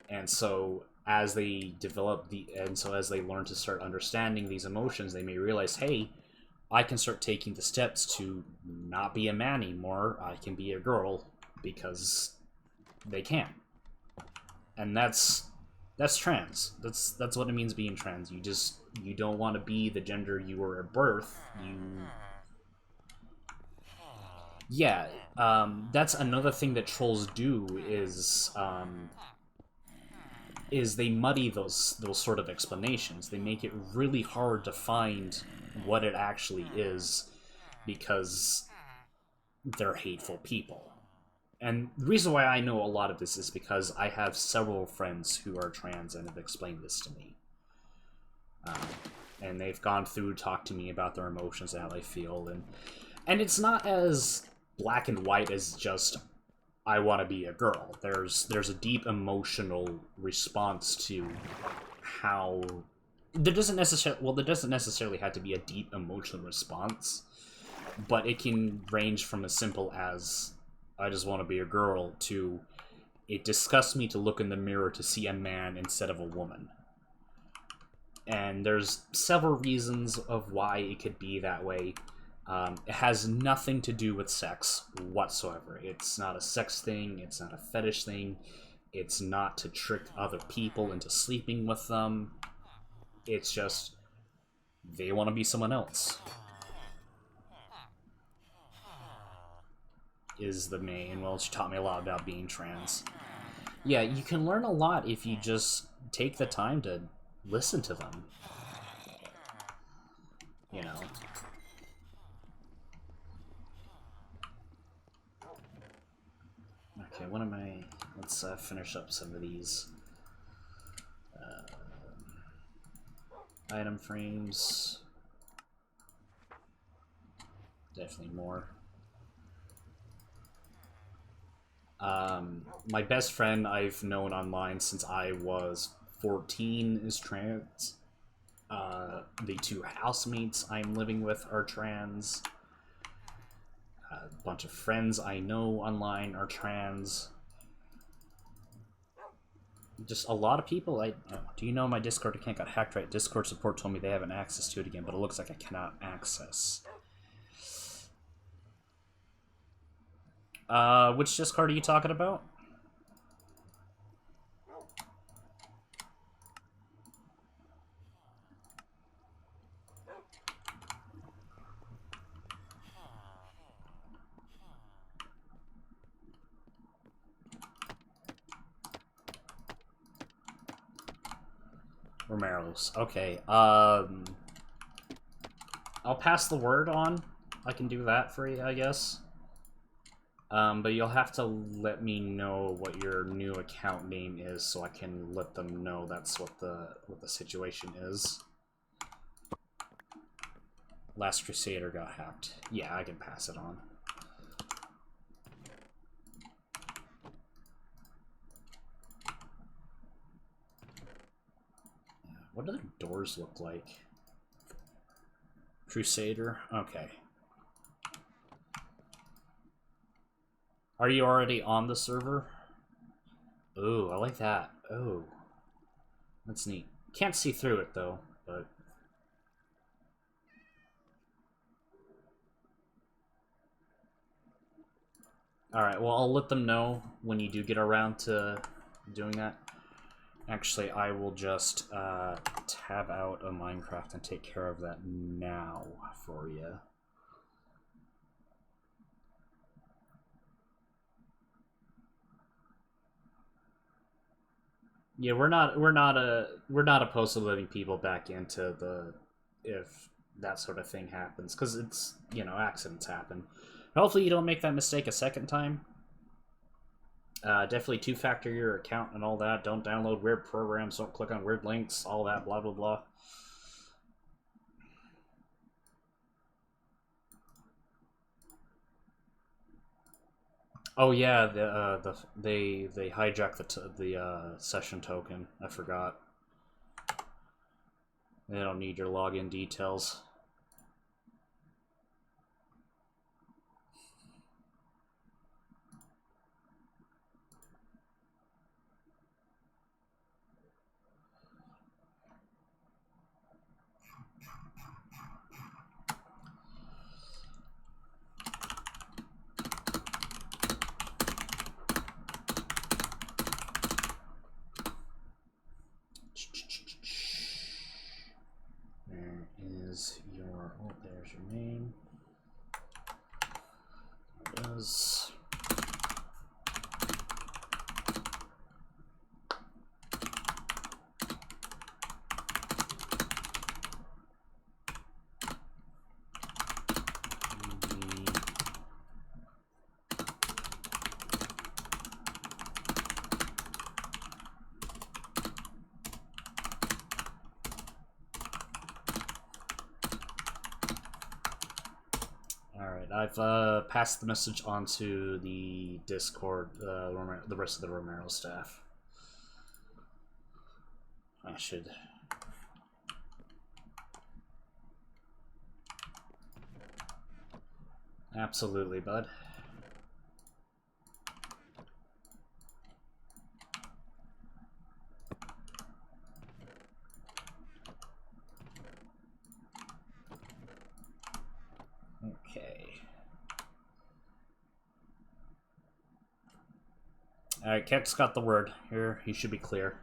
And so as they as they learn to start understanding these emotions, they may realize, hey, I can start taking the steps to not be a man anymore. I can be a girl because they can. And that's trans. That's what it means being trans. You don't want to be the gender you were at birth. Yeah, that's another thing that trolls do is is they muddy those sort of explanations. They make it really hard to find what it actually is because they're hateful people. And the reason why I know a lot of this is because I have several friends who are trans and have explained this to me. And they've gone through, talked to me about their emotions and how they feel, and it's not as black and white as just I want to be a girl. There's a deep emotional response to how there doesn't necessarily have to be a deep emotional response, but it can range from as simple as I just want to be a girl to it disgusts me to look in the mirror to see a man instead of a woman. And there's several reasons of why it could be that way. It has nothing to do with sex whatsoever. It's not a sex thing, it's not a fetish thing, it's not to trick other people into sleeping with them. It's just, they want to be someone else. Is the main, well, she taught me a lot about being trans. Yeah, you can learn a lot if you just take the time to listen to them. You know. Okay, what am I... Let's finish up some of these item frames. Definitely more. My best friend I've known online since I was 14 is trans. The two housemates I'm living with are trans. A bunch of friends I know online are trans. Just a lot of people. Do you know my Discord account got hacked? Right, Discord support told me they haven't access to it again, but it looks like I cannot access. Which Discord are you talking about? Romero's. Okay, I'll pass the word on. I can do that for you, I guess. But you'll have to let me know what your new account name is so I can let them know that's what the situation is. Last Crusader got hacked. Yeah, I can pass it on. What do the doors look like? Crusader? Okay. Are you already on the server? Ooh, I like that. Oh. That's neat. Can't see through it, though, but... Alright, well, I'll let them know when you do get around to doing that. Actually, I will just tab out of Minecraft and take care of that now for you. Yeah, we're not opposed to letting people back into the if that sort of thing happens, because it's, you know, accidents happen. Hopefully you don't make that mistake a second time. Definitely two-factor your account and all that. Don't download weird programs. Don't click on weird links. All that, blah blah blah. Oh yeah, they hijacked the session token. I forgot. They don't need your login details. There's your name. There it is. I've passed the message on to the Discord, the rest of the Romero staff. I should... Absolutely, bud. Okay. Alright, Ket's got the word. Here, he should be clear.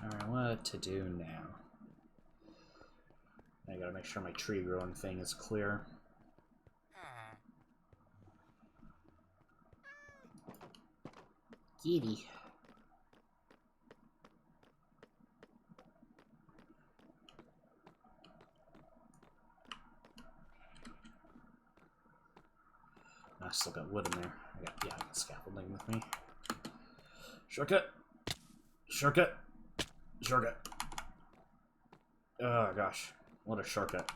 Alright, what to do now? I gotta make sure my tree growing thing is clear. Kitty. I still got wood in there. I got scaffolding with me. Shortcut! Shortcut! Shortcut! Oh gosh, what a shortcut.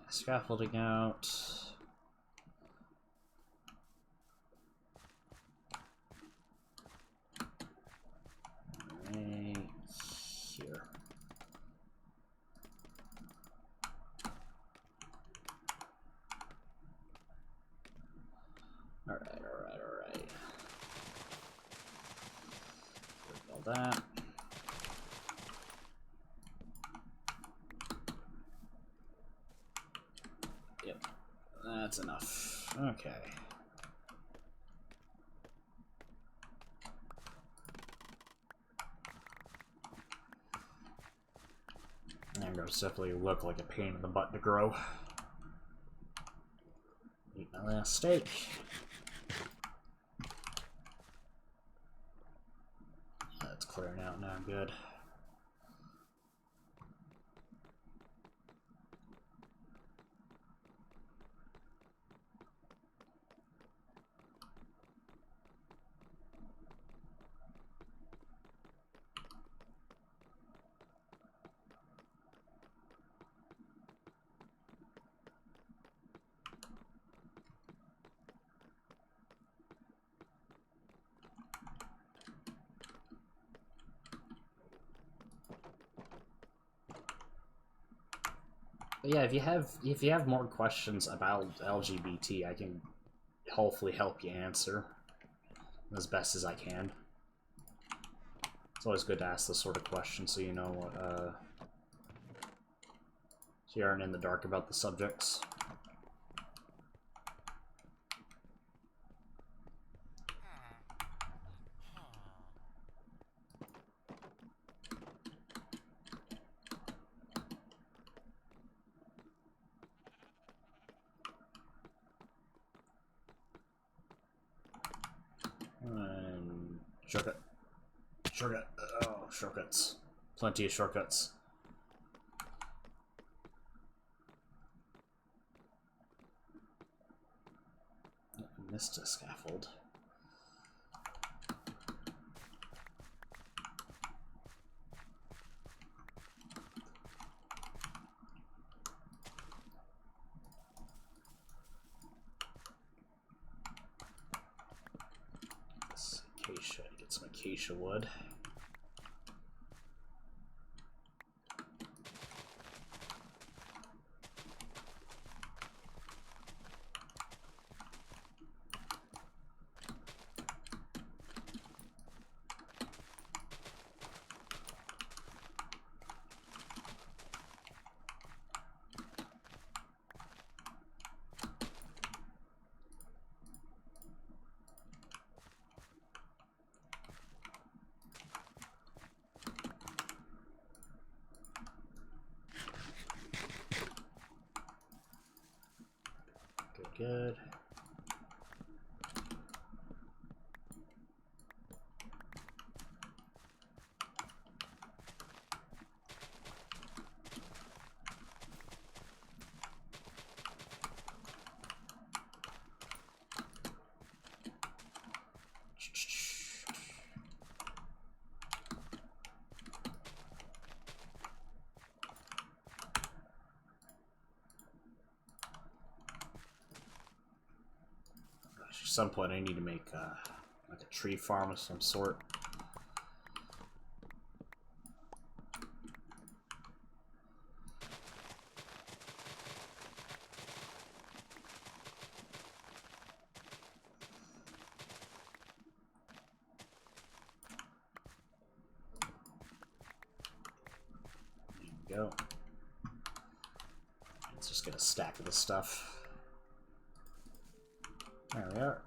Scaffolding out. Right here. Alright. All that. Yep, that's enough. Okay. Mangroves definitely look like a pain in the butt to grow. Eat my last steak. That's clearing out now, good. But yeah, if you have more questions about LGBT, I can hopefully help you answer as best as I can. It's always good to ask this sort of question so you know what, so you aren't in the dark about the subjects. And shortcut. Shortcut. Oh, shortcuts. Plenty of shortcuts. I missed a scaffold. Acacia. Get some acacia wood. good. At some point I need to make like a tree farm of some sort. There we go. Let's just get a stack of this stuff. There we are.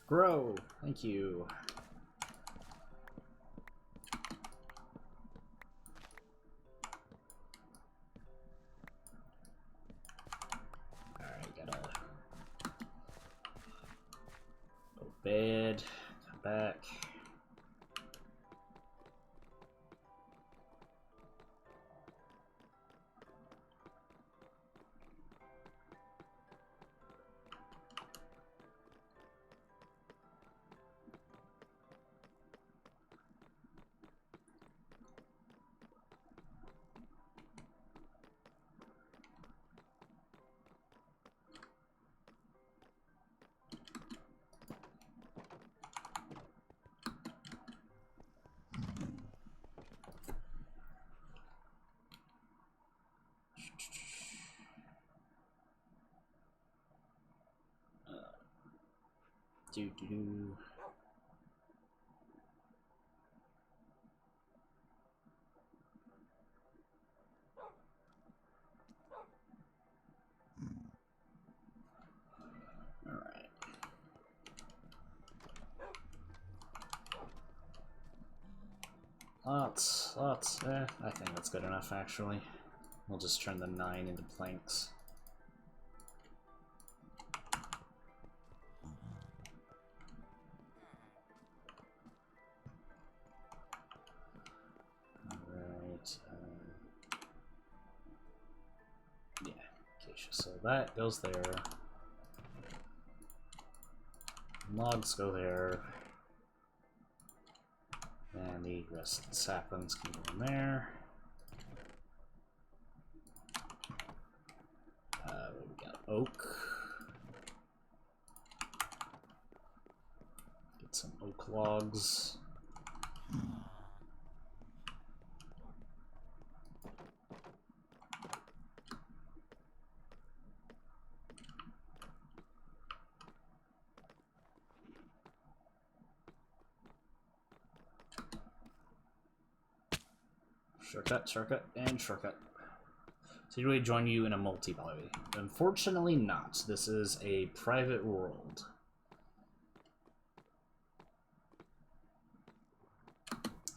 Grow! Thank you. Alright, gotta go to bed, come back. Do. All right. Lots. I think that's good enough, actually. We'll just turn the 9 into planks. Yeah, acacia. So that goes there. Logs go there. And the rest of the saplings can go in there. We got oak. Get some oak logs. Shortcut, and shortcut. So do we join you in a multi-lobby? Unfortunately not. This is a private world.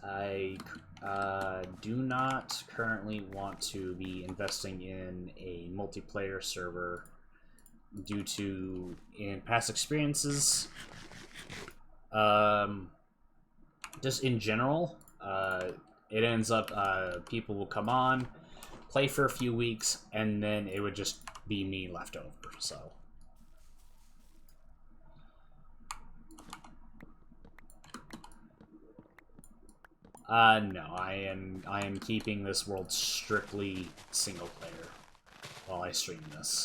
I do not currently want to be investing in a multiplayer server due to, in past experiences, just in general, it ends up, people will come on, play for a few weeks, and then it would just be me left over, so. No, I am keeping this world strictly single player while I stream this.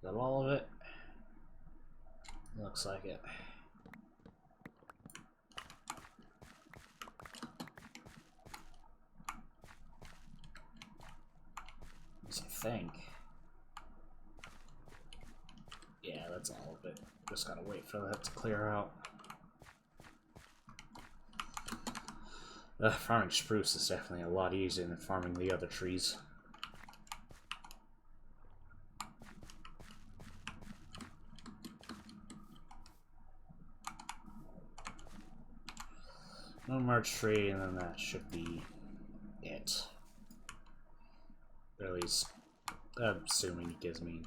that all of it? Looks like it. I think. Yeah, that's all of it. Just gotta wait for that to clear out. Farming spruce is definitely a lot easier than farming the other trees. One more tree, and then that should be it. Or at least, I'm assuming it gives me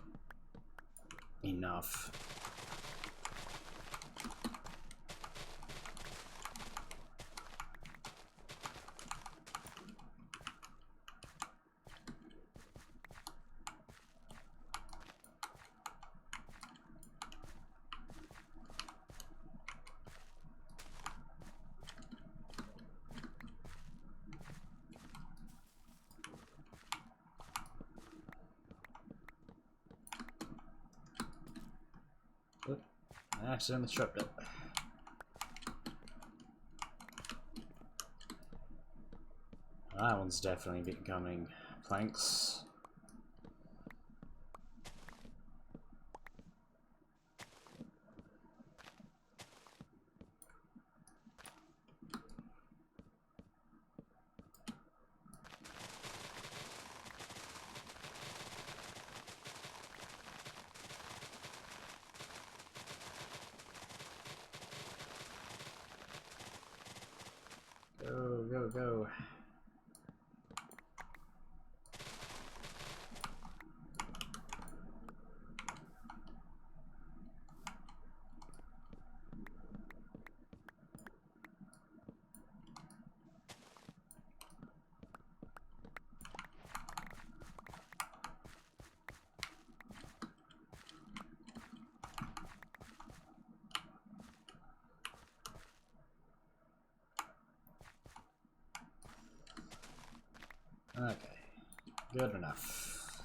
enough. I accidentally tripped it. That one's definitely becoming planks. Go, go, go. Okay, good enough.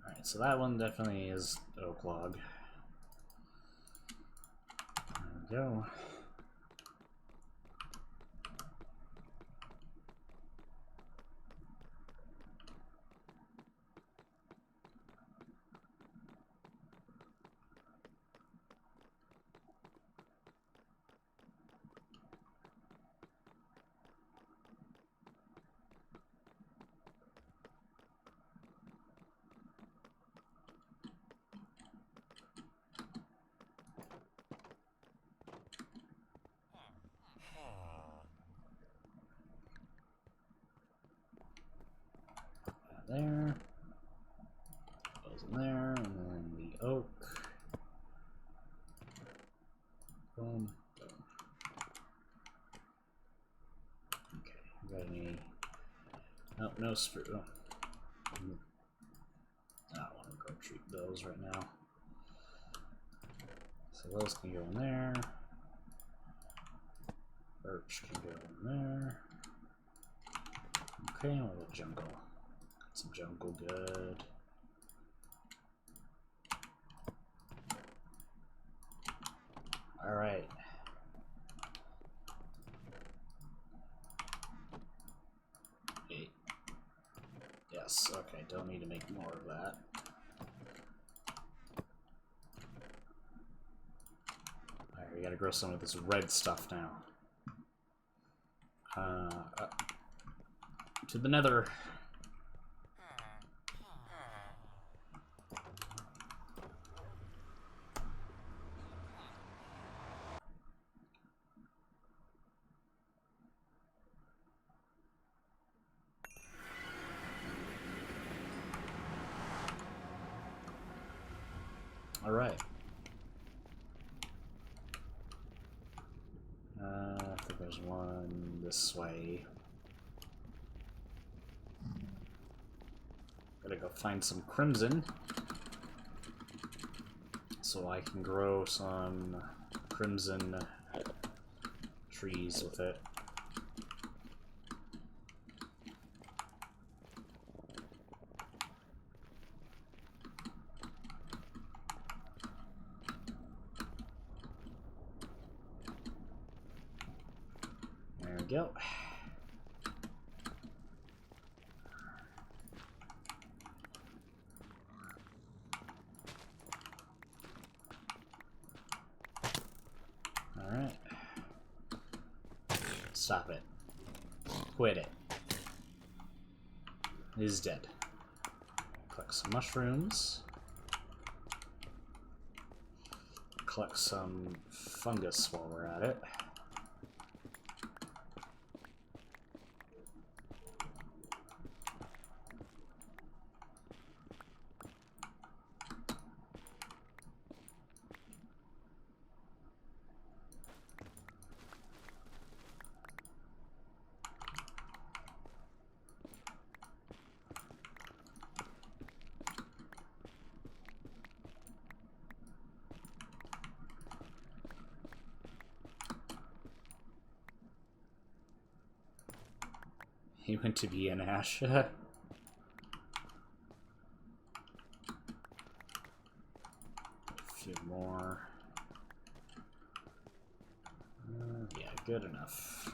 Alright, so that one definitely is oak log. There we go. There. Goes in there, and then the oak. Boom. Boom. Okay, we got any... Nope, no spruce. Oh. I don't want to go treat those right now. So those can go in there. Birch can go in there. Okay, what about jungle? Got some jungle, good. Alright. Eight. Yes, okay, don't need to make more of that. Alright, we gotta grow some of this red stuff now. To the nether. All right. I think there's one this way. Gotta go find some crimson so I can grow some crimson trees with it. we go. Alright. Stop it. Quit it. It is dead. Collect some mushrooms. Collect some fungus while we're at it. He went to be an Ash. A few more. Yeah, good enough.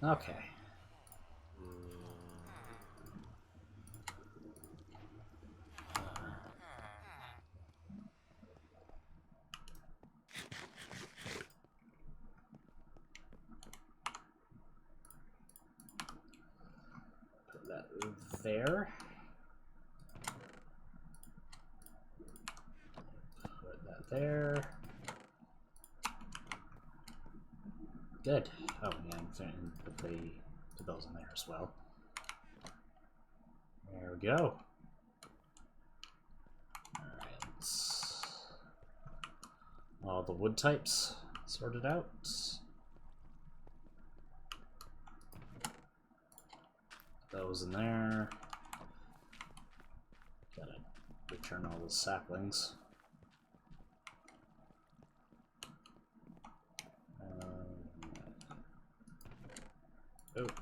Okay. Put that there. Put that there. Good. Oh, yeah, and put those in there as well. There we go. Alright. All the wood types sorted out. Those in there. Gotta return all the saplings. Oak.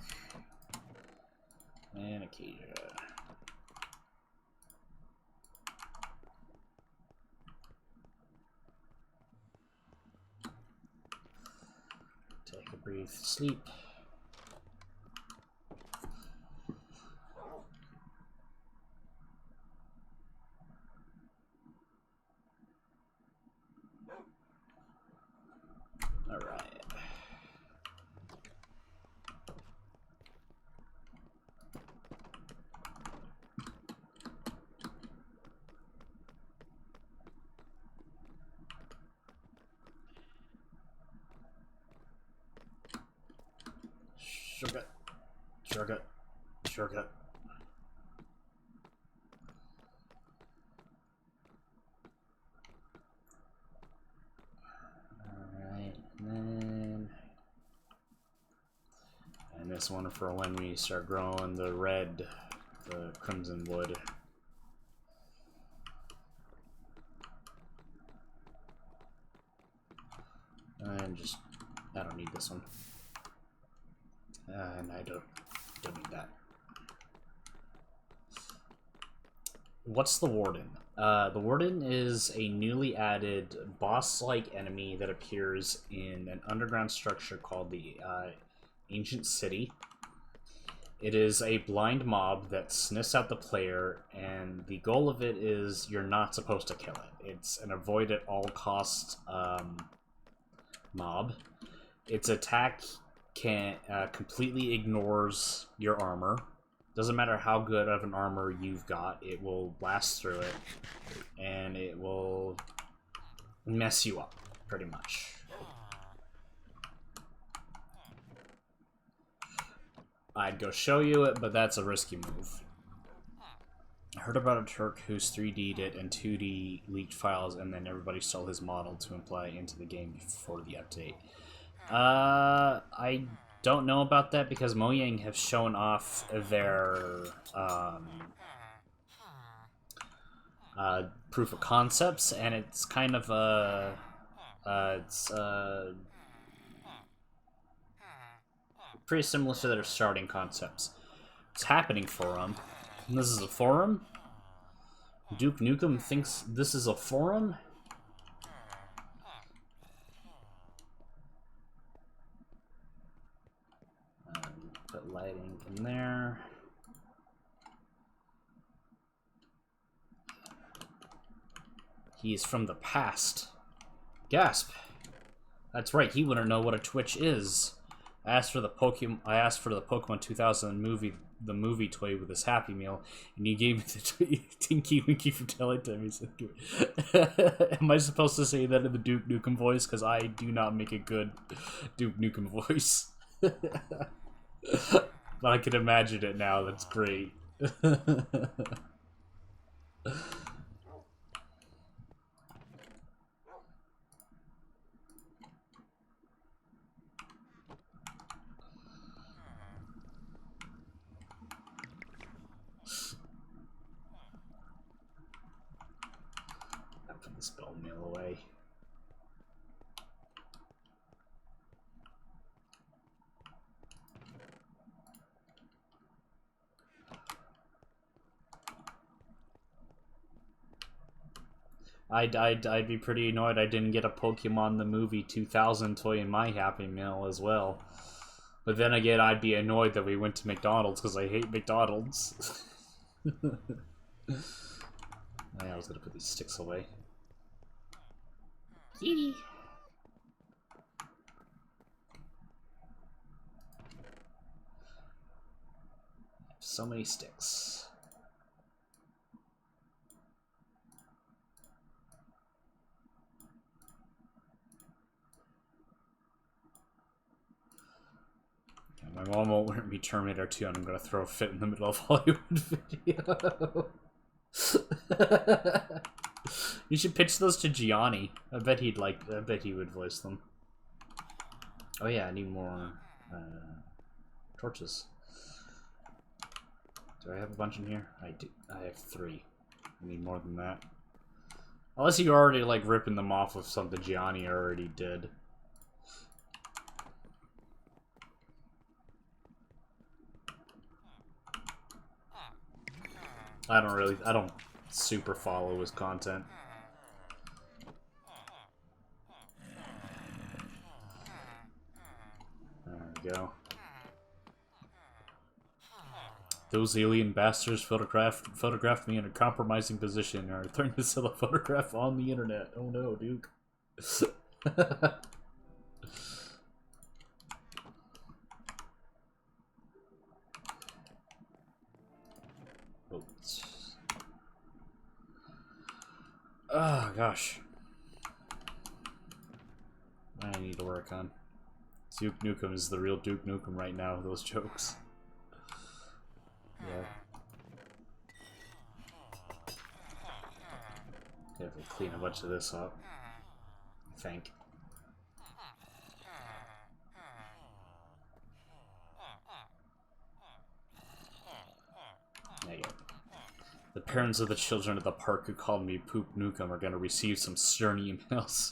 And acacia. Take a brief sleep. All right. Sugar. Sugar. Sugar. Alright, and this one for when we start growing the red, the crimson wood. And just, I don't need this one. And I don't need that. What's the Warden? The Warden is a newly added boss-like enemy that appears in an underground structure called the Ancient City. It is a blind mob that sniffs out the player, and the goal of it is you're not supposed to kill it. It's an avoid-at-all-costs mob. Its attack completely ignores your armor. Doesn't matter how good of an armor you've got, it will blast through it, and it will mess you up. pretty much. I'd go show you it, but that's a risky move. I heard about a Turk who's 3D'd it and 2D leaked files, and then everybody stole his model to imply into the game before the update. I don't know about that because Mojang have shown off their proof of concepts, and it's kind of pretty similar to their starting concepts. It's happening for them. And this is a forum? Duke Nukem thinks this is a forum? Put lighting in there. He's from the past. Gasp! That's right, he wouldn't know what a Twitch is. I asked for the Pokemon 2000 movie, the movie toy with his Happy Meal, and he gave me the Tinky Winky from Teletubbies. Am I supposed to say that in the Duke Nukem voice? Because I do not make a good Duke Nukem voice. But I can imagine it now. That's great. Put the spell mail away. I'd be pretty annoyed I didn't get a Pokemon the movie 2000 toy in my Happy Meal as well. But then again, I'd be annoyed that we went to McDonald's because I hate McDonald's. I was gonna put these sticks away. Kitty. So many sticks. My mom won't let me Terminator 2, and I'm gonna throw a fit in the middle of Hollywood video. You should pitch those to Gianni. I bet he'd like. I bet he would voice them. Oh yeah, I need more torches. Do I have a bunch in here? I do. I have 3. I need more than that. Unless you're already like ripping them off of something Gianni already did. I don't super follow his content. There we go. Those alien bastards photographed me in a compromising position and are threatening to sell a photograph on the internet. Oh no, Duke. Oh gosh. I need to work on. Duke Nukem is the real Duke Nukem right now, those jokes. Yeah. Have to clean a bunch of this up. I think. There you go. The parents of the children at the park who called me Poop Nukem are gonna receive some stern emails.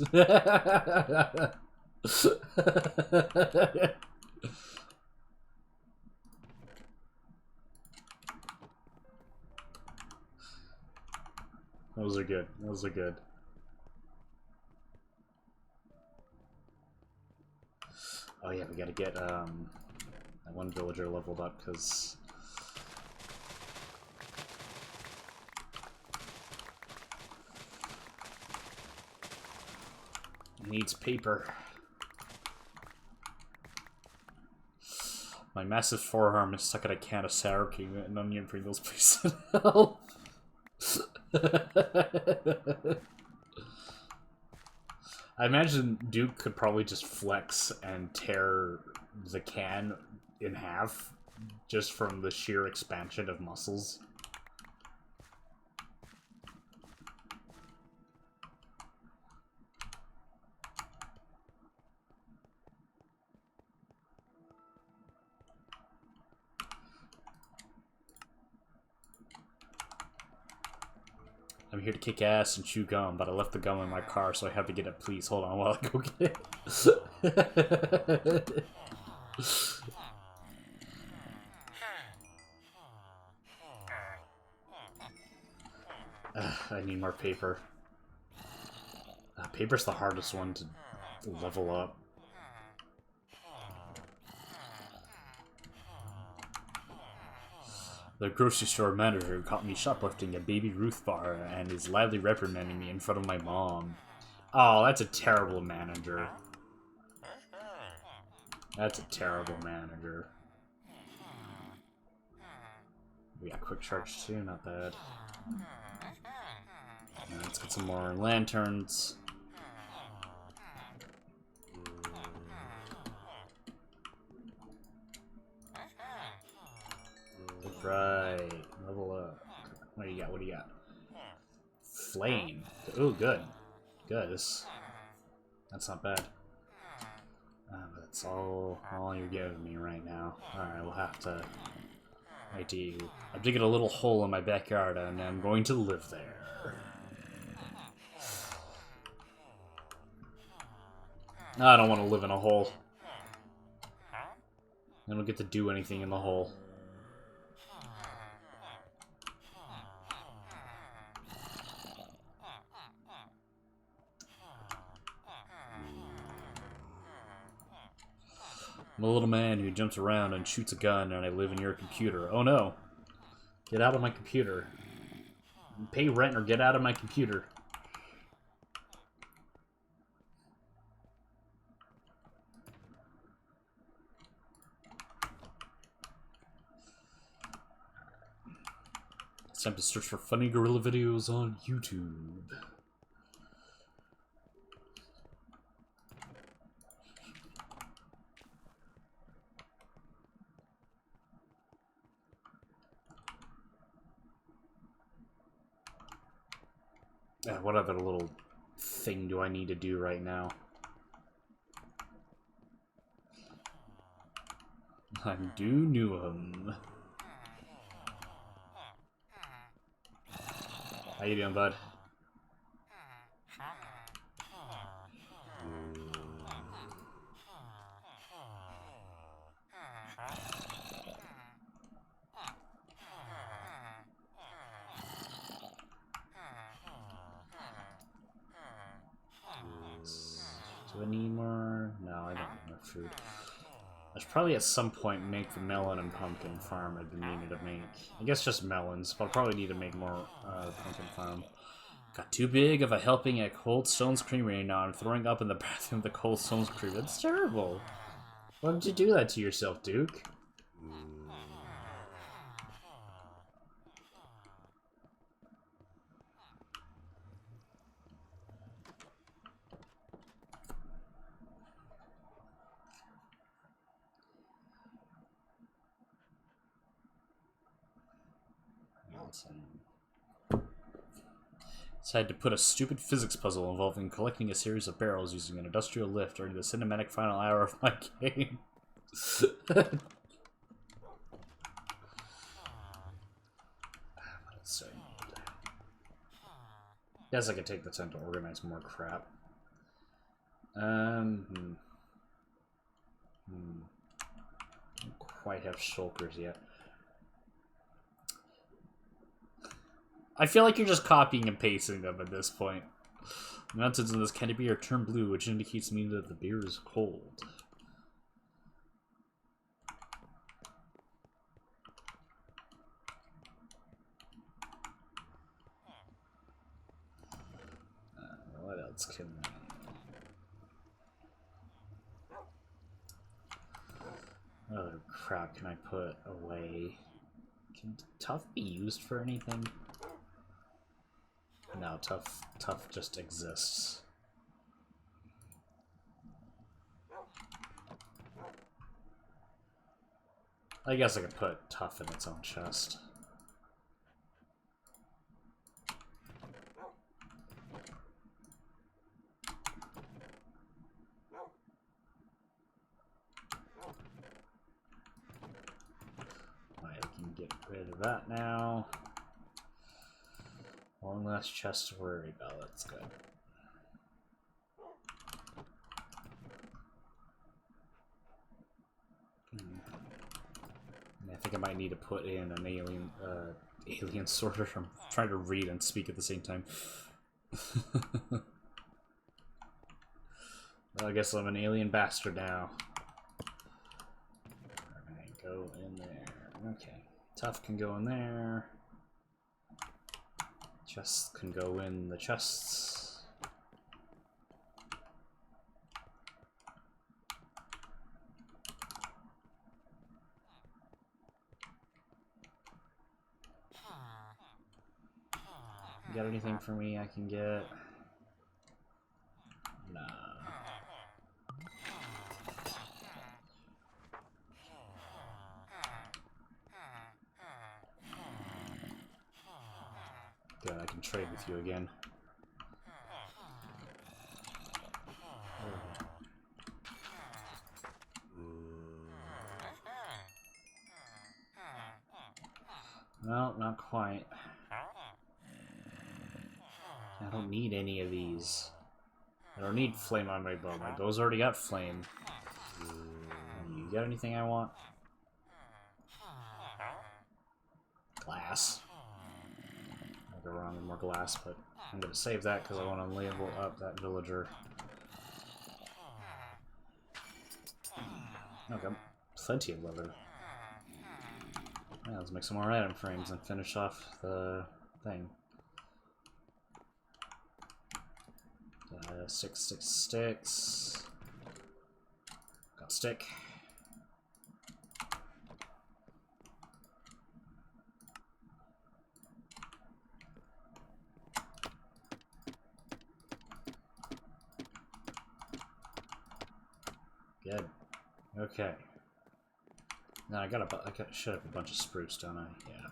Those are good. Those are good. Oh yeah, we gotta get that one villager leveled up because he needs paper. My massive forearm is stuck at a can of sour cream and onion Pringles, please help. I imagine Duke could probably just flex and tear the can in half just from the sheer expansion of muscles. I'm here to kick ass and chew gum, but I left the gum in my car, so I have to get it. Please hold on while I go get it. I need more paper. Paper's the hardest one to level up. The grocery store manager caught me shoplifting a Baby Ruth bar and is loudly reprimanding me in front of my mom. Oh, that's a terrible manager. That's a terrible manager. We got quick charge too, not bad. Let's get some more lanterns. Right, level up. What do you got? What do you got? Flame. Ooh, good. Good. That's not bad. That's all you're giving me right now. Alright, we'll have to... I do. I'm digging a little hole in my backyard and I'm going to live there. I don't want to live in a hole. I don't get to do anything in the hole. I'm a little man who jumps around and shoots a gun, and I live in your computer. Oh no. Get out of my computer. Pay rent or get out of my computer. It's time to search for funny gorilla videos on YouTube. What other little thing do I need to do right now? I'm due Newham. How you doing, bud? Do I need more? No, I don't need more food. I should probably at some point make the melon and pumpkin farm I've been meaning to make. I guess just melons, but I'll probably need to make more pumpkin farm. Got too big of a helping at Cold Stone's Creamery now. I'm throwing up in the bathroom of the Cold Stone's Creamery. That's terrible. Why did you do that to yourself, Duke? Decided to put a stupid physics puzzle involving collecting a series of barrels using an industrial lift during the cinematic final hour of my game. Guess I could take the time to organize more crap. Don't quite have shulkers yet. I feel like you're just copying and pasting them at this point. The mountains in this candy beer turn blue, which indicates to me that the beer is cold. What else can I... other crap can I put away? Can tough be used for anything? No, tough just exists. I guess I could put tough in its own chest. Alright, we can get rid of that now. One less chest to worry about, that's good. I think I might need to put in an alien sorter. I'm trying to read and speak at the same time. Well, I guess I'm an alien bastard now. Alright, go in there. Okay. Tough can go in there. Chests can go in the chests. You got anything for me I can get? Nah. Good, I can trade with you again. No, not quite. I don't need any of these. I don't need flame on my bow. My bow's already got flame. You got anything I want? Glass. I'll go wrong with more glass, but I'm gonna save that because I want to level up that villager. Okay, plenty of leather. Yeah, let's make some more item frames and finish off the thing. 6 sticks. Got stick. Good. Okay. Now I should have a bunch of spruce, don't I? Yeah.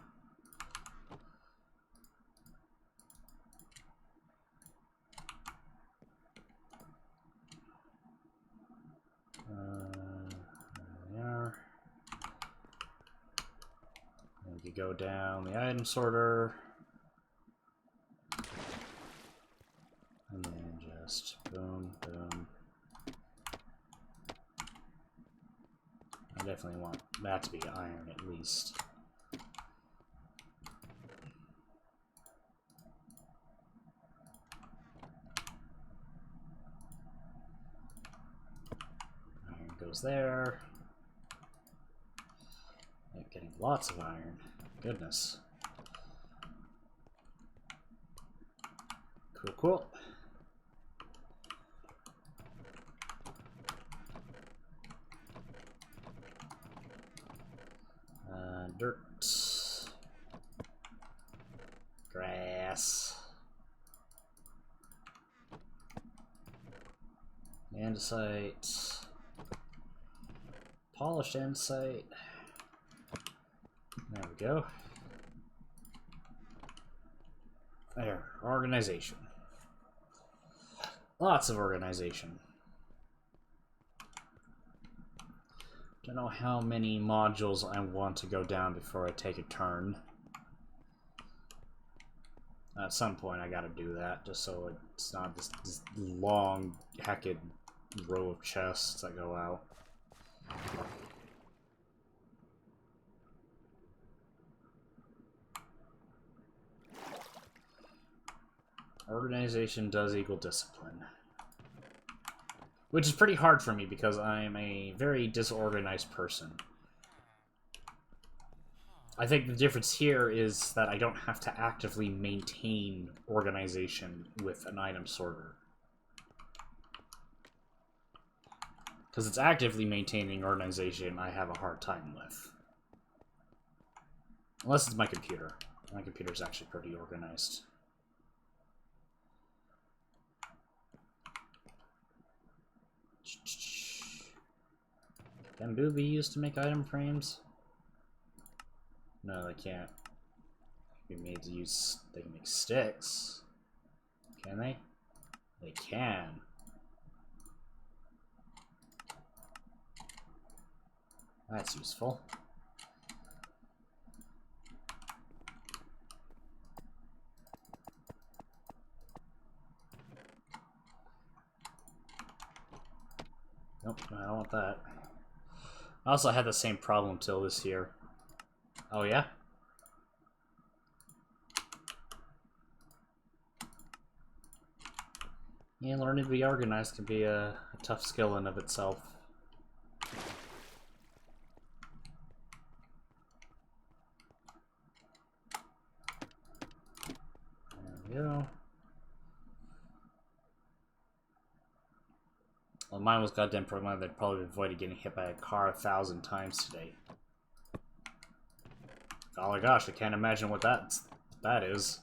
There. And you go down the item sorter. And then just boom, boom. I definitely want that to be iron at least. Iron goes there. I'm getting lots of iron. Goodness. Cool, cool. Dirt. Grass. Andesite. Polished andesite. There we go. There. Organization. Lots of organization. Don't know how many modules I want to go down before I take a turn. At some point I gotta do that, just so it's not this long, hacked row of chests that go out. Organization does equal discipline. Which is pretty hard for me because I am a very disorganized person. I think the difference here is that I don't have to actively maintain organization with an item sorter. Because it's actively maintaining organization I have a hard time with. Unless it's my computer. My computer's actually pretty organized. Bamboo be used to make item frames? No, they can't. Be made to use. They can make sticks. Can they? They can. That's useful. Nope, I don't want that. I also had the same problem till this year. Oh yeah? Yeah, learning to be organized can be a tough skill in of itself. There we go. Well, mine was goddamn programmed. They'd probably avoided getting hit by a car 1,000 times today. Oh my gosh, I can't imagine what that is.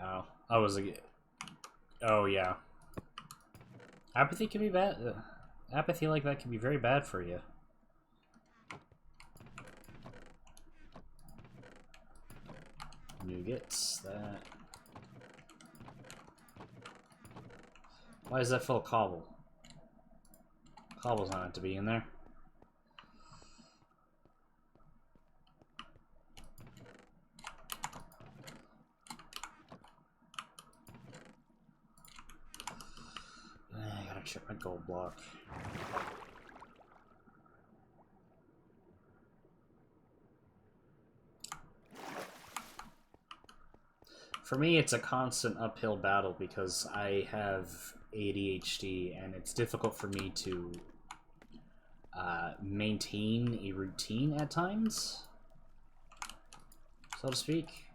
Oh, I was a. Oh yeah. Apathy can be bad. Apathy like that can be very bad for you. Nougats, that. Why is that full of cobble? Cobble's not meant to be in there. I gotta check my gold block. For me, it's a constant uphill battle because I have ADHD and it's difficult for me to maintain a routine at times, so to speak.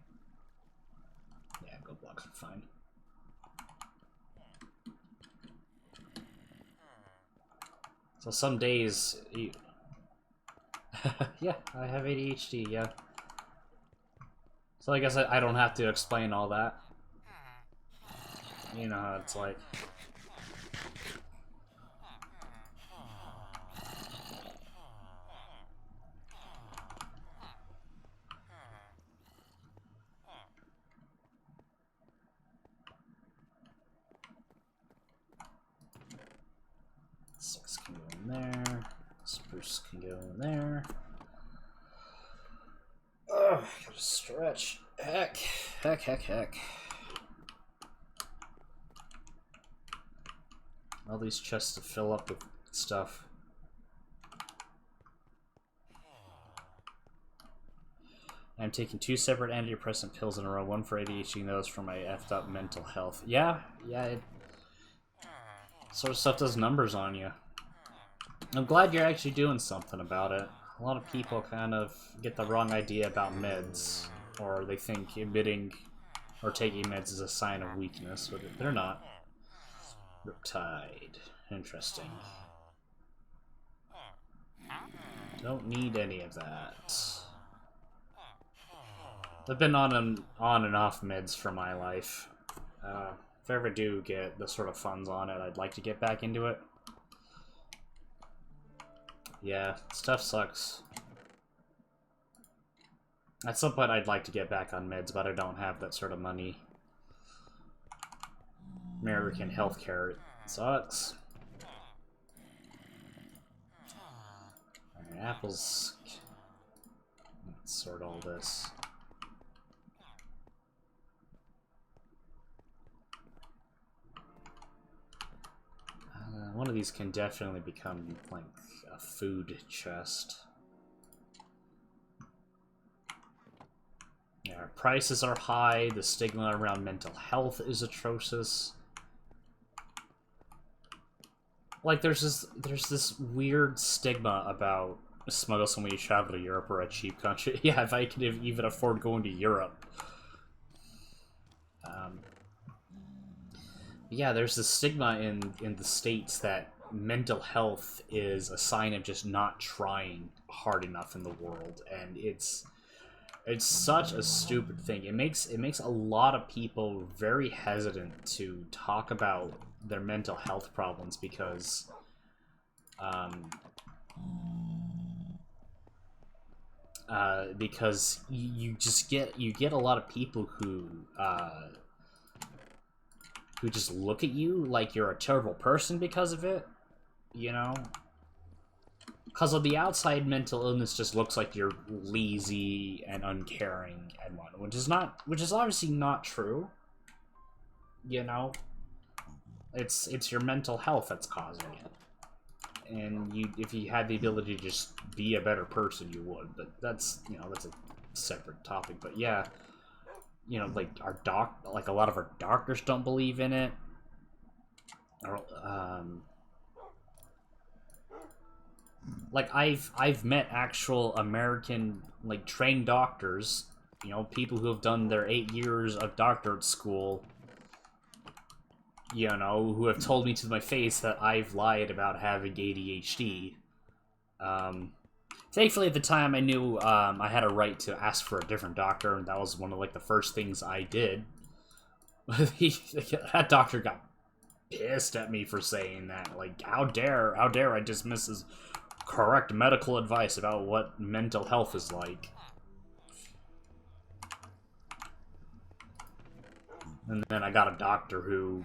Yeah, gold blocks are fine. So some days, you... yeah, I have ADHD, yeah. So I guess I don't have to explain all that. You know how it's like. Six can go in there. Spruce can go in there. Ugh, gotta stretch. Heck. All these chests to fill up with stuff. I'm taking 2 separate antidepressant pills in a row, one for ADHD and the other for my effed up mental health. Yeah, it sort of stuff does numbers on you. I'm glad you're actually doing something about it. A lot of people kind of get the wrong idea about meds, or they think emitting or taking meds is a sign of weakness, but they're not. Riptide. Interesting. Don't need any of that. I've been on and off meds for my life. If I ever do get the sort of funds on it, I'd like to get back into it. Yeah, stuff sucks. At some point I'd like to get back on meds, but I don't have that sort of money. American healthcare sucks. Alright, apples. Let's sort all this. One of these can definitely become like a food chest. Yeah, our prices are high, the stigma around mental health is atrocious. Like, there's this weird stigma about smuggle when you travel to Europe or a cheap country. Yeah, if I could even afford going to Europe. Yeah, there's this stigma in the States that mental health is a sign of just not trying hard enough in the world, and it's It's such a stupid thing. It makes a lot of people very hesitant to talk about their mental health problems because you just get a lot of people who just look at you like you're a terrible person because of it, you know? Because of the outside, mental illness just looks like you're lazy and uncaring and whatnot, which is obviously not true. You know, it's your mental health that's causing it, and if you had the ability to just be a better person, you would. But that's that's a separate topic. But yeah, like like a lot of our doctors don't believe in it. Or, like I've met actual American like trained doctors, people who have done their 8 years of doctorate school, who have told me to my face that I've lied about having ADHD. Thankfully at the time I knew I had a right to ask for a different doctor, and that was one of like the first things I did. That doctor got pissed at me for saying that. Like, how dare I dismiss his correct medical advice about what mental health is like. And then I got a doctor who,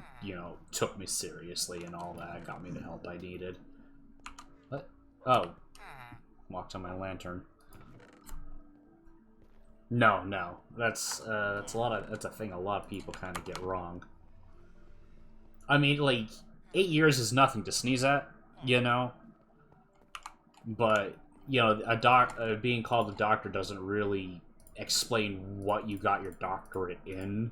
took me seriously and all that, got me the help I needed. What? Oh. Walked on my lantern. No. That's a thing a lot of people kind of get wrong. I mean, like, 8 years is nothing to sneeze at, But, being called a doctor doesn't really explain what you got your doctorate in.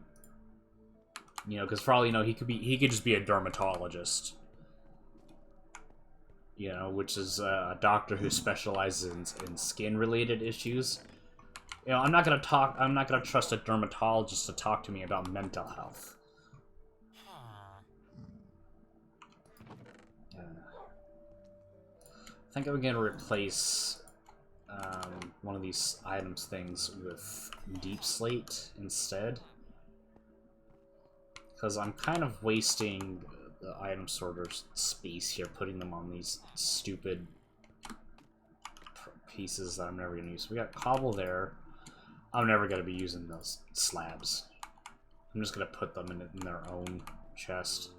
Because for all you know, he could just be a dermatologist. Which is a doctor who specializes in skin-related issues. I'm not gonna trust a dermatologist to talk to me about mental health. I think I'm gonna replace one of these items things with deep slate instead, because I'm kind of wasting the item sorter's space here, putting them on these stupid pieces that I'm never gonna use. We got cobble there. I'm never gonna be using those slabs. I'm just gonna put them in their own chest.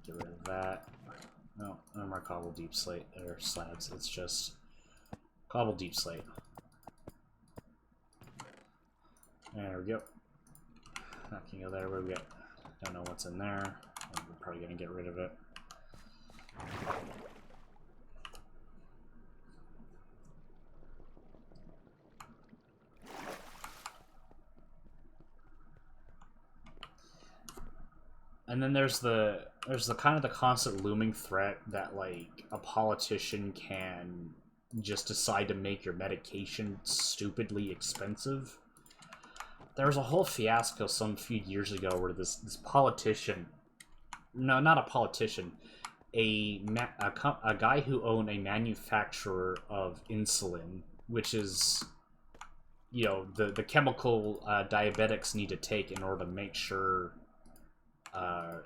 Get rid of that. No more cobble deep slate or slabs. It's just cobble deep slate. There we go. That can go there. Where we go? Don't know what's in there. We're probably gonna get rid of it. And then there's the kind of the constant looming threat that like a politician can just decide to make your medication stupidly expensive. There was a whole fiasco some few years ago where this politician, no, not a politician, a guy who owned a manufacturer of insulin, which is, the chemical diabetics need to take in order to make sure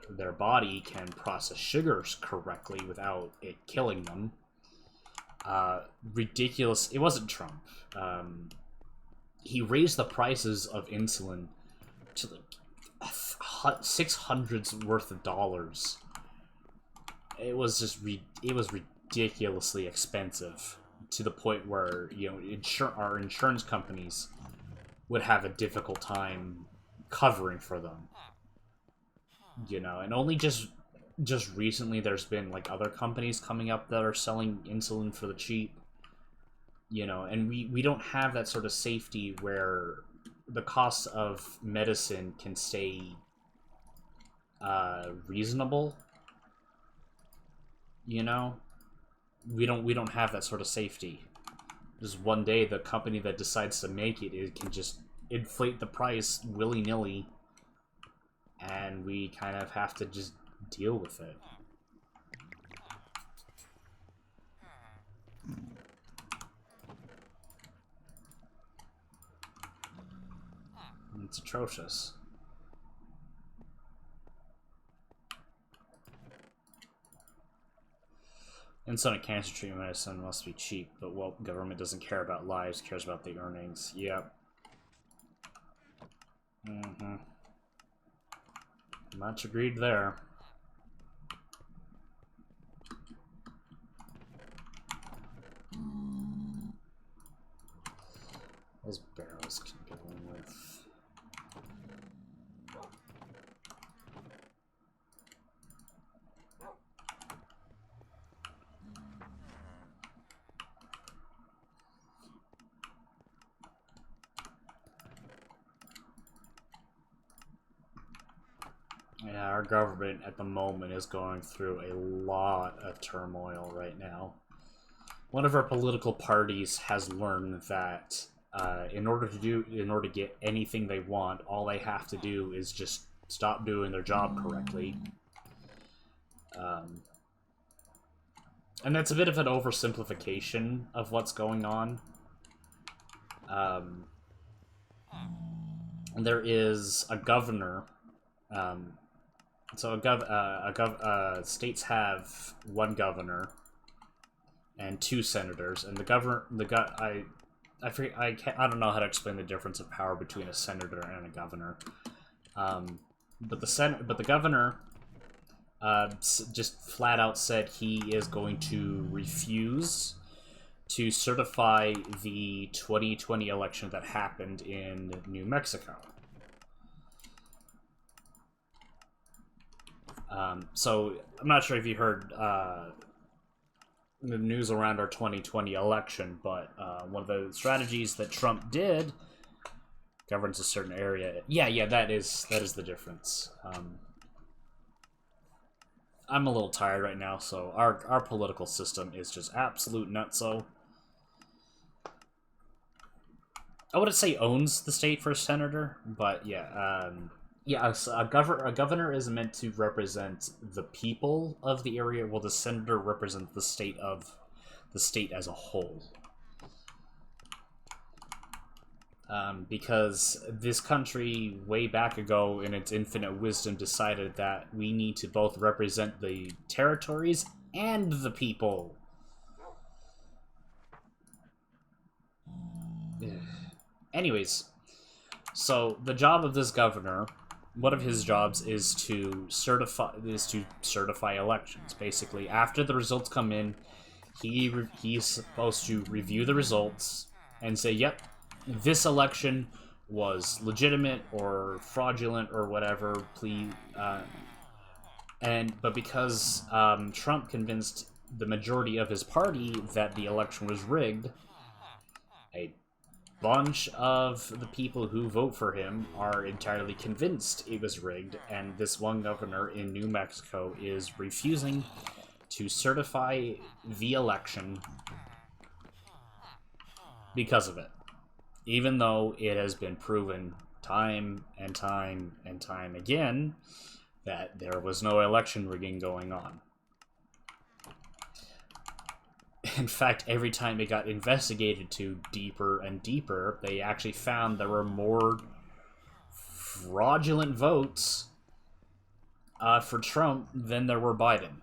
their body can process sugars correctly without it killing them. Ridiculous. It wasn't Trump. He raised the prices of insulin to like $600s worth of dollars. It was just it was ridiculously expensive, to the point where our insurance companies would have a difficult time covering for them. And only just recently there's been like other companies coming up that are selling insulin for the cheap. And we don't have that sort of safety where the cost of medicine can stay reasonable. We don't have that sort of safety. Just one day the company that decides to make it can just inflate the price willy-nilly, and we kind of have to just deal with it. It's atrocious. Instant cancer treatment medicine must be cheap, but well, government doesn't care about lives, cares about the earnings. Yep. Much agreed there. Those barrels can go in with. Yeah, our government at the moment is going through a lot of turmoil right now. One of our political parties has learned that in order to get anything they want, all they have to do is just stop doing their job correctly. And that's a bit of an oversimplification of what's going on. There is a governor. So states have one governor and 2 senators, and I don't know how to explain the difference of power between a senator and a governor. But the governor just flat out said he is going to refuse to certify the 2020 election that happened in New Mexico. So I'm not sure if you heard the news around our 2020 election, but one of the strategies that Trump did governs a certain area. Yeah, that is the difference. I'm a little tired right now, so our political system is just absolute nutso. I wouldn't say owns the state for a senator, but yeah. Yeah, a governor is meant to represent the people of the area, while the senator represents the state as a whole. Because this country, way back ago, in its infinite wisdom, decided that we need to both represent the territories and the people. Anyways, so the job of this governor, one of his jobs is to certify elections. Basically, after the results come in, he's supposed to review the results and say, "Yep, this election was legitimate or fraudulent or whatever." Please, but because Trump convinced the majority of his party that the election was rigged, a bunch of the people who vote for him are entirely convinced it was rigged, and this one governor in New Mexico is refusing to certify the election because of it, even though it has been proven time and time and time again that there was no election rigging going on. In fact, every time it got investigated to deeper and deeper, they actually found there were more fraudulent votes for Trump than there were Biden.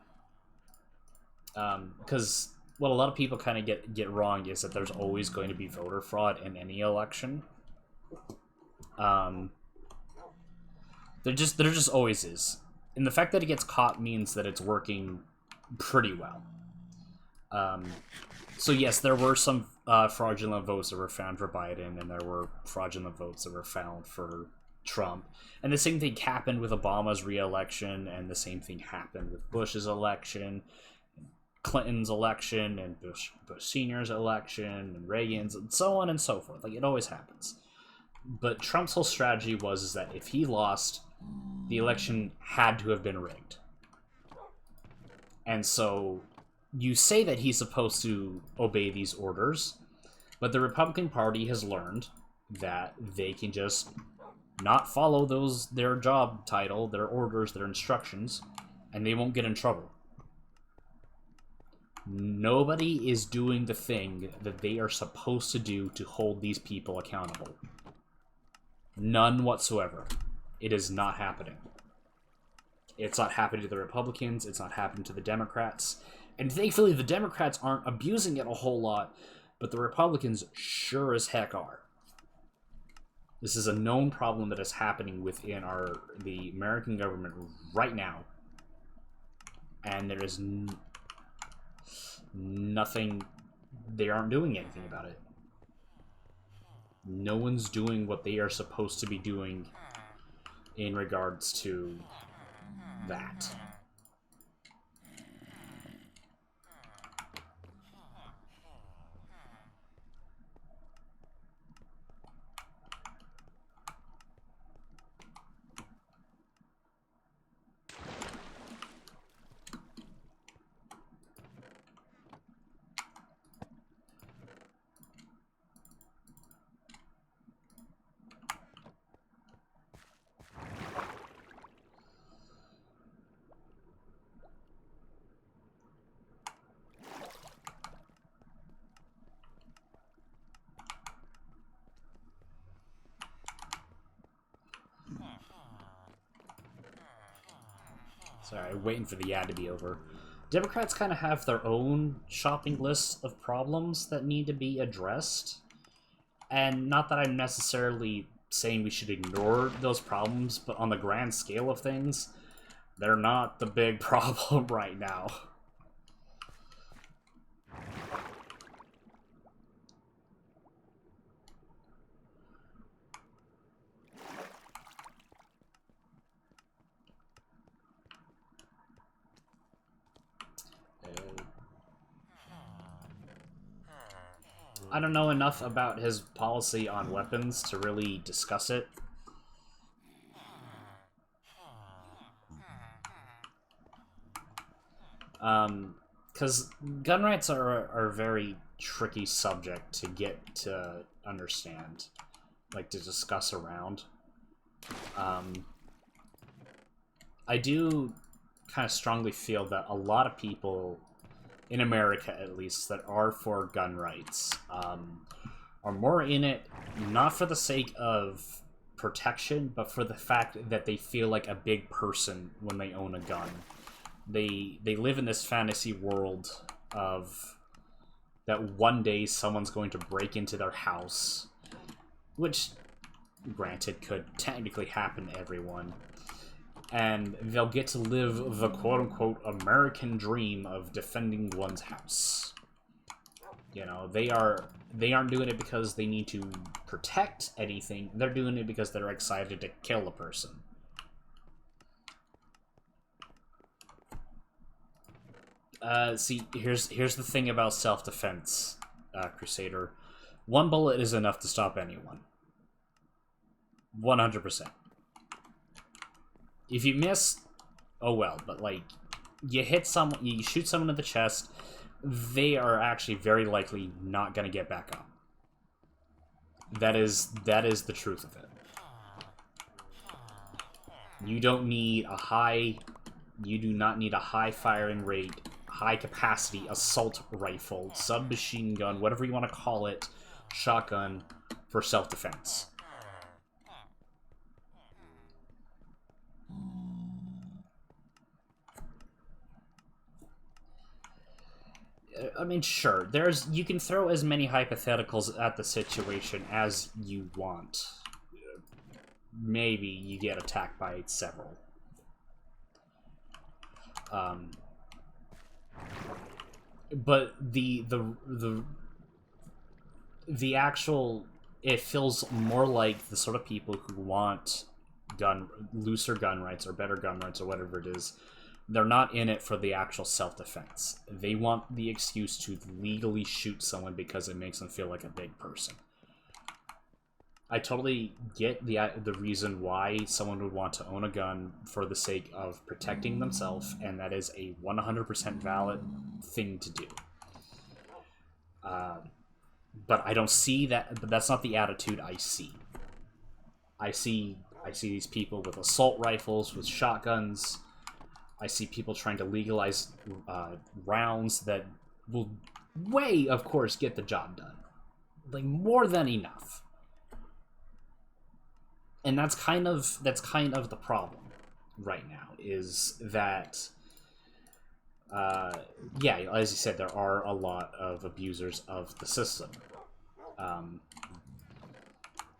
Because what a lot of people kind of get wrong is that there's always going to be voter fraud in any election. There just always is. And the fact that it gets caught means that it's working pretty well. So yes, there were some fraudulent votes that were found for Biden, and there were fraudulent votes that were found for Trump. And the same thing happened with Obama's re-election, and the same thing happened with Bush's election, Clinton's election, and Bush Sr.'s election, and Reagan's, and so on and so forth. Like, it always happens. But Trump's whole strategy was that if he lost, the election had to have been rigged. And so you say that he's supposed to obey these orders, but the Republican Party has learned that they can just not follow their job title, their orders, their instructions, and they won't get in trouble. Nobody is doing the thing that they are supposed to do to hold these people accountable. None whatsoever. It is not happening. It's not happening to the Republicans. It's not happening to the Democrats. And thankfully, the Democrats aren't abusing it a whole lot, but the Republicans sure as heck are. This is a known problem that is happening within the American government right now. And there is nothing... They aren't doing anything about it. No one's doing what they are supposed to be doing in regards to that. Sorry, waiting for the ad to be over. Democrats kind of have their own shopping list of problems that need to be addressed. And not that I'm necessarily saying we should ignore those problems, but on the grand scale of things, they're not the big problem right now. I don't know enough about his policy on weapons to really discuss it. Because gun rights are a very tricky subject to get to understand, like to discuss around. I do kind of strongly feel that a lot of people in America, at least, that are for gun rights, are more in it not for the sake of protection, but for the fact that they feel like a big person when they own a gun. They live in this fantasy world of that one day someone's going to break into their house, which, granted, could technically happen to everyone. And they'll get to live the quote-unquote American dream of defending one's house. You know, they aren't doing it because they need to protect anything. They're doing it because they're excited to kill a person. See, here's the thing about self-defense, Crusader. One bullet is enough to stop anyone. 100%. If you miss, oh well, but like, you shoot someone in the chest, they are actually very likely not going to get back up. That is the truth of it. You do not need a high firing rate, high capacity assault rifle, submachine gun, whatever you want to call it, shotgun for self-defense. I mean, sure, you can throw as many hypotheticals at the situation as you want. Maybe you get attacked by several. But the actual, it feels more like the sort of people who want looser gun rights or better gun rights or whatever it is. They're not in it for the actual self-defense. They want the excuse to legally shoot someone because it makes them feel like a big person. I totally get the reason why someone would want to own a gun for the sake of protecting themselves, and that is a 100% valid thing to do. But I don't see that. But that's not the attitude I see. I see these people with assault rifles, with shotguns, I see people trying to legalize rounds that will way, of course, get the job done. Like, more than enough. And that's kind of the problem right now, is that, yeah, as you said, there are a lot of abusers of the system.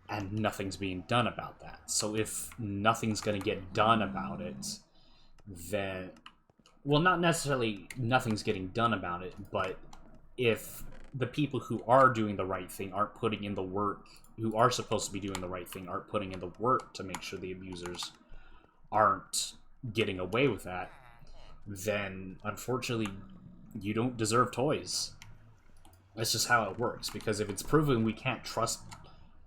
And nothing's being done about that. So if nothing's going to get done about it, then... Well, not necessarily nothing's getting done about it, but if the people who are doing the right thing aren't putting in the work, who are supposed to be doing the right thing, aren't putting in the work to make sure the abusers aren't getting away with that, then, unfortunately, you don't deserve toys. That's just how it works, because if it's proven we can't trust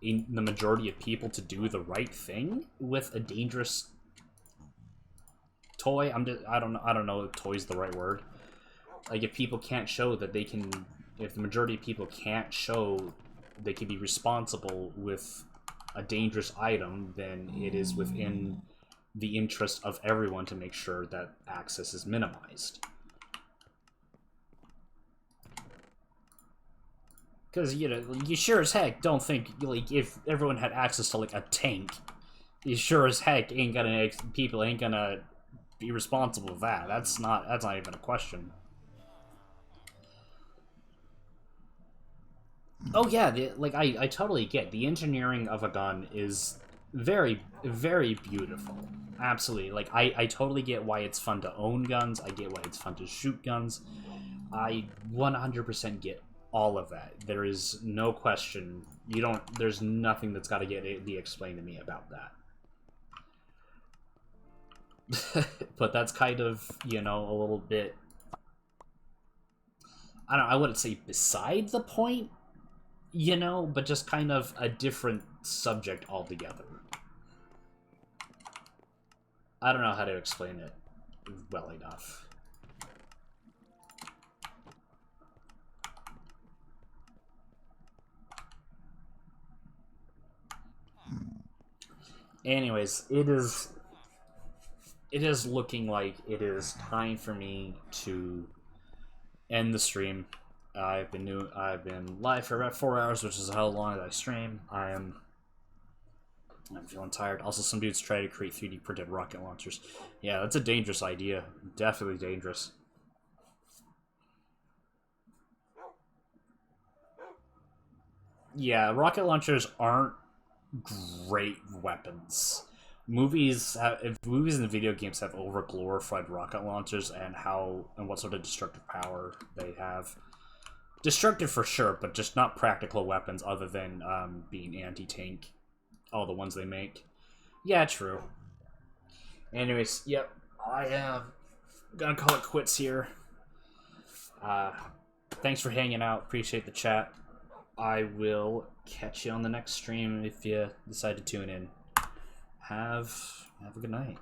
in the majority of people to do the right thing with a dangerous toy, I don't know if toy's the right word. Like, if people can't show that they can, if the majority of people can't show they can be responsible with a dangerous item, then it is within the interest of everyone to make sure that access is minimized. Because, you know, you sure as heck don't think, like, if everyone had access to, like, a tank, you sure as heck people ain't gonna be responsible for that. That's not even a question. Oh yeah, I totally get, the engineering of a gun is very, very beautiful. Absolutely. Like, I totally get why it's fun to own guns, I get why it's fun to shoot guns. I 100% get all of that. There is no question. There's nothing that's got to be explained to me about that. But that's kind of, you know, a little bit... I wouldn't say beside the point, you know, but just kind of a different subject altogether. I don't know how to explain it well enough. Anyways, it is looking like it is time for me to end the stream. I've been live for about 4 hours, which is how long I stream. I'm feeling tired. Also, some dudes try to create 3D printed rocket launchers. Yeah, that's a dangerous idea. Definitely dangerous. Yeah, rocket launchers aren't great weapons. Movies and video games have over glorified rocket launchers and what sort of destructive power they have. Destructive for sure, but just not practical weapons other than being anti-tank. All the ones they make. Yeah, true. Anyways, yep, I am gonna call it quits here. Thanks for hanging out. Appreciate the chat. I will catch you on the next stream if you decide to tune in. Have a good night.